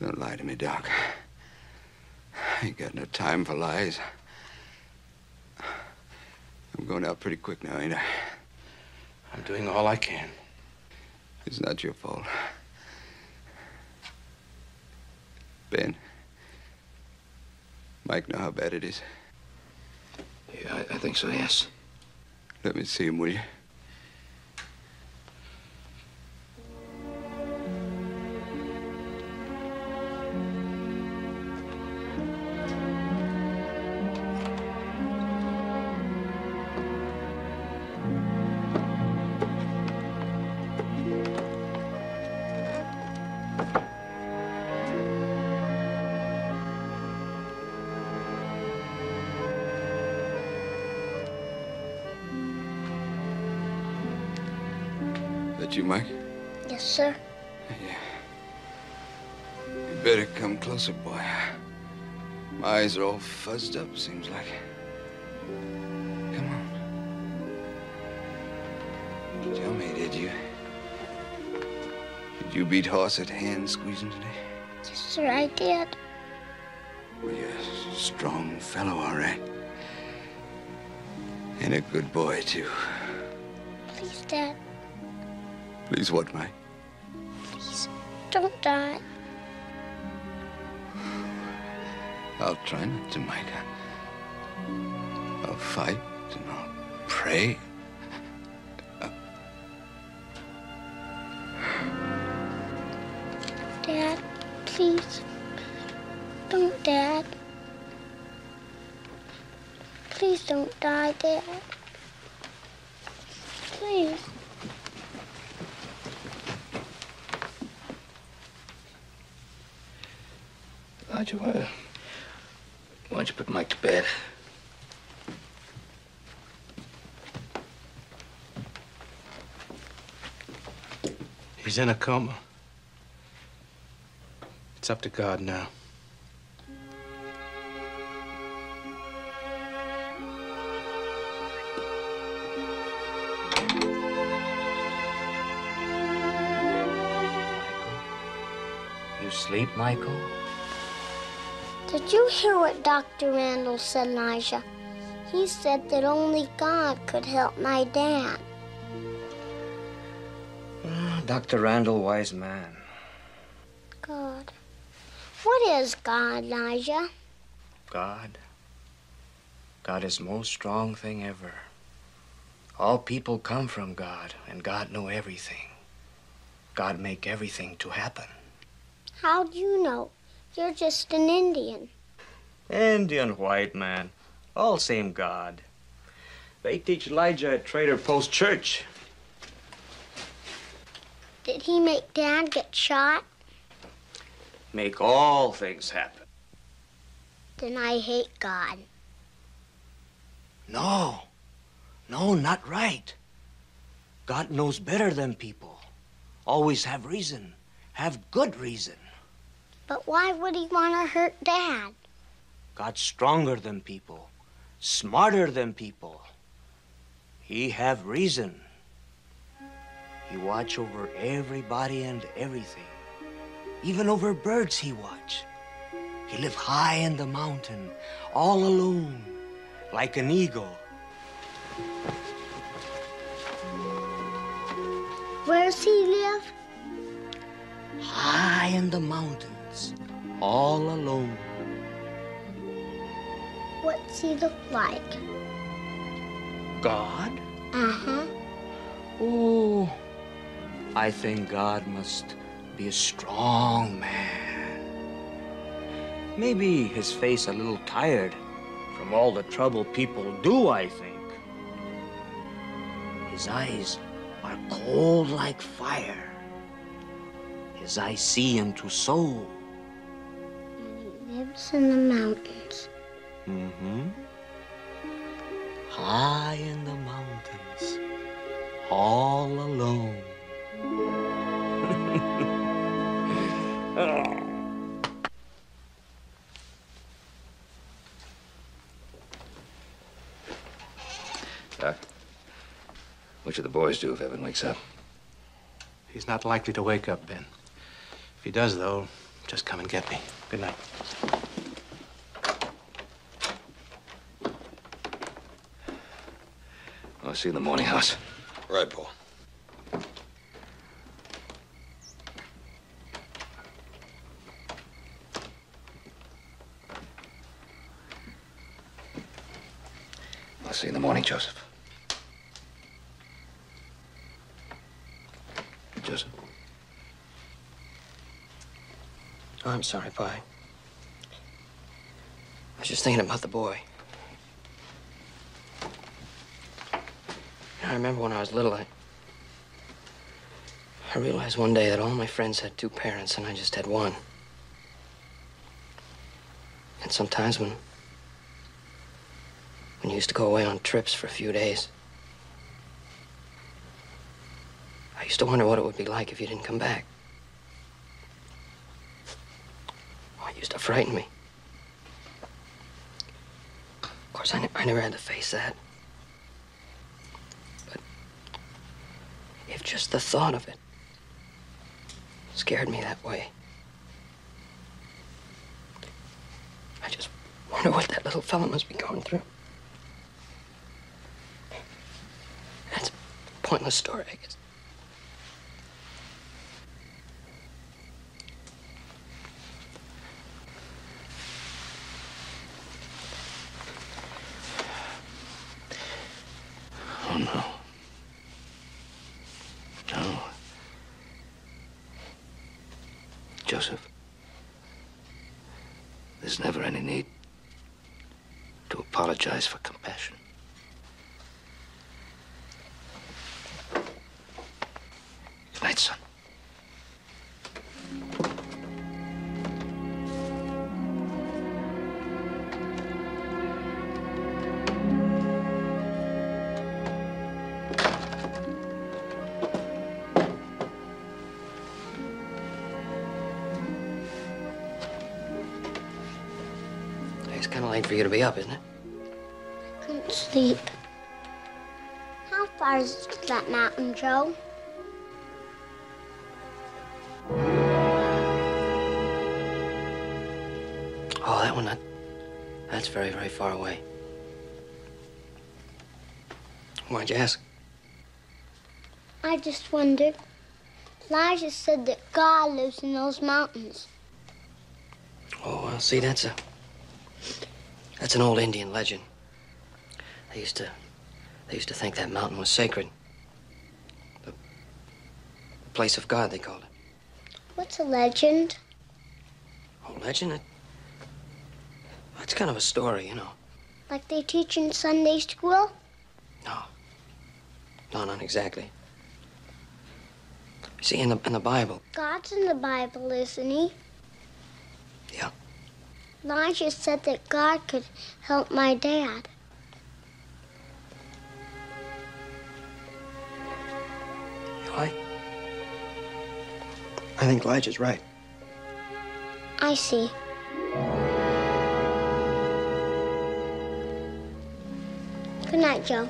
Don't lie to me, Doc. I ain't got no time for lies. I'm going out pretty quick now, ain't I? I'm doing all I can. It's not your fault. Ben, Mike know how bad it is? Yeah, I think so, yes. Let me see him, will you? That you, Mike? Yes, sir. Yeah. You better come closer, boy. My eyes are all fuzzed up, seems like. Come on. Tell me, did you beat horse at hand squeezing today? Yes, sir, I did. Well, you're a strong fellow, all right. And a good boy, too. Please, Dad. Please what, Mike? Please, don't die. I'll try not to, Mike. I'll fight and I'll pray. Dad, please. Don't, Dad. Please don't die, Dad. Please. Elijah, why don't you put Mike to bed? He's in a coma. It's up to God now. You sleep, Michael? Did you hear what Dr. Randall said, Elijah? He said that only God could help my dad. Dr. Randall, wise man. God. What is God, Elijah? God? God is most strong thing ever. All people come from God, and God know everything. God make everything to happen. How do you know? You're just an Indian. Indian white man, all same God. They teach Elijah at Trader Post Church. Did he make Dad get shot? Make all things happen. Then I hate God. No, not right. God knows better than people. Always have reason, have good reason. But why would he want to hurt Dad? God's stronger than people, smarter than people. He have reason. He watch over everybody and everything. Even over birds he watch. He live high in the mountain, all alone, like an eagle. Where's he live? High in the mountains, all alone. What's he look like? God? Uh-huh. Oh, I think God must be a strong man. Maybe his face a little tired from all the trouble people do, I think. His eyes are cold like fire. His eyes see into soul. He lives in the mountains. Mm-hmm. High in the mountains, all alone. Doc, what should the boys do if Evan wakes up? He's not likely to wake up, Ben. If he does, though, just come and get me. Good night. I'll see you in the morning house. Right, Paul. I'll see you in the morning, Joseph. Joseph. Oh, I'm sorry, Pa. I was just thinking about the boy. I remember when I was little, I realized one day that all my friends had two parents and I just had one. And sometimes when you used to go away on trips for a few days, I used to wonder what it would be like if you didn't come back. Oh, it used to frighten me. Of course, I never had to face that. But if just the thought of it scared me that way, I just wonder what that little fella must be going through. That's a pointless story, I guess. Oh, no. No. Joseph, there's never any need to apologize for compassion. Good night, son. It's kind of late for you to be up, isn't it? I couldn't sleep. How far is it to that mountain, Joe? Oh, that one, that's very, very far away. Why'd you ask? I just wondered. Elijah said that God lives in those mountains. Oh, well, see, that's an old Indian legend. They used to think that mountain was sacred. The place of God, they called it. What's a legend? Oh, legend? That's kind of a story, you know. Like they teach in Sunday school? No, not exactly. You see, in the Bible. God's in the Bible, isn't he? Yeah. Elijah said that God could help my dad. I think Elijah's right. I see. Good night, Joe.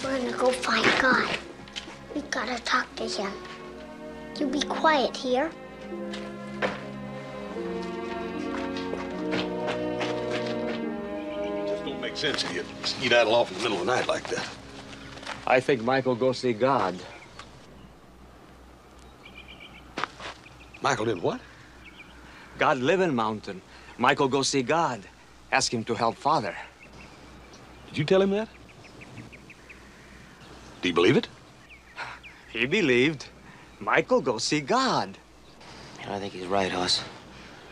We're gonna go find God. We gotta talk to him. You be quiet here. Just don't make sense if you skedaddle off in the middle of the night like that. I think Michael go see God. Michael did what? God live in mountain. Michael go see God. Ask him to help Father. Did you tell him that? Do you believe it? He believed. Michael, go see God. You know, I think he's right, Hoss.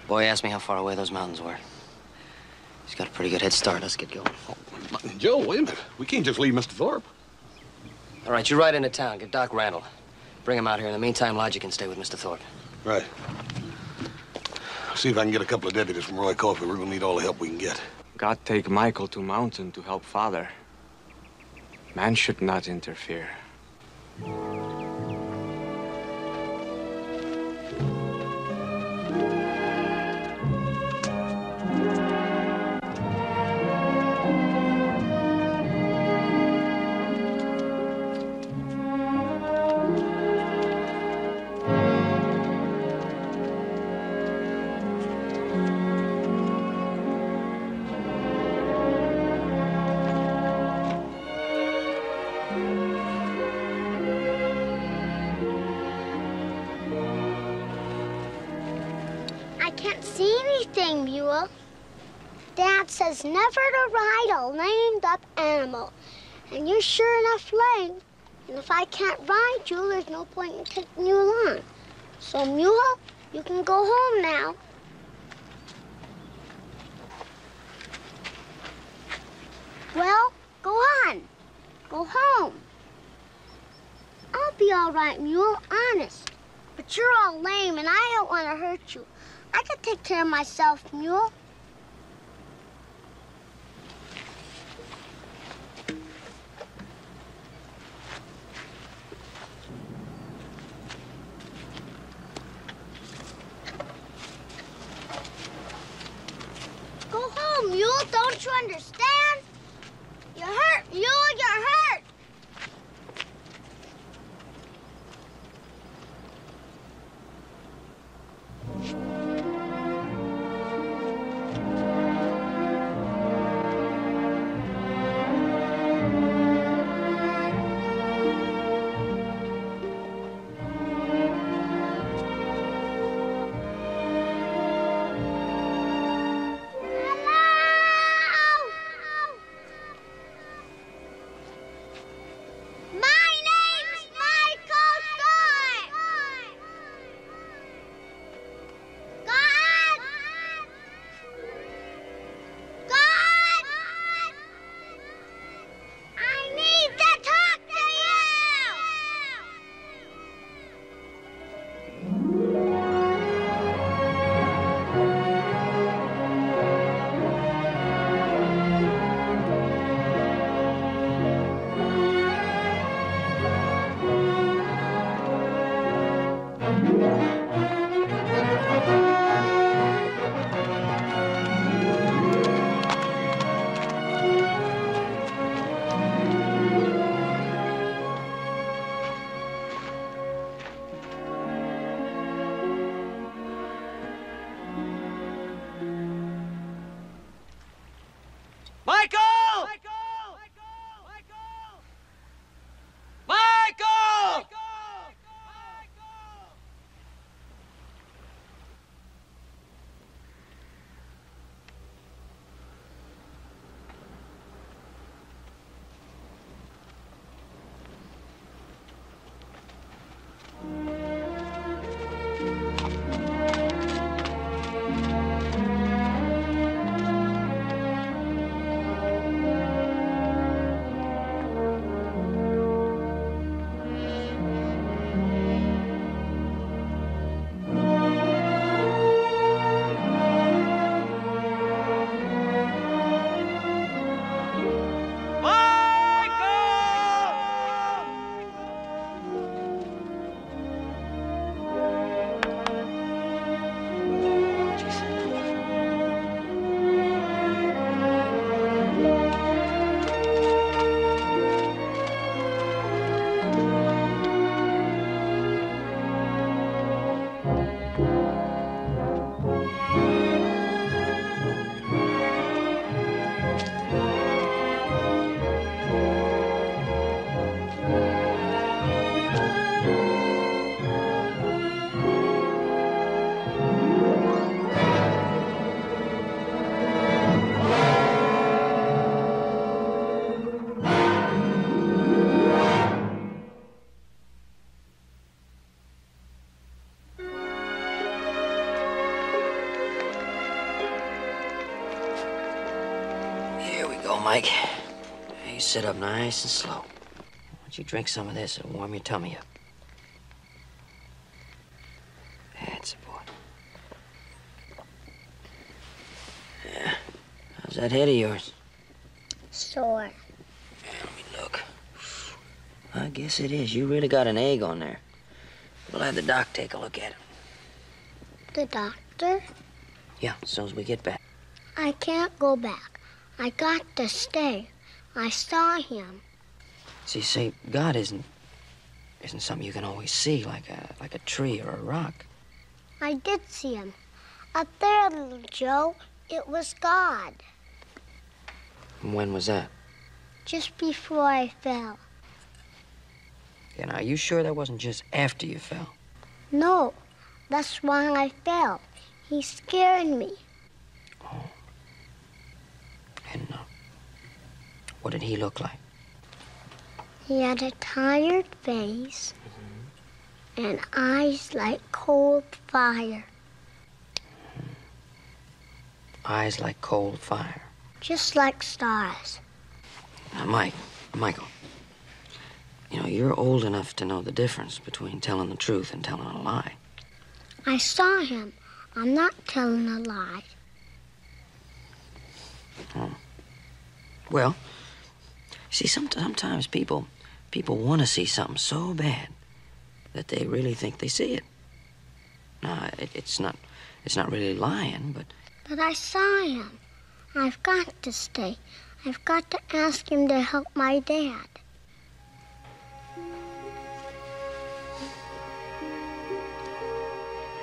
Boy asked me how far away those mountains were. He's got a pretty good head start. Let's get going. Joe, wait a minute. We can't just leave Mr. Thorpe. All right, you ride into town. Get Doc Randall. Bring him out here. In the meantime, Lodge can stay with Mr. Thorpe. Right. See if I can get a couple of deputies from Roy Coffey. We're gonna need all the help we can get. God take Michael to mountain to help father. Man should not interfere. I can't see anything, Mule. Dad says never to ride a lamed-up animal. And you're sure enough lame. And if I can't ride you, there's no point in taking you along. So, Mule, you can go home now. Well, go on. Go home. I'll be all right, Mule, honest. But you're all lame, and I don't want to hurt you. I can take care of myself, Mule. Go home, Mule. Don't you understand? You're hurt, Mule. You're hurt. Michael! Michael! There we go, Mike. You sit up nice and slow. Why don't you drink some of this? It'll warm your tummy up. That's it, boy. Yeah. How's that head of yours? Sore. Let me look. I guess it is. You really got an egg on there. We'll have the doc take a look at it. The doctor? Yeah, as soon as we get back. I can't go back. I got to stay. I saw him. See, God isn't something you can always see, like a tree or a rock. I did see him. Up there, little Joe. It was God. And when was that? Just before I fell. Yeah, now, are you sure that wasn't just after you fell? No, that's why I fell. He scared me. Oh. And what did he look like? He had a tired face and eyes like cold fire. Eyes like cold fire. Just like stars. Now, Michael, you know, you're old enough to know the difference between telling the truth and telling a lie. I saw him. I'm not telling a lie. Oh. Well, see, sometimes people want to see something so bad that they really think they see it. Now, it's not really lying, but... But I saw him. I've got to stay. I've got to ask him to help my dad.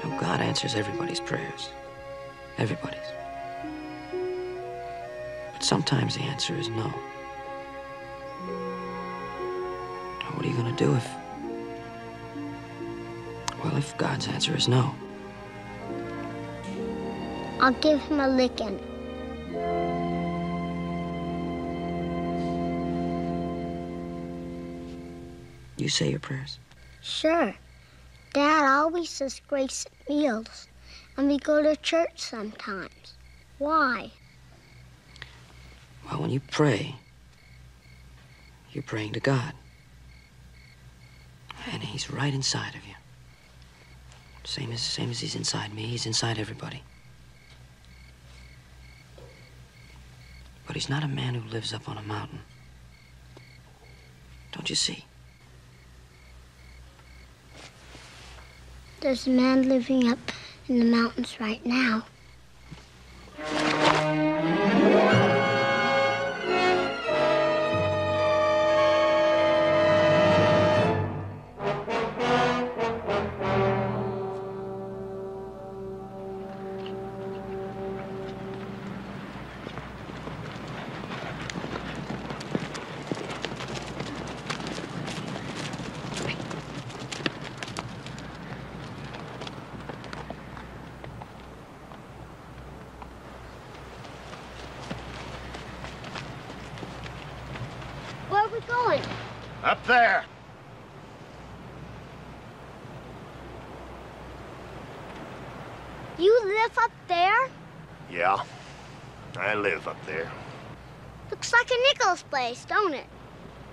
You know, God answers everybody's prayers. Everybody's. But sometimes the answer is no. Now, what are you going to do if... Well, if God's answer is no? I'll give him a licking. You say your prayers? Sure. Dad always says grace at meals, and we go to church sometimes. Why? Well, when you pray, you're praying to God. And he's right inside of you. Same as he's inside me, he's inside everybody. But he's not a man who lives up on a mountain. Don't you see? There's a man living up in the mountains right now. Where are we going? Up there. You live up there? Yeah, I live up there. Looks like a Nichols place, don't it?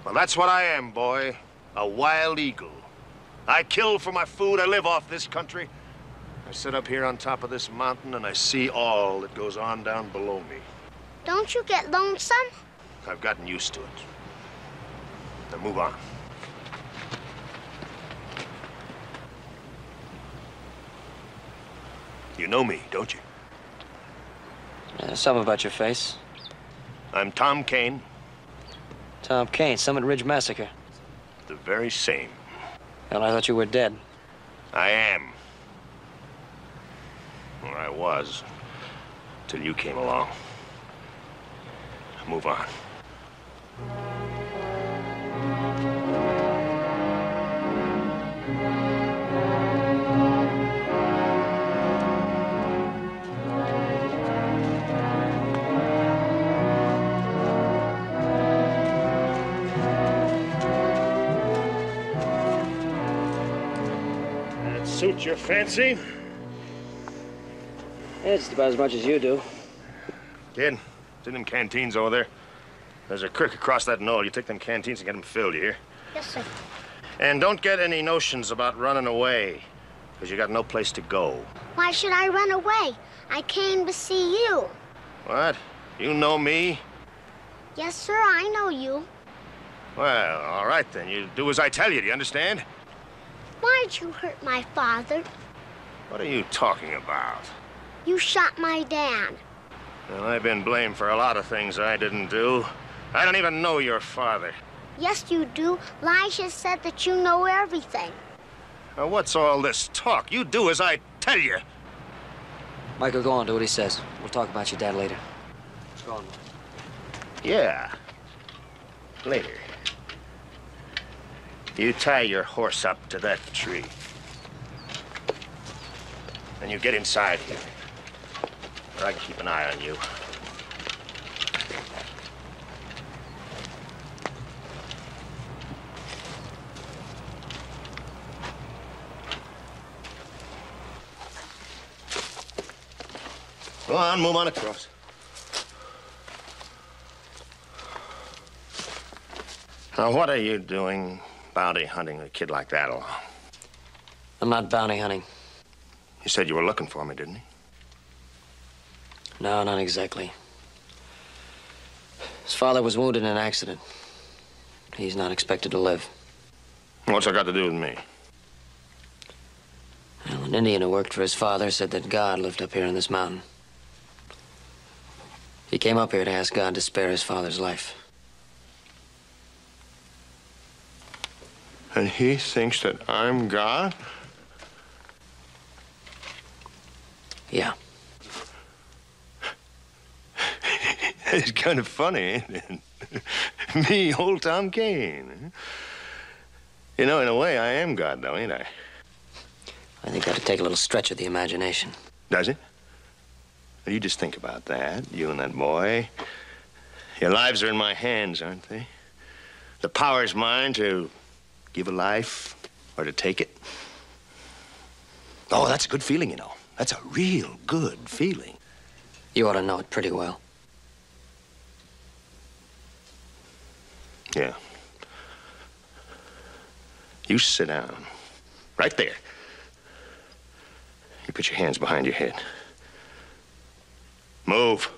Well, that's what I am, boy. A wild eagle. I kill for my food. I live off this country. I sit up here on top of this mountain and I see all that goes on down below me. Don't you get lonesome? I've gotten used to it. Now move on. You know me, don't you? Something about your face. I'm Tom Kane. Tom Kane, Summit Ridge Massacre. The very same. Well, I thought you were dead. I am. Or I was. Till you came along. Move on. That suit your fancy? It's about as much as you do. Kid, See them canteens over there? There's a creek across that knoll. You take them canteens and get them filled, you hear? Yes, sir. And don't get any notions about running away, because you got no place to go. Why should I run away? I came to see you. What? You know me? Yes, sir, I know you. Well, all right then. You do as I tell you, do you understand? Why'd you hurt my father? What are you talking about? You shot my dad. Well, I've been blamed for a lot of things I didn't do. I don't even know your father. Yes, you do. Elijah said that you know everything. Now, what's all this talk? You do as I tell you. Michael, go on, do what he says. We'll talk about your dad later. Go on. Yeah. Later. You tie your horse up to that tree. And you get inside here. Where I can keep an eye on you. Go on, move on across. Now, what are you doing bounty hunting a kid like that along? I'm not bounty hunting. You said you were looking for me, didn't you? No, not exactly. His father was wounded in an accident. He's not expected to live. What's that got to do with me? Well, an Indian who worked for his father said that God lived up here in this mountain. He came up here to ask God to spare his father's life. And he thinks that I'm God? Yeah. It's kind of funny, ain't it? Me, old Tom Kane. You know, in a way, I am God, though, ain't I? I think that'd take a little stretch of the imagination. Does it? Well, you just think about that, you and that boy. Your lives are in my hands, aren't they? The power's mine to give a life or to take it. Oh, that's a good feeling, you know. That's a real good feeling. You ought to know it pretty well. Yeah. You sit down. Right there. You put your hands behind your head. Move.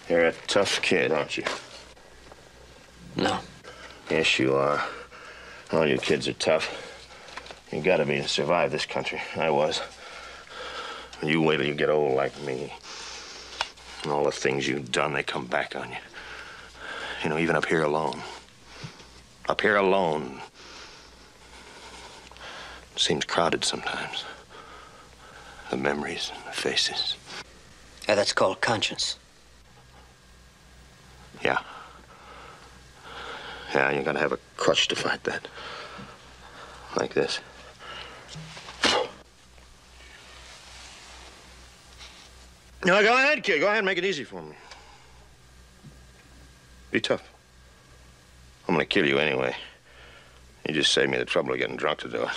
You're a tough kid, aren't you? No. Yes, you are. All you kids are tough. You gotta be to survive this country. I was. You wait till you get old like me. And all the things you've done, they come back on you. You know, even up here alone. Up here alone. It seems crowded sometimes. The memories and the faces. Yeah, that's called conscience. Yeah. Yeah, you gotta have a crutch to fight that. Like this. No, go ahead, kid. Go ahead and make it easy for me. Be tough. I'm gonna kill you anyway. You just saved me the trouble of getting drunk to do it.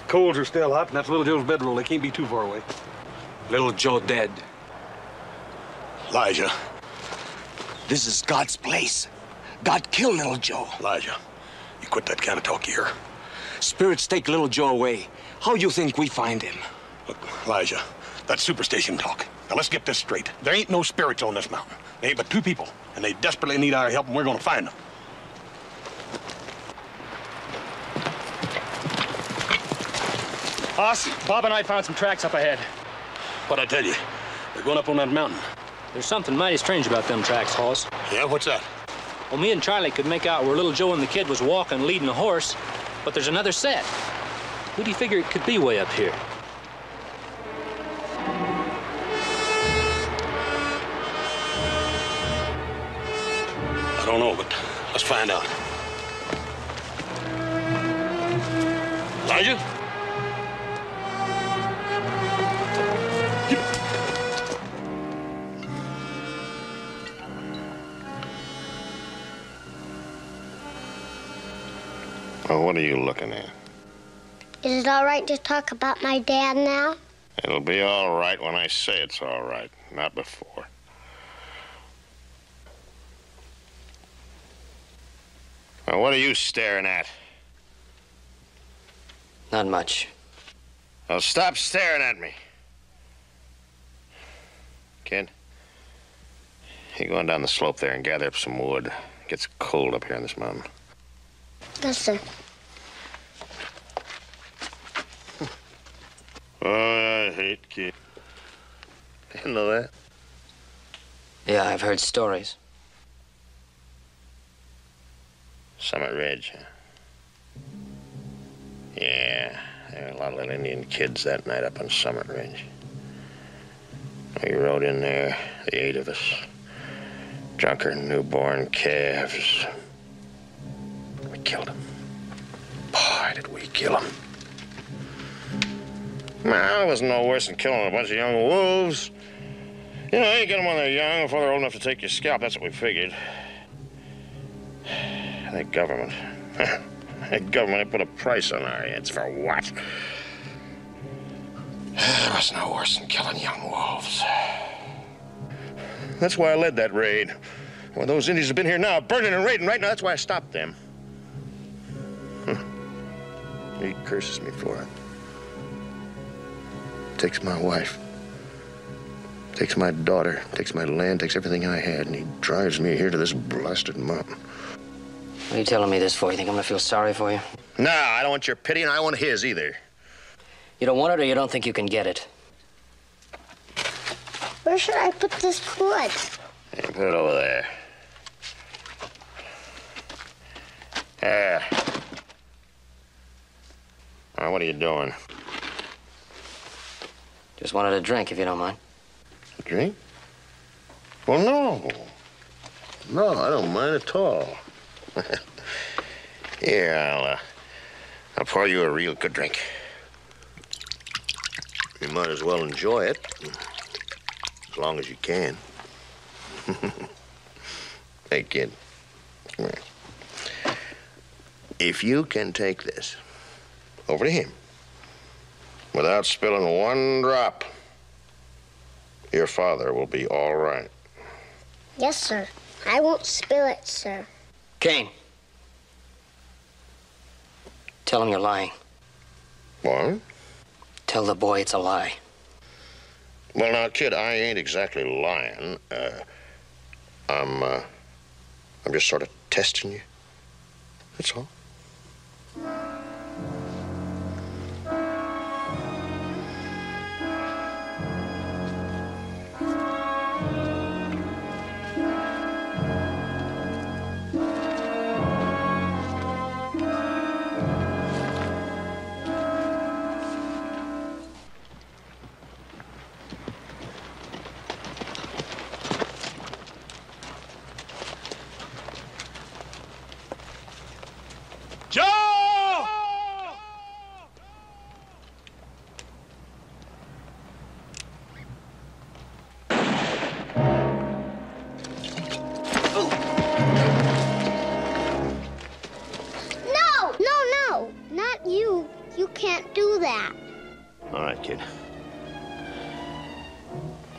Coals are still hot, and that's Little Joe's bedroll. They can't be too far away. Little Joe dead. Elijah. This is God's place. God killed Little Joe. Elijah, you quit that kind of talk here. Spirits take Little Joe away. How you think we find him? Look, Elijah, that's superstition talk. Now, let's get this straight. There ain't no spirits on this mountain. There ain't but two people, and they desperately need our help, and we're gonna find them. Boss, Bob and I found some tracks up ahead. What'd I tell you? They're going up on that mountain. There's something mighty strange about them tracks, Hoss. Yeah, what's that? Well, me and Charlie could make out where little Joe and the kid was walking, leading a horse, but there's another set. Who do you figure it could be way up here? I don't know, but let's find out. Elijah? Well, what are you looking at? Is it all right to talk about my dad now? It'll be all right when I say it's all right, not before. Now, what are you staring at? Not much. Well, stop staring at me. Kid, you go on down the slope there and gather up some wood. It gets cold up here on this mountain. Yes, sir. Oh, I hate kids. Didn't know that. Yeah, I've heard stories. Summit Ridge, huh? Yeah, there were a lot of little Indian kids that night up on Summit Ridge. We rode in there, the 8 of us. Drunken newborn calves. We killed them. Boy, did we kill them. Well, it wasn't no worse than killing a bunch of young wolves. You know, you get them when they're young, before they're old enough to take your scalp. That's what we figured. That government. That government put a price on our heads. For what? It was no worse than killing young wolves. That's why I led that raid. Well, those Indians have been here now, burning and raiding right now. That's why I stopped them. He curses me for it. Takes my wife. Takes my daughter. Takes my land. Takes everything I had. And he drives me here to this blasted mountain. What are you telling me this for? You think I'm gonna feel sorry for you? No, I don't want your pity, and I don't want his either. You don't want it, or you don't think you can get it? Where should I put this wood? Yeah, put it over there. Yeah. Now, what are you doing? Just wanted a drink, if you don't mind. A drink? Well, no. No, I don't mind at all. Here, I'll pour you a real good drink. You might as well enjoy it, as long as you can. Hey, kid, come here. If you can take this over to him without spilling one drop, your father will be all right. Yes, sir. I won't spill it, sir. Kane. Tell him you're lying. What? Tell the boy it's a lie. Well, now, kid, I ain't exactly lying. I'm just sort of testing you. That's all.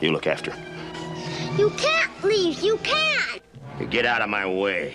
You look after him. You can't leave. You can't. You get out of my way.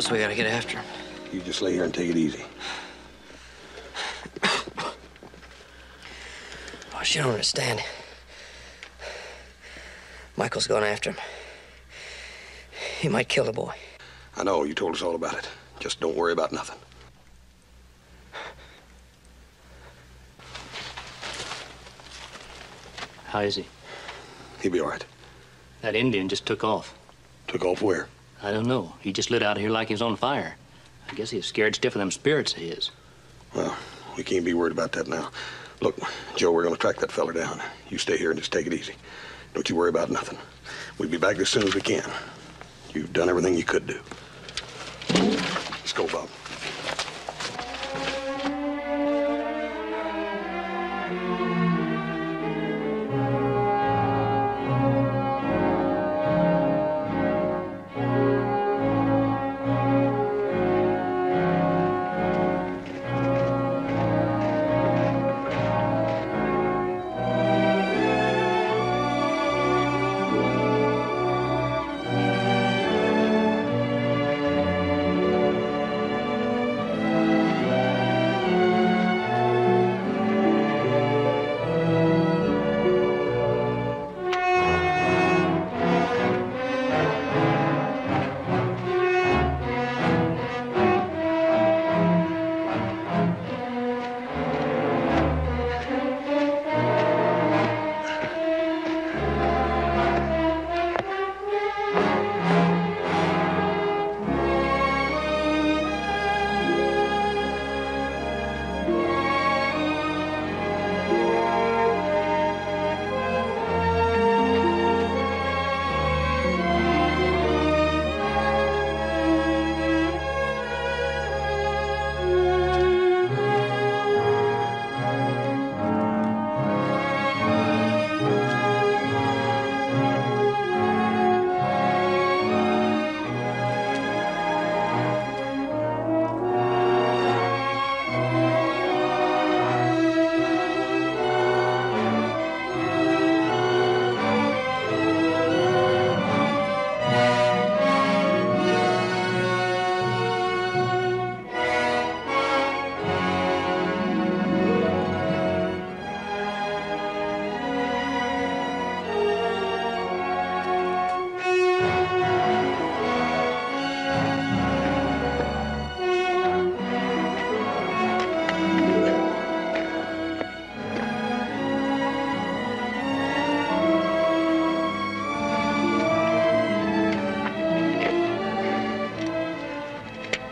Plus, we gotta get after him. You just lay here and take it easy. Boss, you don't understand. Michael's going after him. He might kill the boy. I know, you told us all about it. Just don't worry about nothing. How is he? He'll be all right. That Indian just took off. Took off where? I don't know. He just lit out of here like he was on fire. I guess he was scared stiff of them spirits of his. Well, we can't be worried about that now. Look, Joe, we're gonna track that fella down. You stay here and just take it easy. Don't you worry about nothing. We'll be back as soon as we can. You've done everything you could do. Let's go, Bob.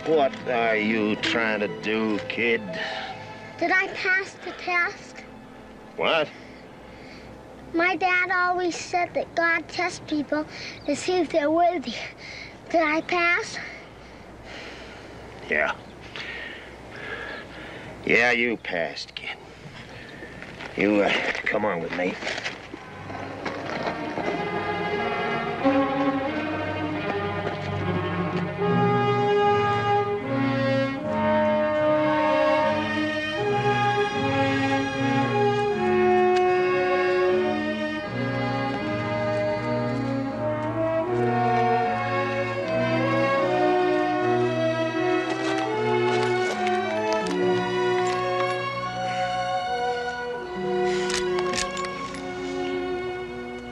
What are you trying to do, kid? Did I pass the test? What? My dad always said that God tests people to see if they're worthy. Did I pass? Yeah. Yeah, you passed, kid. You, come on with me.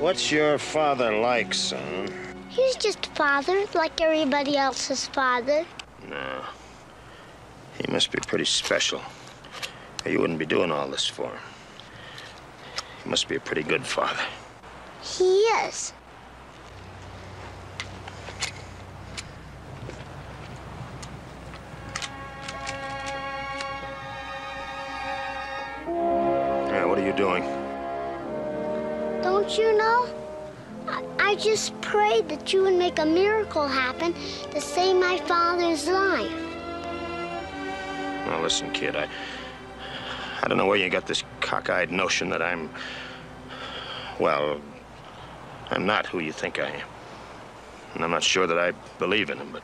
What's your father like, son? He's just a father, like everybody else's father. No. He must be pretty special. Or you wouldn't be doing all this for him. He must be a pretty good father. He is. Yeah, what are you doing? Don't you know? I just prayed that you would make a miracle happen to save my father's life. Now, listen, kid, I don't know where you got this cockeyed notion that I'm... Well, I'm not who you think I am. And I'm not sure that I believe in him, but...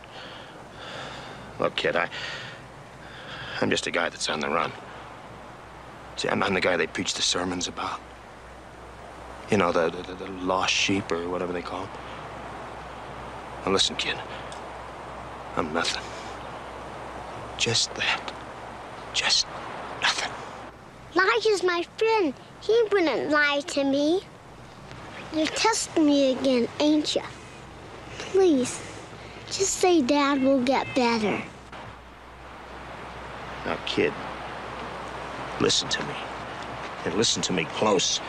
Look, kid, I'm just a guy that's on the run. See, I'm the guy they preach the sermons about. You know, the lost sheep or whatever they call them. Now, listen, kid. I'm nothing. Just that. Just nothing. Elijah's my friend. He wouldn't lie to me. You're testing me again, ain't you? Please, just say Dad will get better. Now, kid, listen to me. And listen to me close.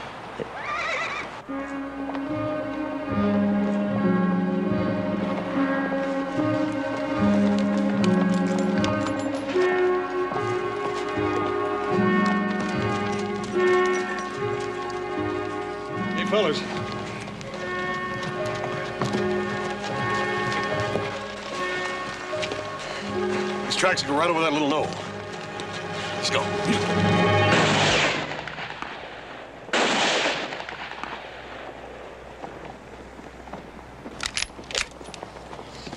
Hey, fellas. These tracks go right over that little knoll. Let's go.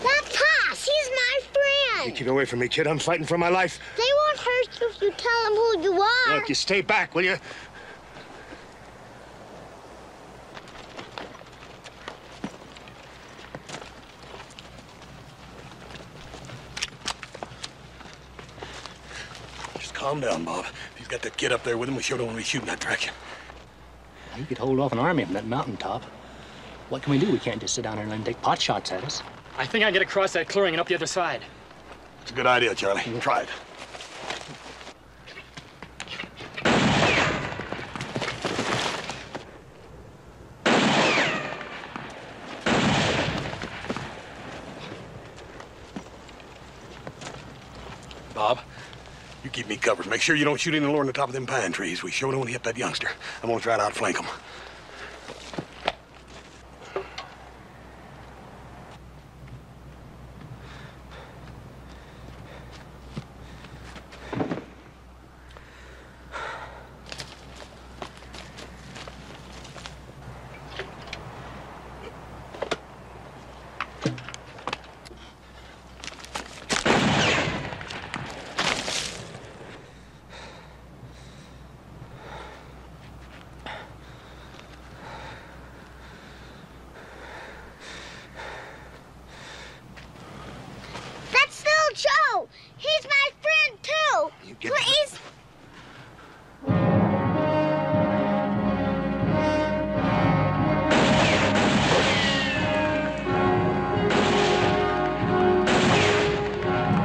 That's Haas. He's my friend. Keep away from me, kid. I'm fighting for my life. They won't hurt you if you tell them who you are. Look, you stay back, will you? Just calm down, Bob. He's got that kid up there with him. We sure don't want to be shooting that direction. You could hold off an army from that mountaintop. What can we do? We can't just sit down here and let them take pot shots at us. I think I can get across that clearing and up the other side. It's a good idea, Charlie. Try it. Bob, you keep me covered. Make sure you don't shoot any lower than the top of them pine trees. We sure don't want to hit that youngster. I'm gonna try to outflank him. That's little Joe. He's my friend, too. Please.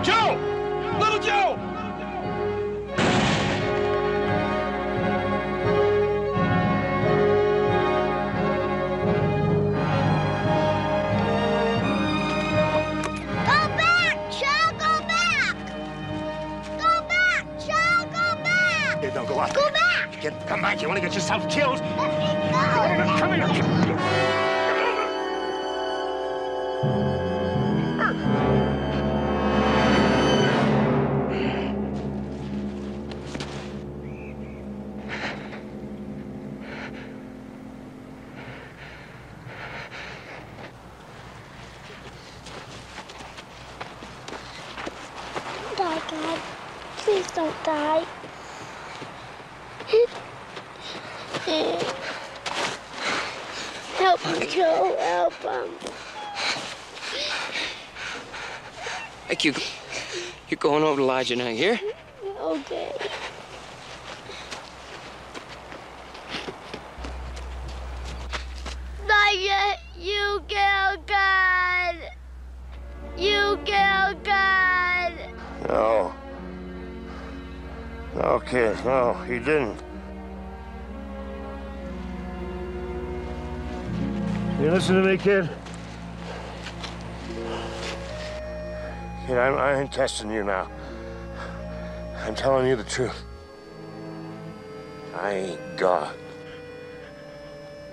Joe! Little Joe! Go back, Joe. Go back. Go back, Joe. Go back. Kid, don't go out. Go back. Kid, come back. You want to get yourself killed? Let me go. Come here. Don't die, God. Please don't die. Help him, Joe. Help him. Like you're going over to Elijah now, here? Okay. Elijah, you killed God. You killed God. No. No, kid. No, he didn't. You listen to me, kid? Kid, I ain't testing you now. I'm telling you the truth. I ain't God.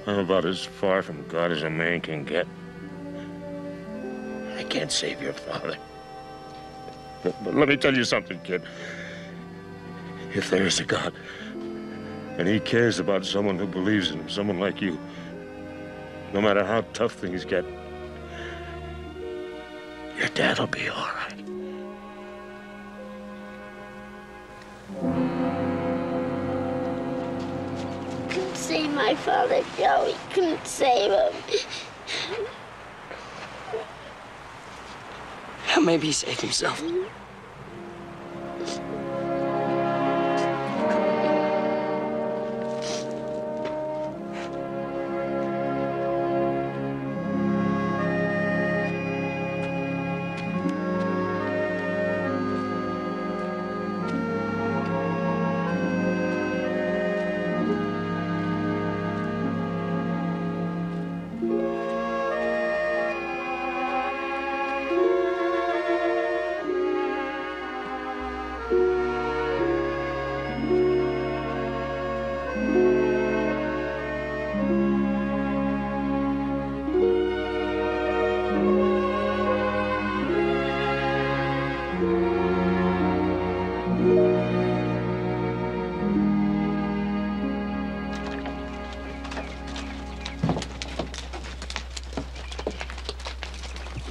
I'm about as far from God as a man can get. I can't save your father. But let me tell you something, kid. If there is a God, and he cares about someone who believes in him, someone like you, no matter how tough things get, your dad'll be all right. Couldn't save my father, Joe. He couldn't save him. Maybe he saved himself.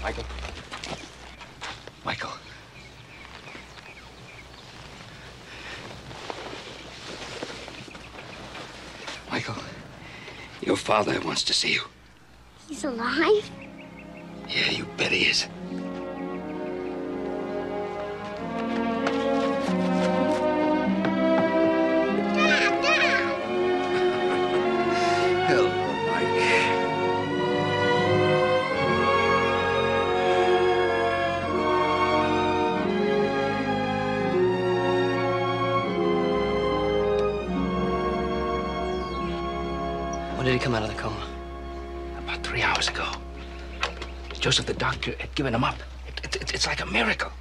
Michael. Michael. Michael, your father wants to see you. He's alive? Yeah, you bet he is. Hello, Mike. When did he come out of the coma? About 3 hours ago. Joseph, the doctor, had given him up. It's like a miracle.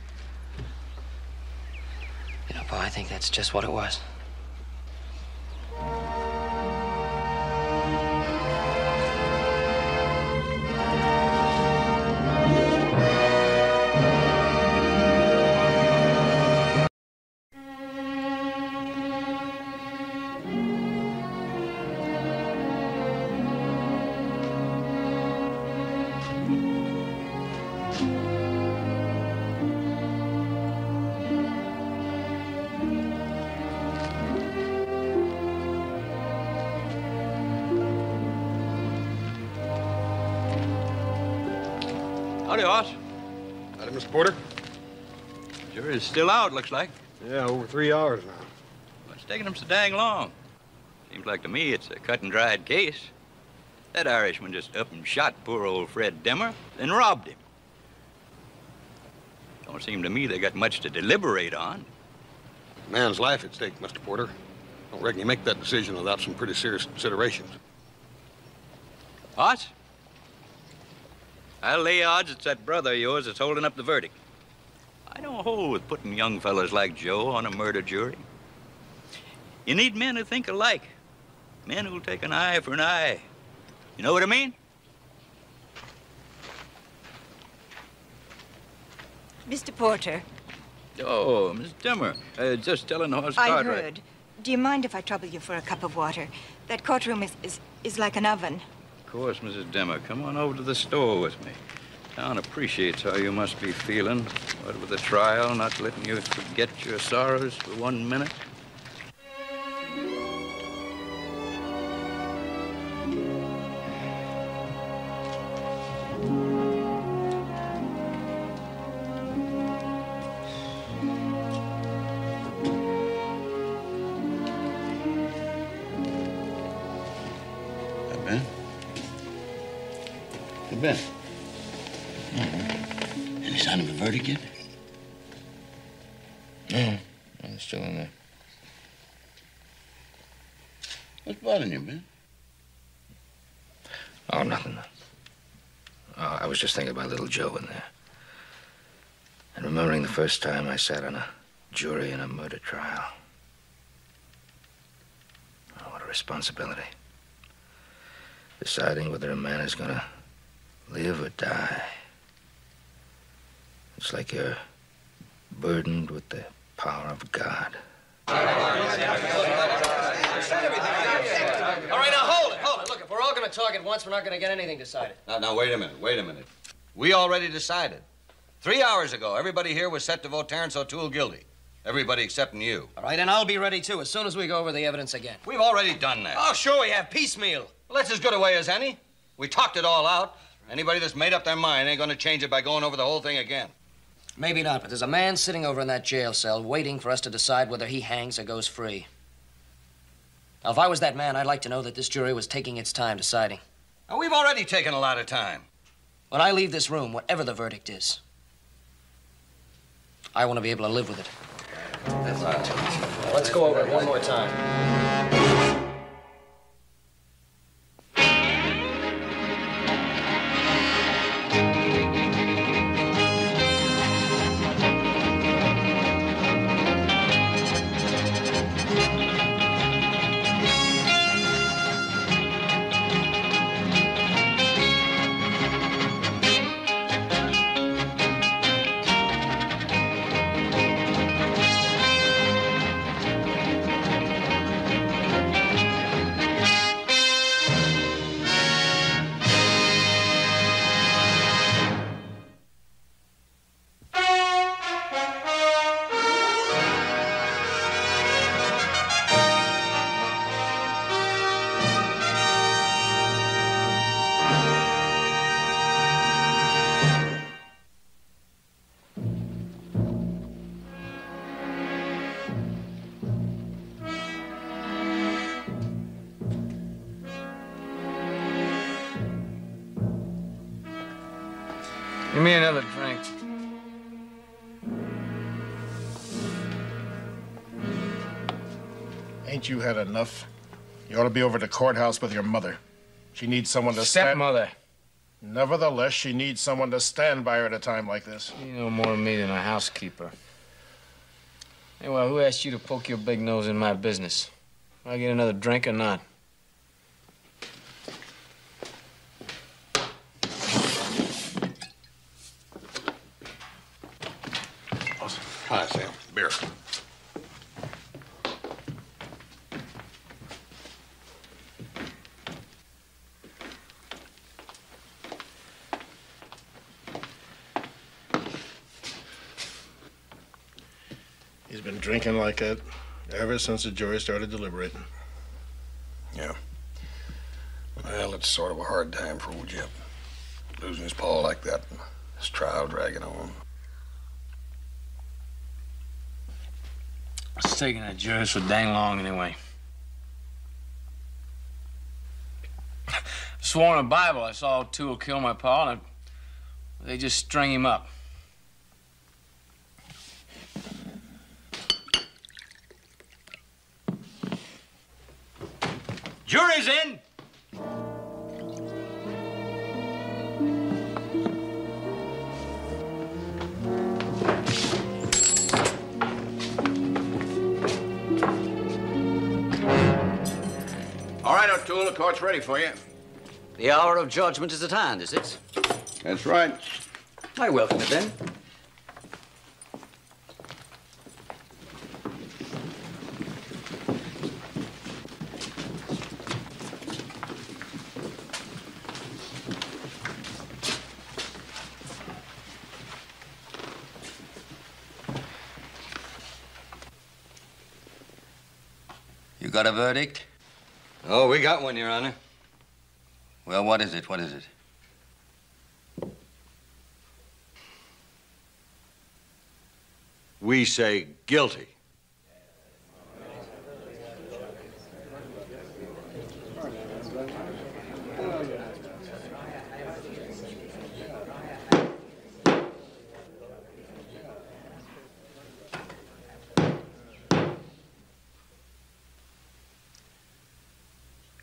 You know, Pa, I think that's just what it was. Howdy, Hoss. Howdy, Mr. Porter. Sure is still out, looks like. Yeah, over 3 hours now. What's taking him so dang long? Seems like to me it's a cut and dried case. That Irishman just up and shot poor old Fred Demmer, then robbed him. Don't seem to me they got much to deliberate on. Man's life at stake, Mr. Porter. Don't reckon you make that decision without some pretty serious considerations. Hoss? I'll lay odds it's that brother of yours that's holding up the verdict. I don't hold with putting young fellas like Joe on a murder jury. You need men who think alike. Men who'll take an eye for an eye. You know what I mean? Mr. Porter, Oh, Miss Demmer. Just telling Hoss I Cartwright. heard. Do you mind if I trouble you for a cup of water? That courtroom is like an oven. Of course, Mrs. Demmer. Come on over to the store with me. Town appreciates how you must be feeling. What with the trial, not letting you forget your sorrows for 1 minute. Ben? Hey, Ben. Any sign of a verdict yet? No, it's still in there. What's bothering you, Ben? Oh, nothing. Oh, I was just thinking about little Joe in there. And remembering the first time I sat on a jury in a murder trial. Oh, what a responsibility. Deciding whether a man is gonna live or die. It's like you're burdened with the power of God. All right, now hold it. Look, if we're all going to talk at once, we're not going to get anything decided. Now, wait a minute. We already decided. 3 hours ago, everybody here was set to vote Terrence O'Toole guilty. Everybody excepting you. All right, and I'll be ready, too, as soon as we go over the evidence again. We've already done that. Oh, sure we have. Piecemeal. Well, that's as good a way as any. We talked it all out. Anybody that's made up their mind ain't gonna change it by going over the whole thing again. Maybe not, but there's a man sitting over in that jail cell waiting for us to decide whether he hangs or goes free. Now, if I was that man, I'd like to know that this jury was taking its time deciding. Now, we've already taken a lot of time. When I leave this room, whatever the verdict is, I want to be able to live with it. That's right. Let's go over it one more time. Give me another drink. Ain't you had enough? You ought to be over at the courthouse with your mother. She needs someone to Stepmother. Nevertheless, she needs someone to stand by her at a time like this. You know more of me than a housekeeper. Anyway, who asked you to poke your big nose in my business? Will I get another drink or not? Hi, Sam. Beer. He's been drinking like that ever since the jury started deliberating. Yeah. Well, it's sort of a hard time for old Jep. Losing his paw like that, and his trial dragging on. It's taking that jury so dang long anyway. Swore in the Bible I saw two will kill my pa, and they just string him up. Jury's in. All right, O'Toole, the court's ready for you. The hour of judgment is at hand, is it? That's right. I welcome it then. You got a verdict? Oh, we got one, Your Honor. Well, what is it? What is it? We say guilty.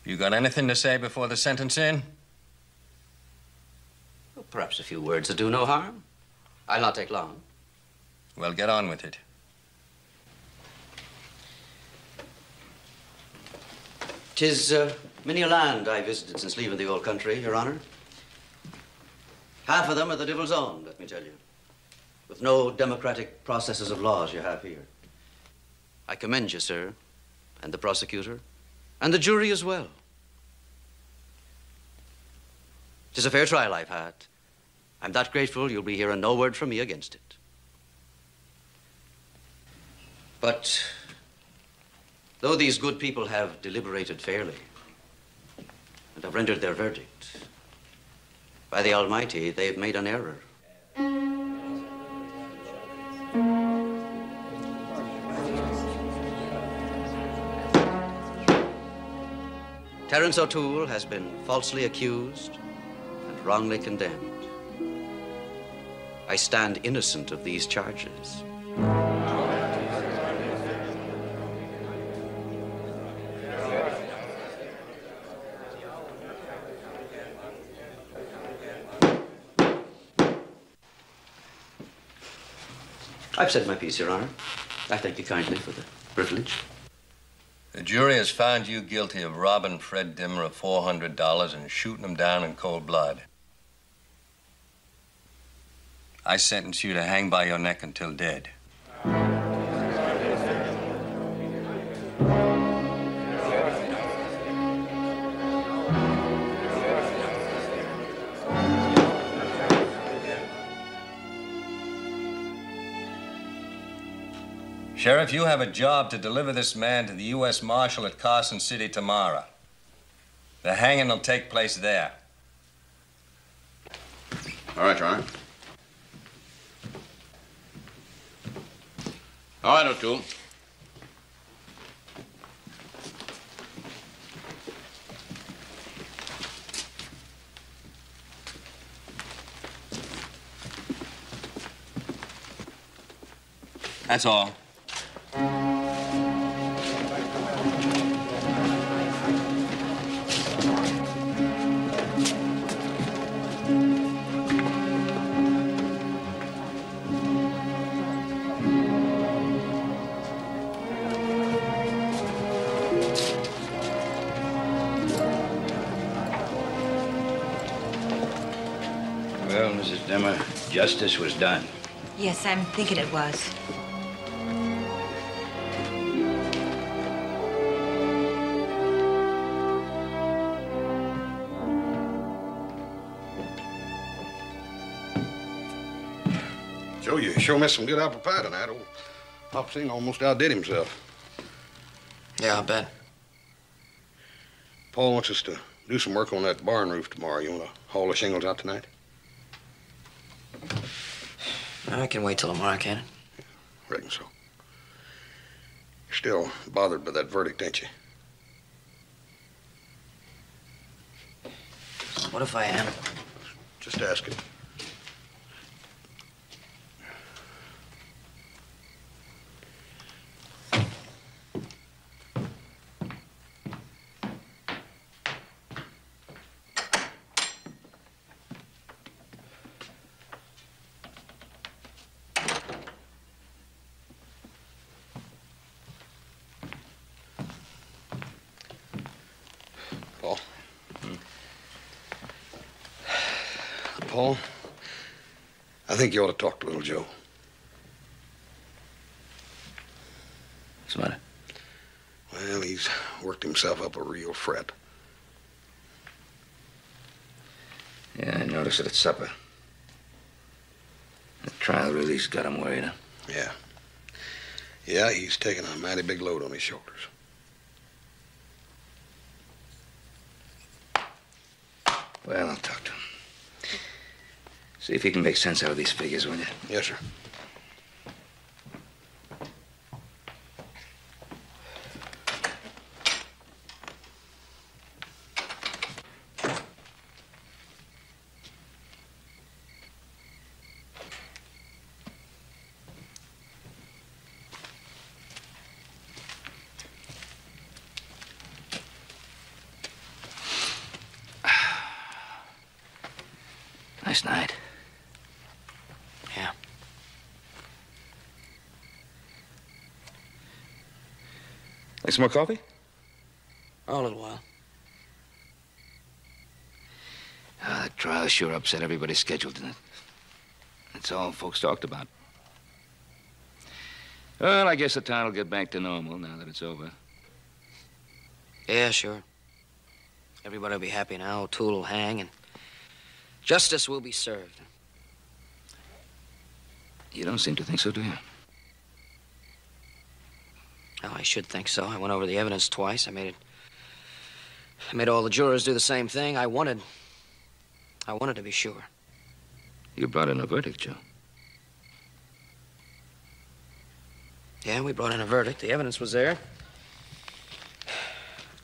You got anything to say before the sentencing? Well, perhaps a few words will do no harm. I'll not take long. Well, get on with it. 'Tis many a land I visited since leaving the old country, Your Honor. Half of them are the devil's own, let me tell you. With no democratic processes of law as you have here. I commend you, sir, and the prosecutor, and the jury as well. 'Tis a fair trial I've had. I'm that grateful you'll be hearing no word from me against it. But though these good people have deliberated fairly and have rendered their verdict, by the Almighty, they've made an error. Terence O'Toole has been falsely accused and wrongly condemned. I stand innocent of these charges. I've said my piece, Your Honor. I thank you kindly for the privilege. The jury has found you guilty of robbing Fred Dimmer of $400 and shooting him down in cold blood. I sentence you to hang by your neck until dead. Sheriff, you have a job to deliver this man to the U.S. Marshal at Carson City tomorrow. The hanging will take place there. All right, Your Honor. All right, O'Toole. That's all. Well, Mrs. Dimmer, justice was done. Yes, I'm thinking it was. Joe, you sure missed some good apple pie tonight. Old Pop Sing almost outdid himself. Yeah, I'll bet. Paul wants us to do some work on that barn roof tomorrow. You want to haul the shingles out tonight? I can wait till tomorrow, can it? Reckon so. You're still bothered by that verdict, ain't you? What if I am? Just asking. Paul, I think you ought to talk to little Joe. What's the matter? Well, he's worked himself up a real fret. Yeah, I noticed it at supper. The trial really's got him worried, huh? Yeah. Yeah, he's taking a mighty big load on his shoulders. Well, I'll talk to him. See if he can make sense out of these figures, will you? Yes, sir. Nice night. Yeah. Like some more coffee? Oh, a little while. That trial sure upset everybody's schedule, didn't it? That's all folks talked about. Well, I guess the town will get back to normal now that it's over. Yeah, sure. Everybody will be happy now. O'Toole will hang, and justice will be served. You don't seem to think so, do you? Oh, I should think so. I went over the evidence twice. I made all the jurors do the same thing. I wanted to be sure. You brought in a verdict, Joe. Yeah, we brought in a verdict. The evidence was there.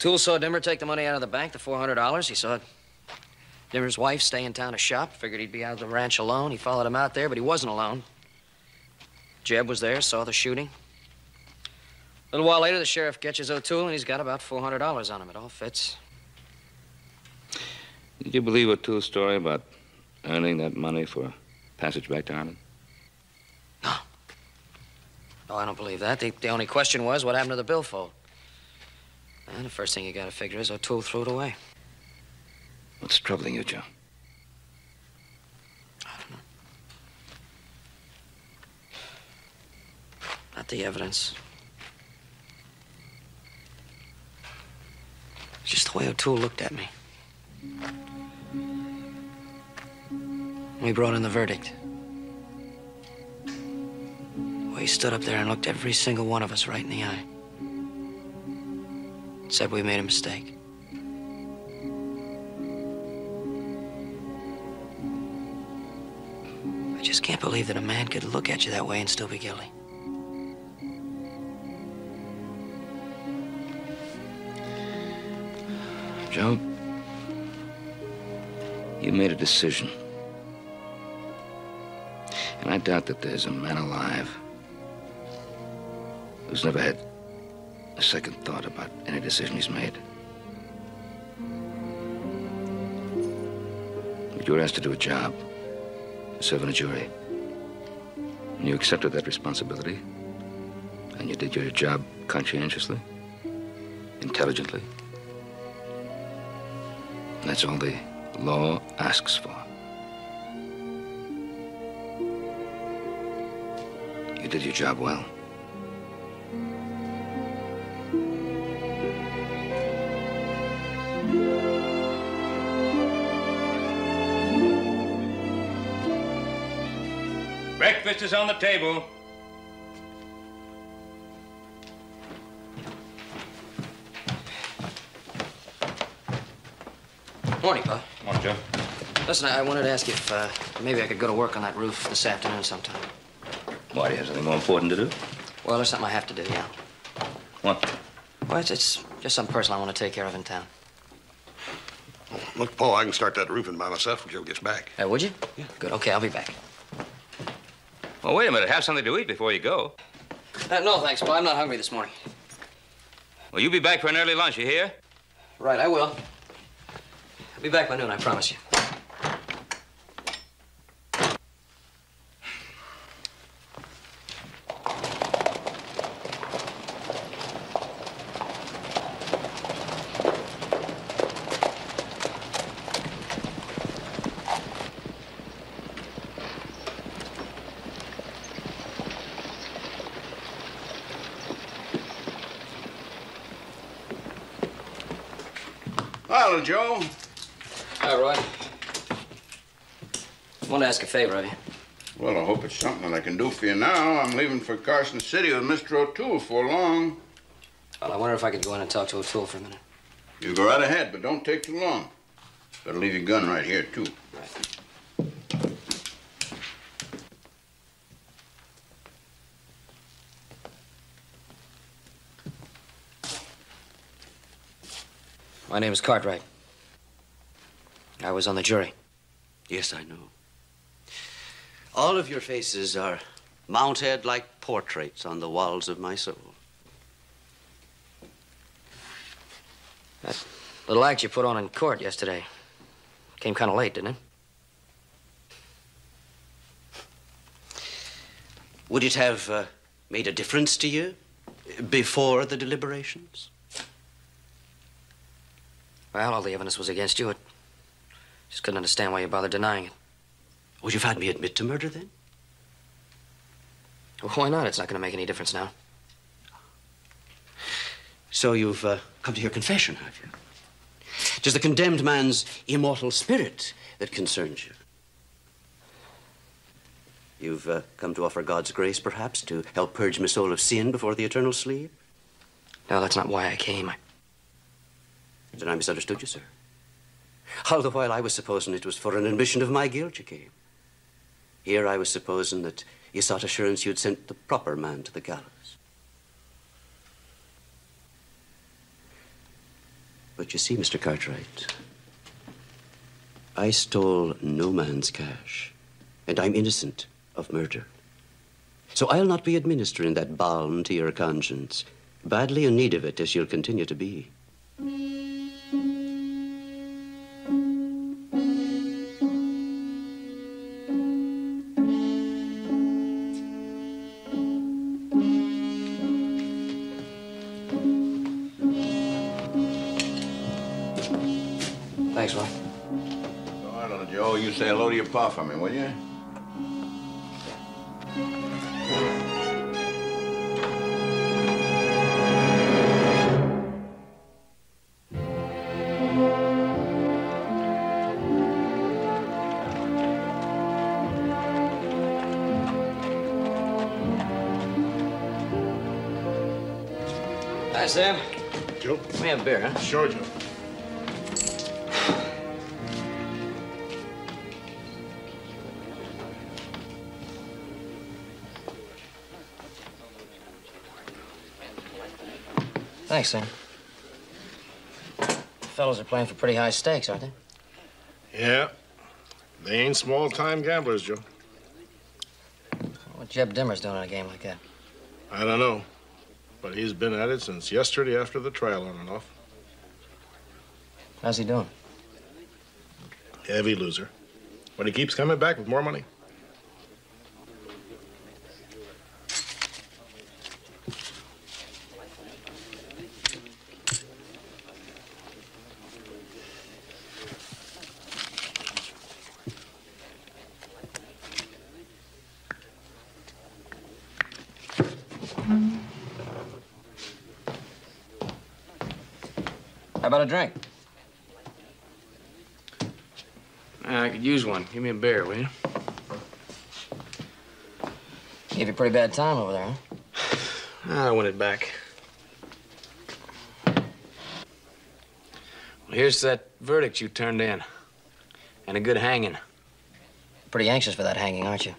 Toole saw Dimmer take the money out of the bank, the $400. He saw Dimmer's wife stay in town to shop. Figured he'd be out of the ranch alone. He followed him out there, but he wasn't alone. Jeb was there, saw the shooting. A little while later, the sheriff catches O'Toole, and he's got about $400 on him. It all fits. Did you believe O'Toole's story about earning that money for passage back to Ireland? No, I don't believe that. The only question was what happened to the billfold. And the first thing you gotta figure is O'Toole threw it away. What's troubling you, Joe? Not the evidence. It's just the way O'Toole looked at me. We brought in the verdict. Well, he stood up there and looked every single one of us right in the eye. Said we made a mistake. I just can't believe that a man could look at you that way and still be guilty. Joe, you made a decision. And I doubt that there's a man alive who's never had a second thought about any decision he's made. But you were asked to do a job, to serve on a jury. And you accepted that responsibility. And you did your job conscientiously, intelligently. And that's all the law asks for. You did your job well. Breakfast is on the table. Morning, Pa. Morning, Joe. Listen, I wanted to ask you if maybe I could go to work on that roof this afternoon sometime. Why, do you have something more important to do? Well, there's something I have to do, yeah. What? Well, it's just something personal I want to take care of in town. Look, Paul, I can start that roofing by myself when Joe gets back. Would you? Yeah. Good. Okay, I'll be back. Well, wait a minute. Have something to eat before you go. No, thanks, Pa. I'm not hungry this morning. Well, you be back for an early lunch, you hear? Right, I will. I'll be back by noon, I promise you. Hello, Joe. Hi, Roy. I want to ask a favor of you. Well, I hope it's something that I can do for you now. I'm leaving for Carson City with Mr. O'Toole for long. Well, I wonder if I could go in and talk to O'Toole for a minute. You go right ahead, but don't take too long. Better leave your gun right here, too. Right. My name is Cartwright. I was on the jury. Yes, I know. All of your faces are mounted like portraits on the walls of my soul. That little act you put on in court yesterday came kind of late, didn't it? Would it have made a difference to you before the deliberations? Well, all the evidence was against you. Just couldn't understand why you bothered denying it. Would you have had me admit to murder, then? Well, why not? It's not going to make any difference now. So you've come to your confession, have you? It is the condemned man's immortal spirit that concerns you. You've come to offer God's grace, perhaps, to help purge my soul of sin before the eternal sleep? No, that's not why I came. Then I misunderstood you, sir. All the while I was supposing it was for an admission of my guilt you came. Here I was supposing that you sought assurance you'd sent the proper man to the gallows. But you see, Mr. Cartwright, I stole no man's cash, and I'm innocent of murder. So I'll not be administering that balm to your conscience, badly in need of it as you'll continue to be. Thanks, Ron. Go on, little Joe. You say hello to your pa for me, will you? Hi, Sam. Joe? Let me have a beer, huh? Sure, Joe. Thanks, Sam. Fellows are playing for pretty high stakes, aren't they? Yeah. They ain't small-time gamblers, Joe. What Jeb Dimmer's doing in a game like that? I don't know. But he's been at it since yesterday after the trial on and off. How's he doing? Heavy loser. But he keeps coming back with more money. How about a drink? I could use one. Give me a beer, will you? Gave you a pretty bad time over there, huh? I want it back. Well, here's that verdict you turned in. And a good hanging. Pretty anxious for that hanging, aren't you?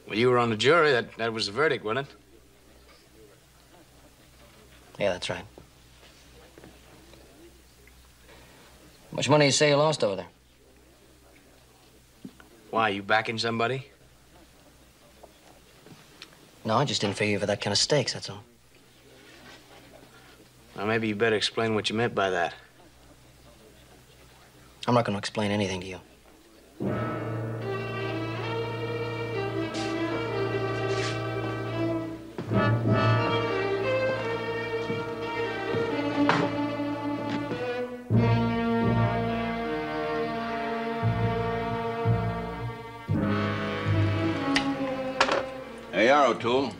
Well, you were on the jury. That was the verdict, wasn't it? Yeah, that's right. How much money you say you lost over there? Why, you backing somebody? No, I just didn't figure you for that kind of stakes, that's all. Well, maybe you better explain what you meant by that. I'm not going to explain anything to you. Hey, you are, O'Toole.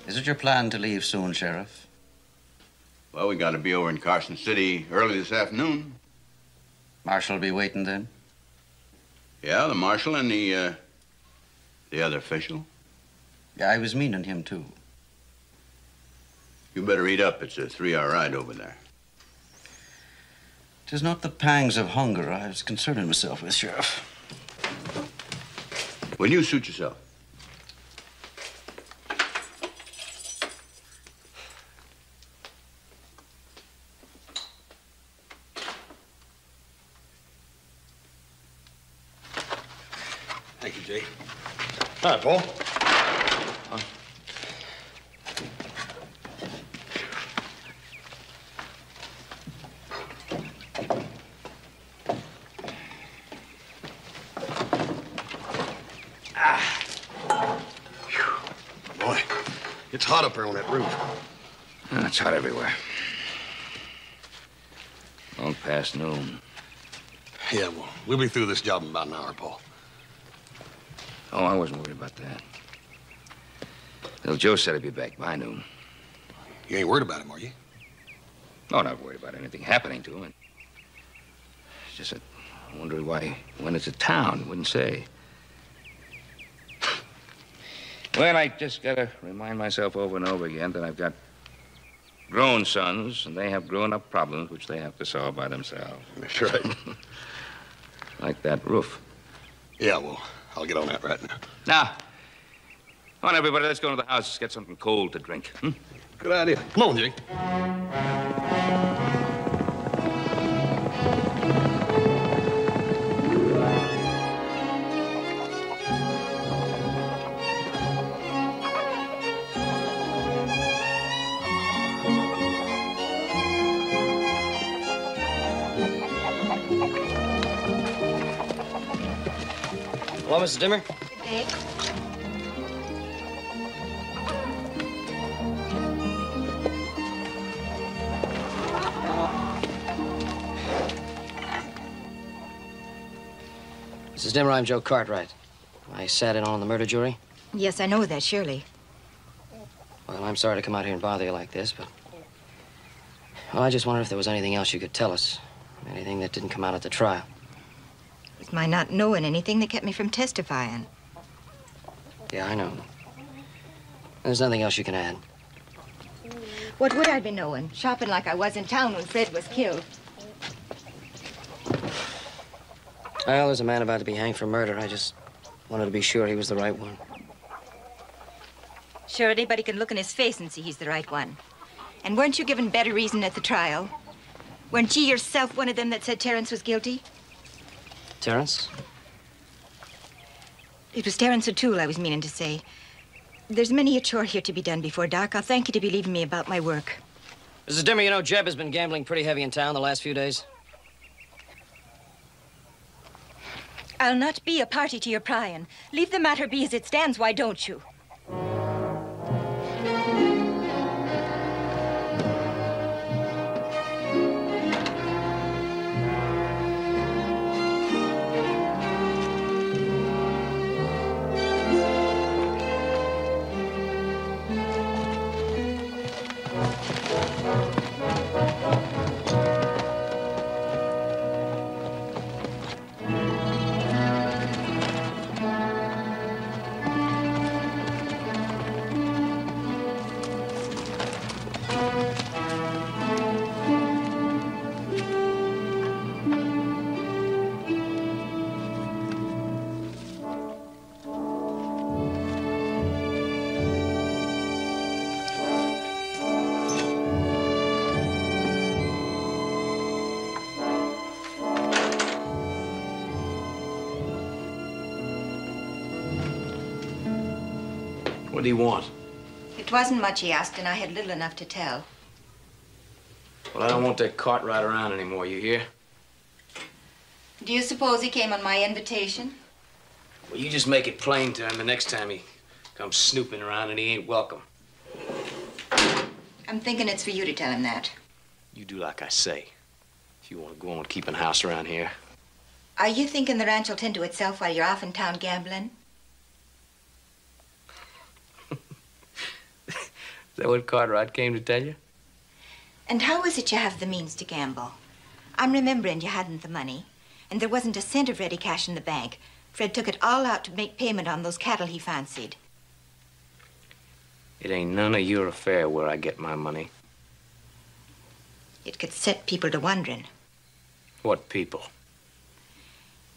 Is it your plan to leave soon, Sheriff? Well, we got to be over in Carson City early this afternoon. Marshal will be waiting then? Yeah, the marshal and the other official. Yeah, I was meaning him, too. You better eat up. It's a 3-hour ride over there. 'Tis not the pangs of hunger I was concerning myself with, Sheriff. Will you suit yourself? Thank you, Jay. Hi, Paul. Boy, it's hot up there on that roof. Oh, it's hot everywhere. Long past noon. Yeah, well, we'll be through this job in about an hour, Paul. Oh, I wasn't worried about that. Little Joe said he'd be back by noon. You ain't worried about him, are you? No, not worried about anything happening to him. It's just that I wonder why he went into town. He wouldn't say. Well, I just gotta remind myself over and over again that I've got grown sons, and they have grown-up problems which they have to solve by themselves. That's right. Like that roof. Yeah, well, I'll get on that right now. Now, come on, everybody, let's go to the house. Get something cold to drink. Good idea. Come on, Jake. Hello, Mrs. Dimmer? Good day. Mrs. Dimmer, I'm Joe Cartwright. I sat in on the murder jury. Yes, I know that, surely. Well, I'm sorry to come out here and bother you like this, but... Well, I just wondered if there was anything else you could tell us. Anything that didn't come out at the trial. It's my not knowing anything that kept me from testifying. Yeah, I know. There's nothing else you can add. What would I be knowing? Shopping like I was in town when Fred was killed. Well, there's a man about to be hanged for murder. I just wanted to be sure he was the right one. Sure, anybody can look in his face and see he's the right one. And weren't you given better reason at the trial? Weren't you yourself one of them that said Terence was guilty? Terence? It was Terence O'Toole I was meaning to say. There's many a chore here to be done before dark. I'll thank you to believe in me about my work. Mrs. Dimmer, you know Jeb has been gambling pretty heavy in town the last few days. I'll not be a party to your prying. Leave the matter be as it stands, why don't you? What do you want? It wasn't much he asked, and I had little enough to tell. Well, I don't want that Cartwright around anymore, you hear? Do you suppose he came on my invitation? Well, you just make it plain to him the next time he comes snooping around and he ain't welcome. I'm thinking it's for you to tell him that. You do like I say. If you want to go on keeping house around here. Are you thinking the ranch will tend to itself while you're off in town gambling? Is that what Cartwright came to tell you? And how is it you have the means to gamble? I'm remembering you hadn't the money, and there wasn't a cent of ready cash in the bank. Fred took it all out to make payment on those cattle he fancied. It ain't none of your affair where I get my money. It could set people to wondering. What people?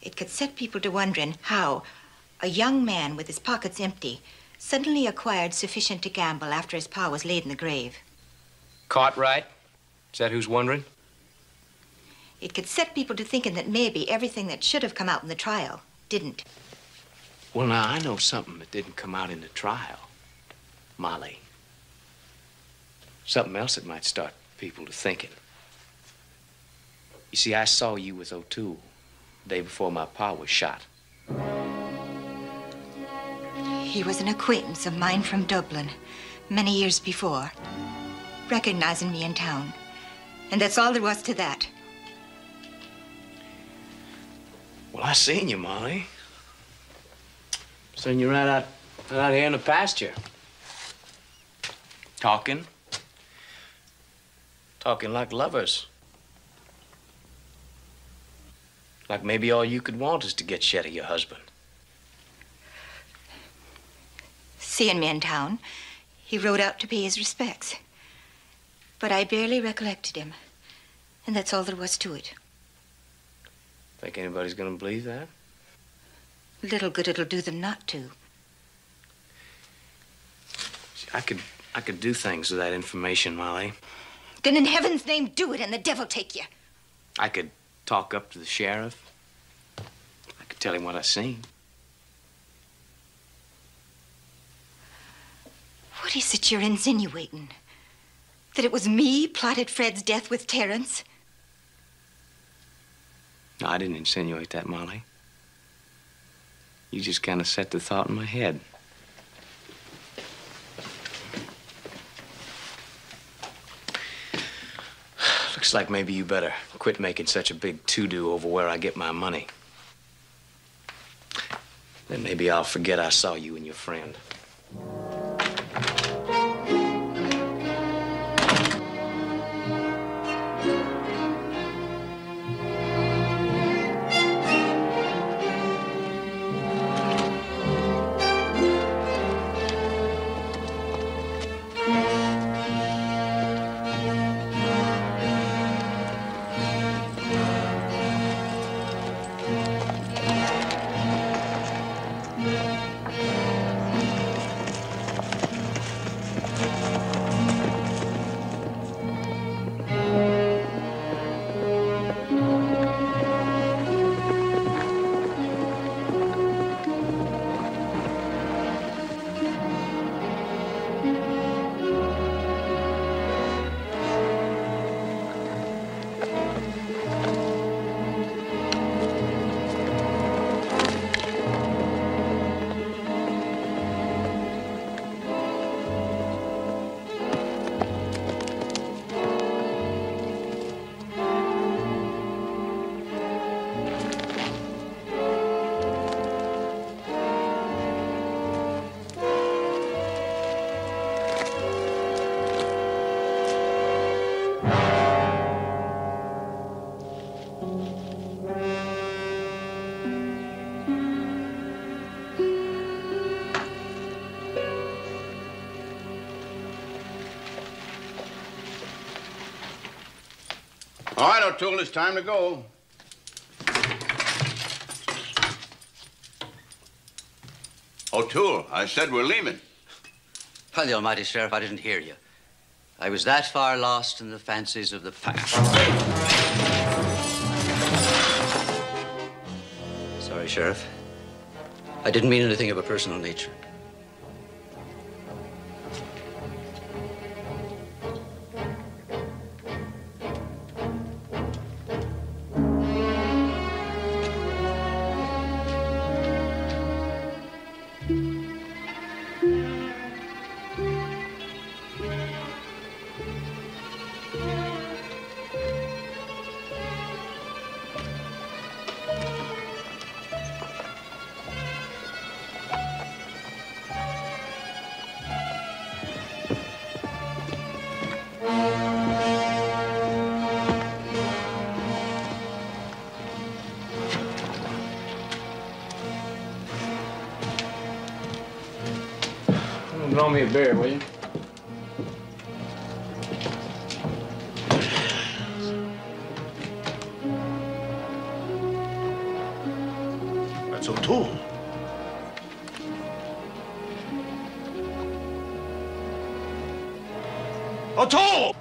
It could set people to wondering how a young man with his pockets empty suddenly acquired sufficient to gamble after his pa was laid in the grave. Cartwright? Is that who's wondering? It could set people to thinking that maybe everything that should have come out in the trial didn't. Well, now, I know something that didn't come out in the trial. Molly. Something else that might start people to thinking. You see, I saw you with O'Toole the day before my pa was shot. He was an acquaintance of mine from Dublin many years before, recognizing me in town. And that's all there was to that. Well, I seen you, Molly. Seen you right out here in the pasture. Talking like lovers. Like maybe all you could want is to get shed of your husband. Seeing me in town, he rode out to pay his respects. But I barely recollected him, and that's all there was to it. Think anybody's gonna believe that? Little good it'll do them not to. See, I could I could do things with that information, Molly. Then in heaven's name, do it and the devil take you. I could talk up to the sheriff. I could tell him what I seen. What is it you're insinuating? That it was me plotted Fred's death with Terrence? No, I didn't insinuate that, Molly. You just kind of set the thought in my head. Looks like maybe you better quit making such a big to-do over where I get my money. Then maybe I'll forget I saw you and your friend. All right, O'Toole, it's time to go. O'Toole, I said we're leaving. By the almighty sheriff, I didn't hear you. I was that far lost in the fancies of the past. Sorry, Sheriff. I didn't mean anything of a personal nature. Draw me a beer, will you? That's O'Toole. O'Toole!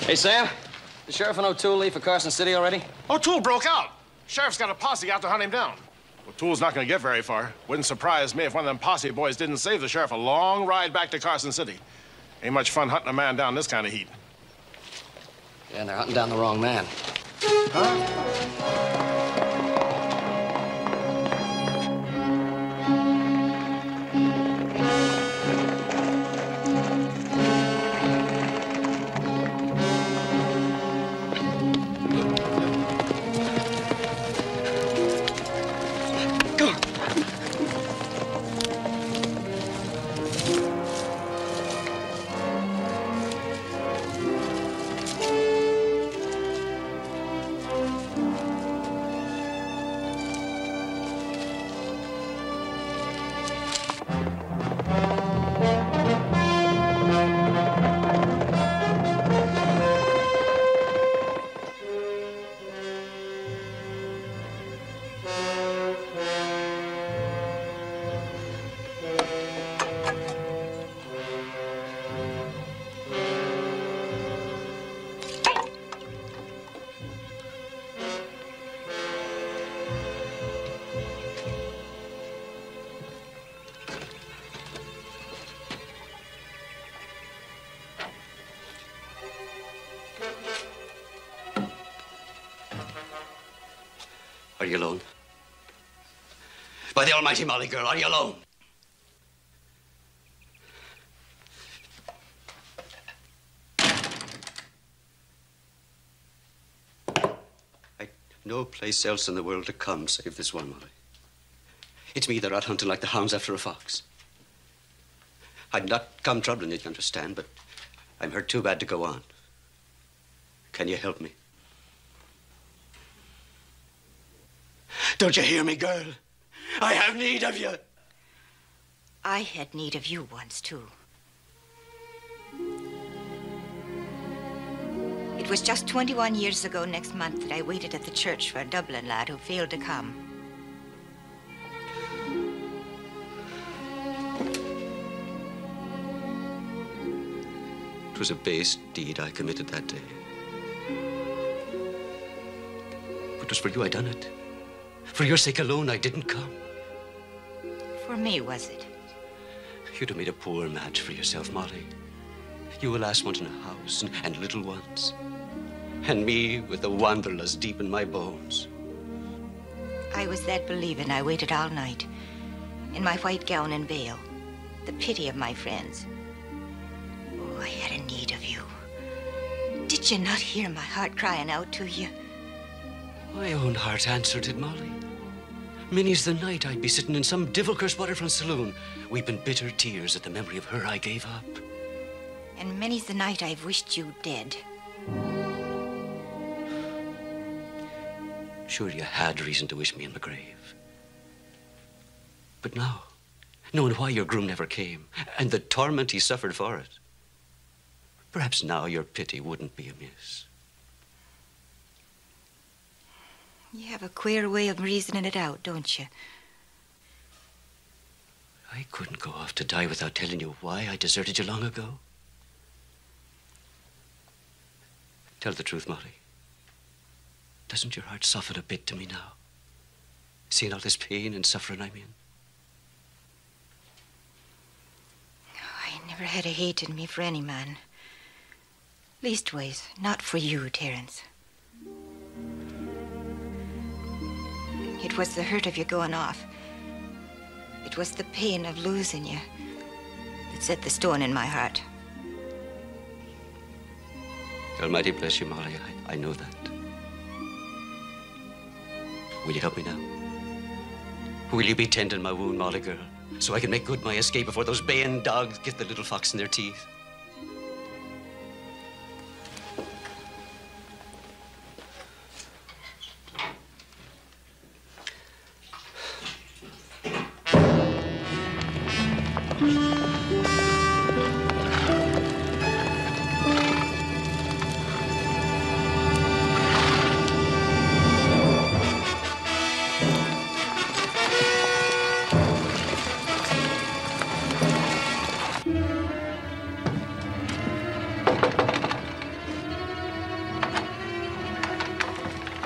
Hey, Sam, the sheriff and O'Toole leave for Carson City already? O'Toole broke out. Sheriff's got a posse out to hunt him down. O'Toole's not going to get very far. Wouldn't surprise me if one of them posse boys didn't save the sheriff a long ride back to Carson City. Ain't much fun hunting a man down this kind of heat. Yeah, and they're hunting down the wrong man. Huh? Are you alone? By the almighty Molly girl, are you alone? I've no place else in the world to come save this one, Molly. It's me they're out hunting like the hounds after a fox. I'd not come troubling you, you understand, but I'm hurt too bad to go on. Can you help me? Don't you hear me, girl? I have need of you. I had need of you once, too. It was just 21 years ago next month that I waited at the church for a Dublin lad who failed to come. It was a base deed I committed that day. But it was for you I done it. For your sake alone, I didn't come. For me, was it? You'd have made a poor match for yourself, Molly. You a last wanting a house and little ones. And me with the wanderlust deep in my bones. I was that believing I waited all night, in my white gown and veil, the pity of my friends. Oh, I had a need of you. Did you not hear my heart crying out to you? My own heart answered it, Molly. Many's the night I'd be sitting in some divil-cursed waterfront saloon, weeping bitter tears at the memory of her I gave up. And many's the night I've wished you dead. Sure, you had reason to wish me in my grave. But now, knowing why your groom never came, and the torment he suffered for it, perhaps now your pity wouldn't be amiss. You have a queer way of reasoning it out, don't you? I couldn't go off to die without telling you why I deserted you long ago. Tell the truth, Molly. Doesn't your heart soften a bit to me now? Seeing all this pain and suffering I'm in? I never had a hate in me for any man. Leastways, not for you, Terence. It was the hurt of you going off. It was the pain of losing you that set the stone in my heart. Almighty bless you, Molly. I know that. Will you help me now? Will you be tending my wound, Molly girl, so I can make good my escape before those baying dogs get the little fox in their teeth?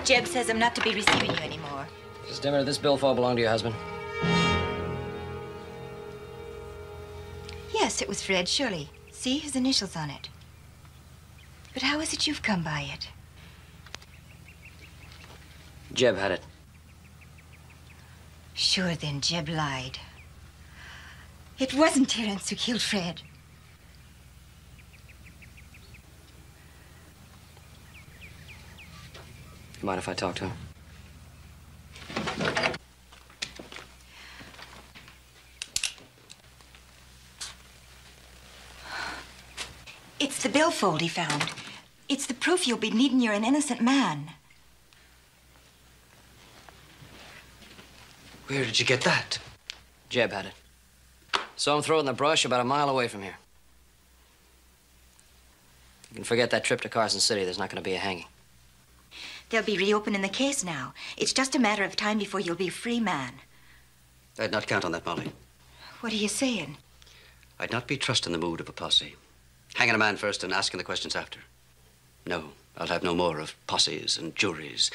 Jeb says I'm not to be receiving you anymore. Mrs. Dimmer, did this billfold belong to your husband? Yes, it was Fred, surely. See, his initials on it. But how is it you've come by it? Jeb had it. Sure, then, Jeb lied. It wasn't Terence who killed Fred. You mind if I talk to him? It's the billfold he found. It's the proof you'll be needing you're an innocent man. Where did you get that? Jeb had it. Saw him throw it in the brush about a mile away from here. You can forget that trip to Carson City. There's not going to be a hanging. They'll be reopening the case now. It's just a matter of time before you'll be a free man. I'd not count on that, Molly. What are you saying? I'd not be trusting the mood of a posse. Hanging a man first and asking the questions after. No, I'll have no more of posses and juries.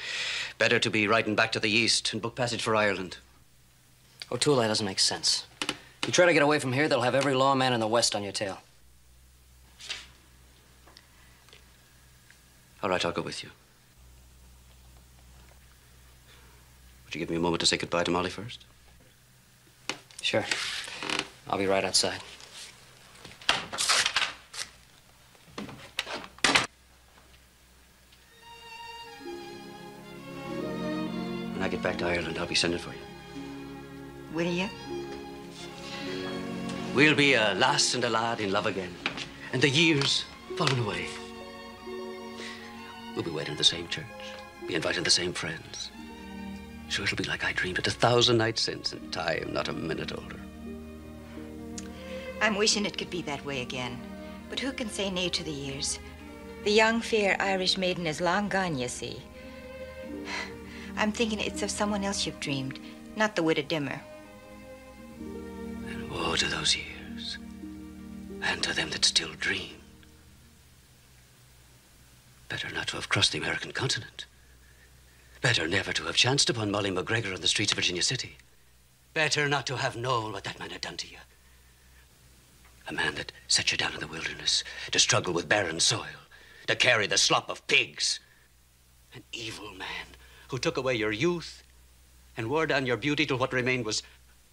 Better to be riding back to the east and book passage for Ireland. O'Toole, that doesn't make sense. You try to get away from here, they'll have every lawman in the West on your tail. All right, I'll go with you. Would you give me a moment to say goodbye to Molly first? Sure. I'll be right outside. When I get back to Ireland, I'll be sending for you. Will you? We'll be a lass and a lad in love again. And the years falling away. We'll be wedding in the same church. Be inviting the same friends. Sure, it'll be like I dreamed it 1,000 nights since, in time, not a minute older. I'm wishing it could be that way again. But who can say nay to the years? The young, fair Irish maiden is long gone, you see. I'm thinking it's of someone else you've dreamed, not the widow Dimmer. And woe to those years, and to them that still dream. Better not to have crossed the American continent. Better never to have chanced upon Molly McGregor on the streets of Virginia City. Better not to have known what that man had done to you. A man that set you down in the wilderness to struggle with barren soil, to carry the slop of pigs. An evil man who took away your youth and wore down your beauty till what remained was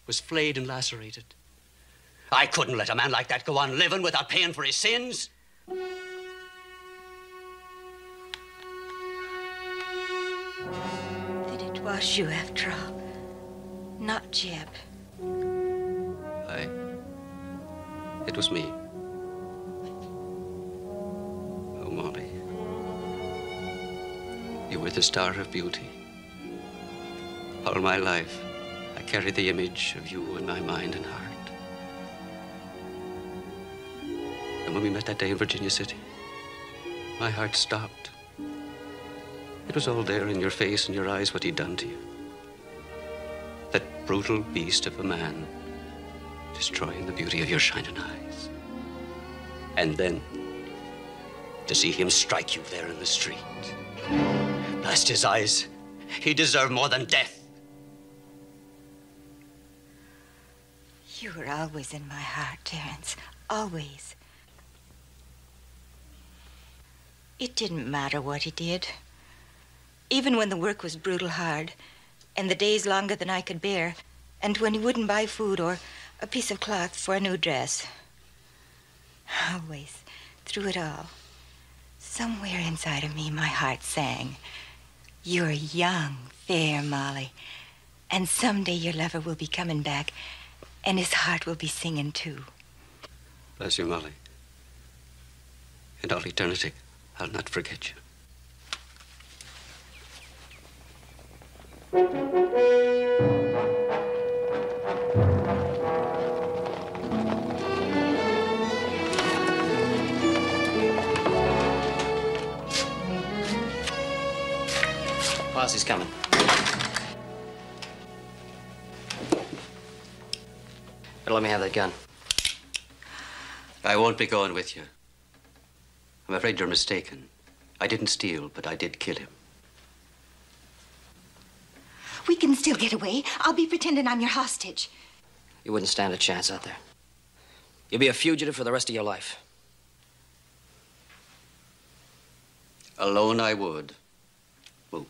flayed and lacerated. I couldn't let a man like that go on living without paying for his sins. Then it was you after all, not Jeb. It was me. Oh, Molly. You were the star of beauty. All my life, I carried the image of you in my mind and heart. And when we met that day in Virginia City, my heart stopped. It was all there in your face and your eyes what he'd done to you. That brutal beast of a man destroying the beauty of your shining eyes. And then to see him strike you there in the street. Blast his eyes. He deserved more than death. You were always in my heart, Terence. Always. It didn't matter what he did. Even when the work was brutal hard, and the days longer than I could bear, and when he wouldn't buy food or a piece of cloth for a new dress. Always, through it all, somewhere inside of me, my heart sang, "You're young, fair Molly, and someday your lover will be coming back, and his heart will be singing too." Bless you, Molly. In all eternity, I'll not forget you. Posse's coming. Better let me have that gun. I won't be going with you. I'm afraid you're mistaken. I didn't steal, but I did kill him. We can still get away. I'll be pretending I'm your hostage. You wouldn't stand a chance out there. You'll be a fugitive for the rest of your life. Alone I would. Move.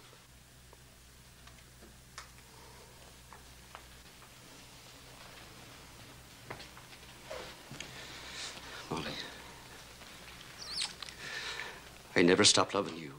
Molly, I never stopped loving you.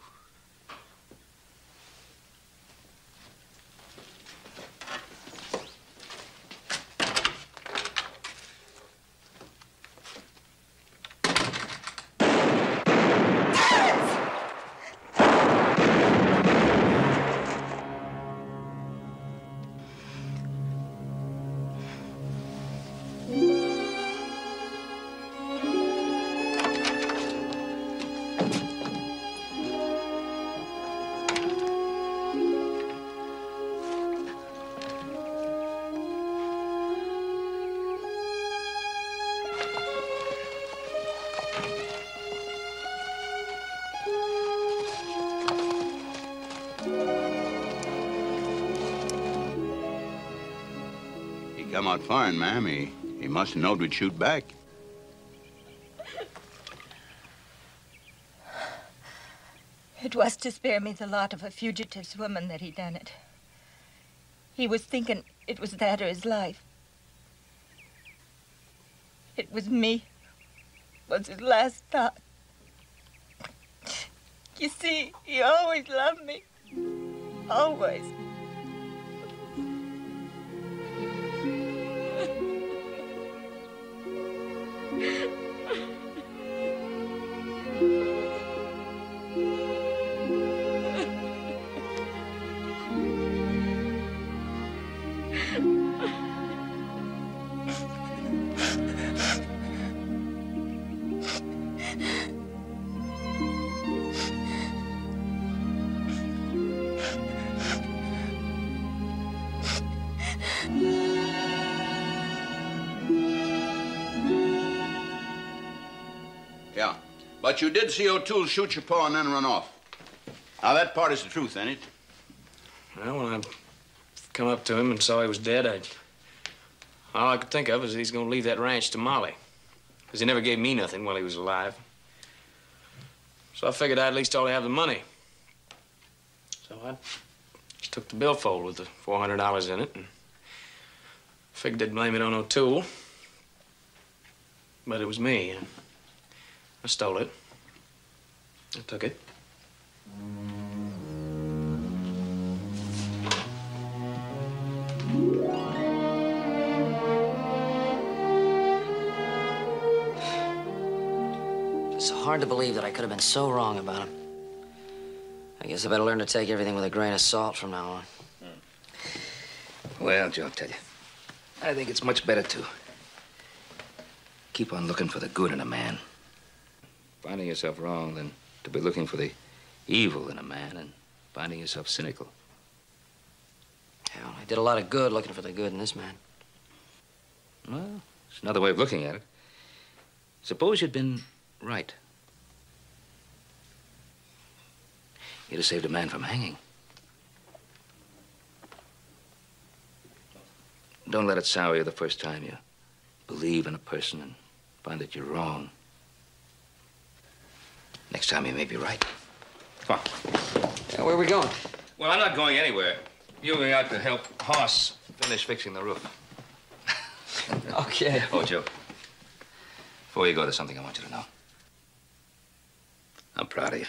Come out fine, ma'am. He must have known we'd shoot back. It was to spare me the lot of a fugitive's woman that he done it. He was thinking it was that or his life. It was me. Was his last thought. You see, he always loved me. Always. Yeah. But you did see O'Toole shoot your paw and then run off. Now, that part is the truth, ain't it? Well, when I come up to him and saw he was dead, all I could think of is he's gonna leave that ranch to Molly. Because he never gave me nothing while he was alive. So I figured I'd at least ought to have the money. So I just took the billfold with the $400 in it and figured they'd blame it on O'Toole. But it was me. I stole it. I took it. It's hard to believe that I could have been so wrong about him. I guess I better learn to take everything with a grain of salt from now on. Well, Joe, I'll tell you, I think it's much better to keep on looking for the good in a man. Finding yourself wrong than to be looking for the evil in a man and finding yourself cynical. Hell, I did a lot of good looking for the good in this man. Well, it's another way of looking at it. Suppose you'd been right. You'd have saved a man from hanging. Don't let it sour you the first time you believe in a person and find that you're wrong. Next time you may be right. Come on. Yeah, where are we going? Well, I'm not going anywhere. You're going out to help Hoss finish fixing the roof. Okay. Oh, Joe. Before you go, there's something I want you to know. I'm proud of you.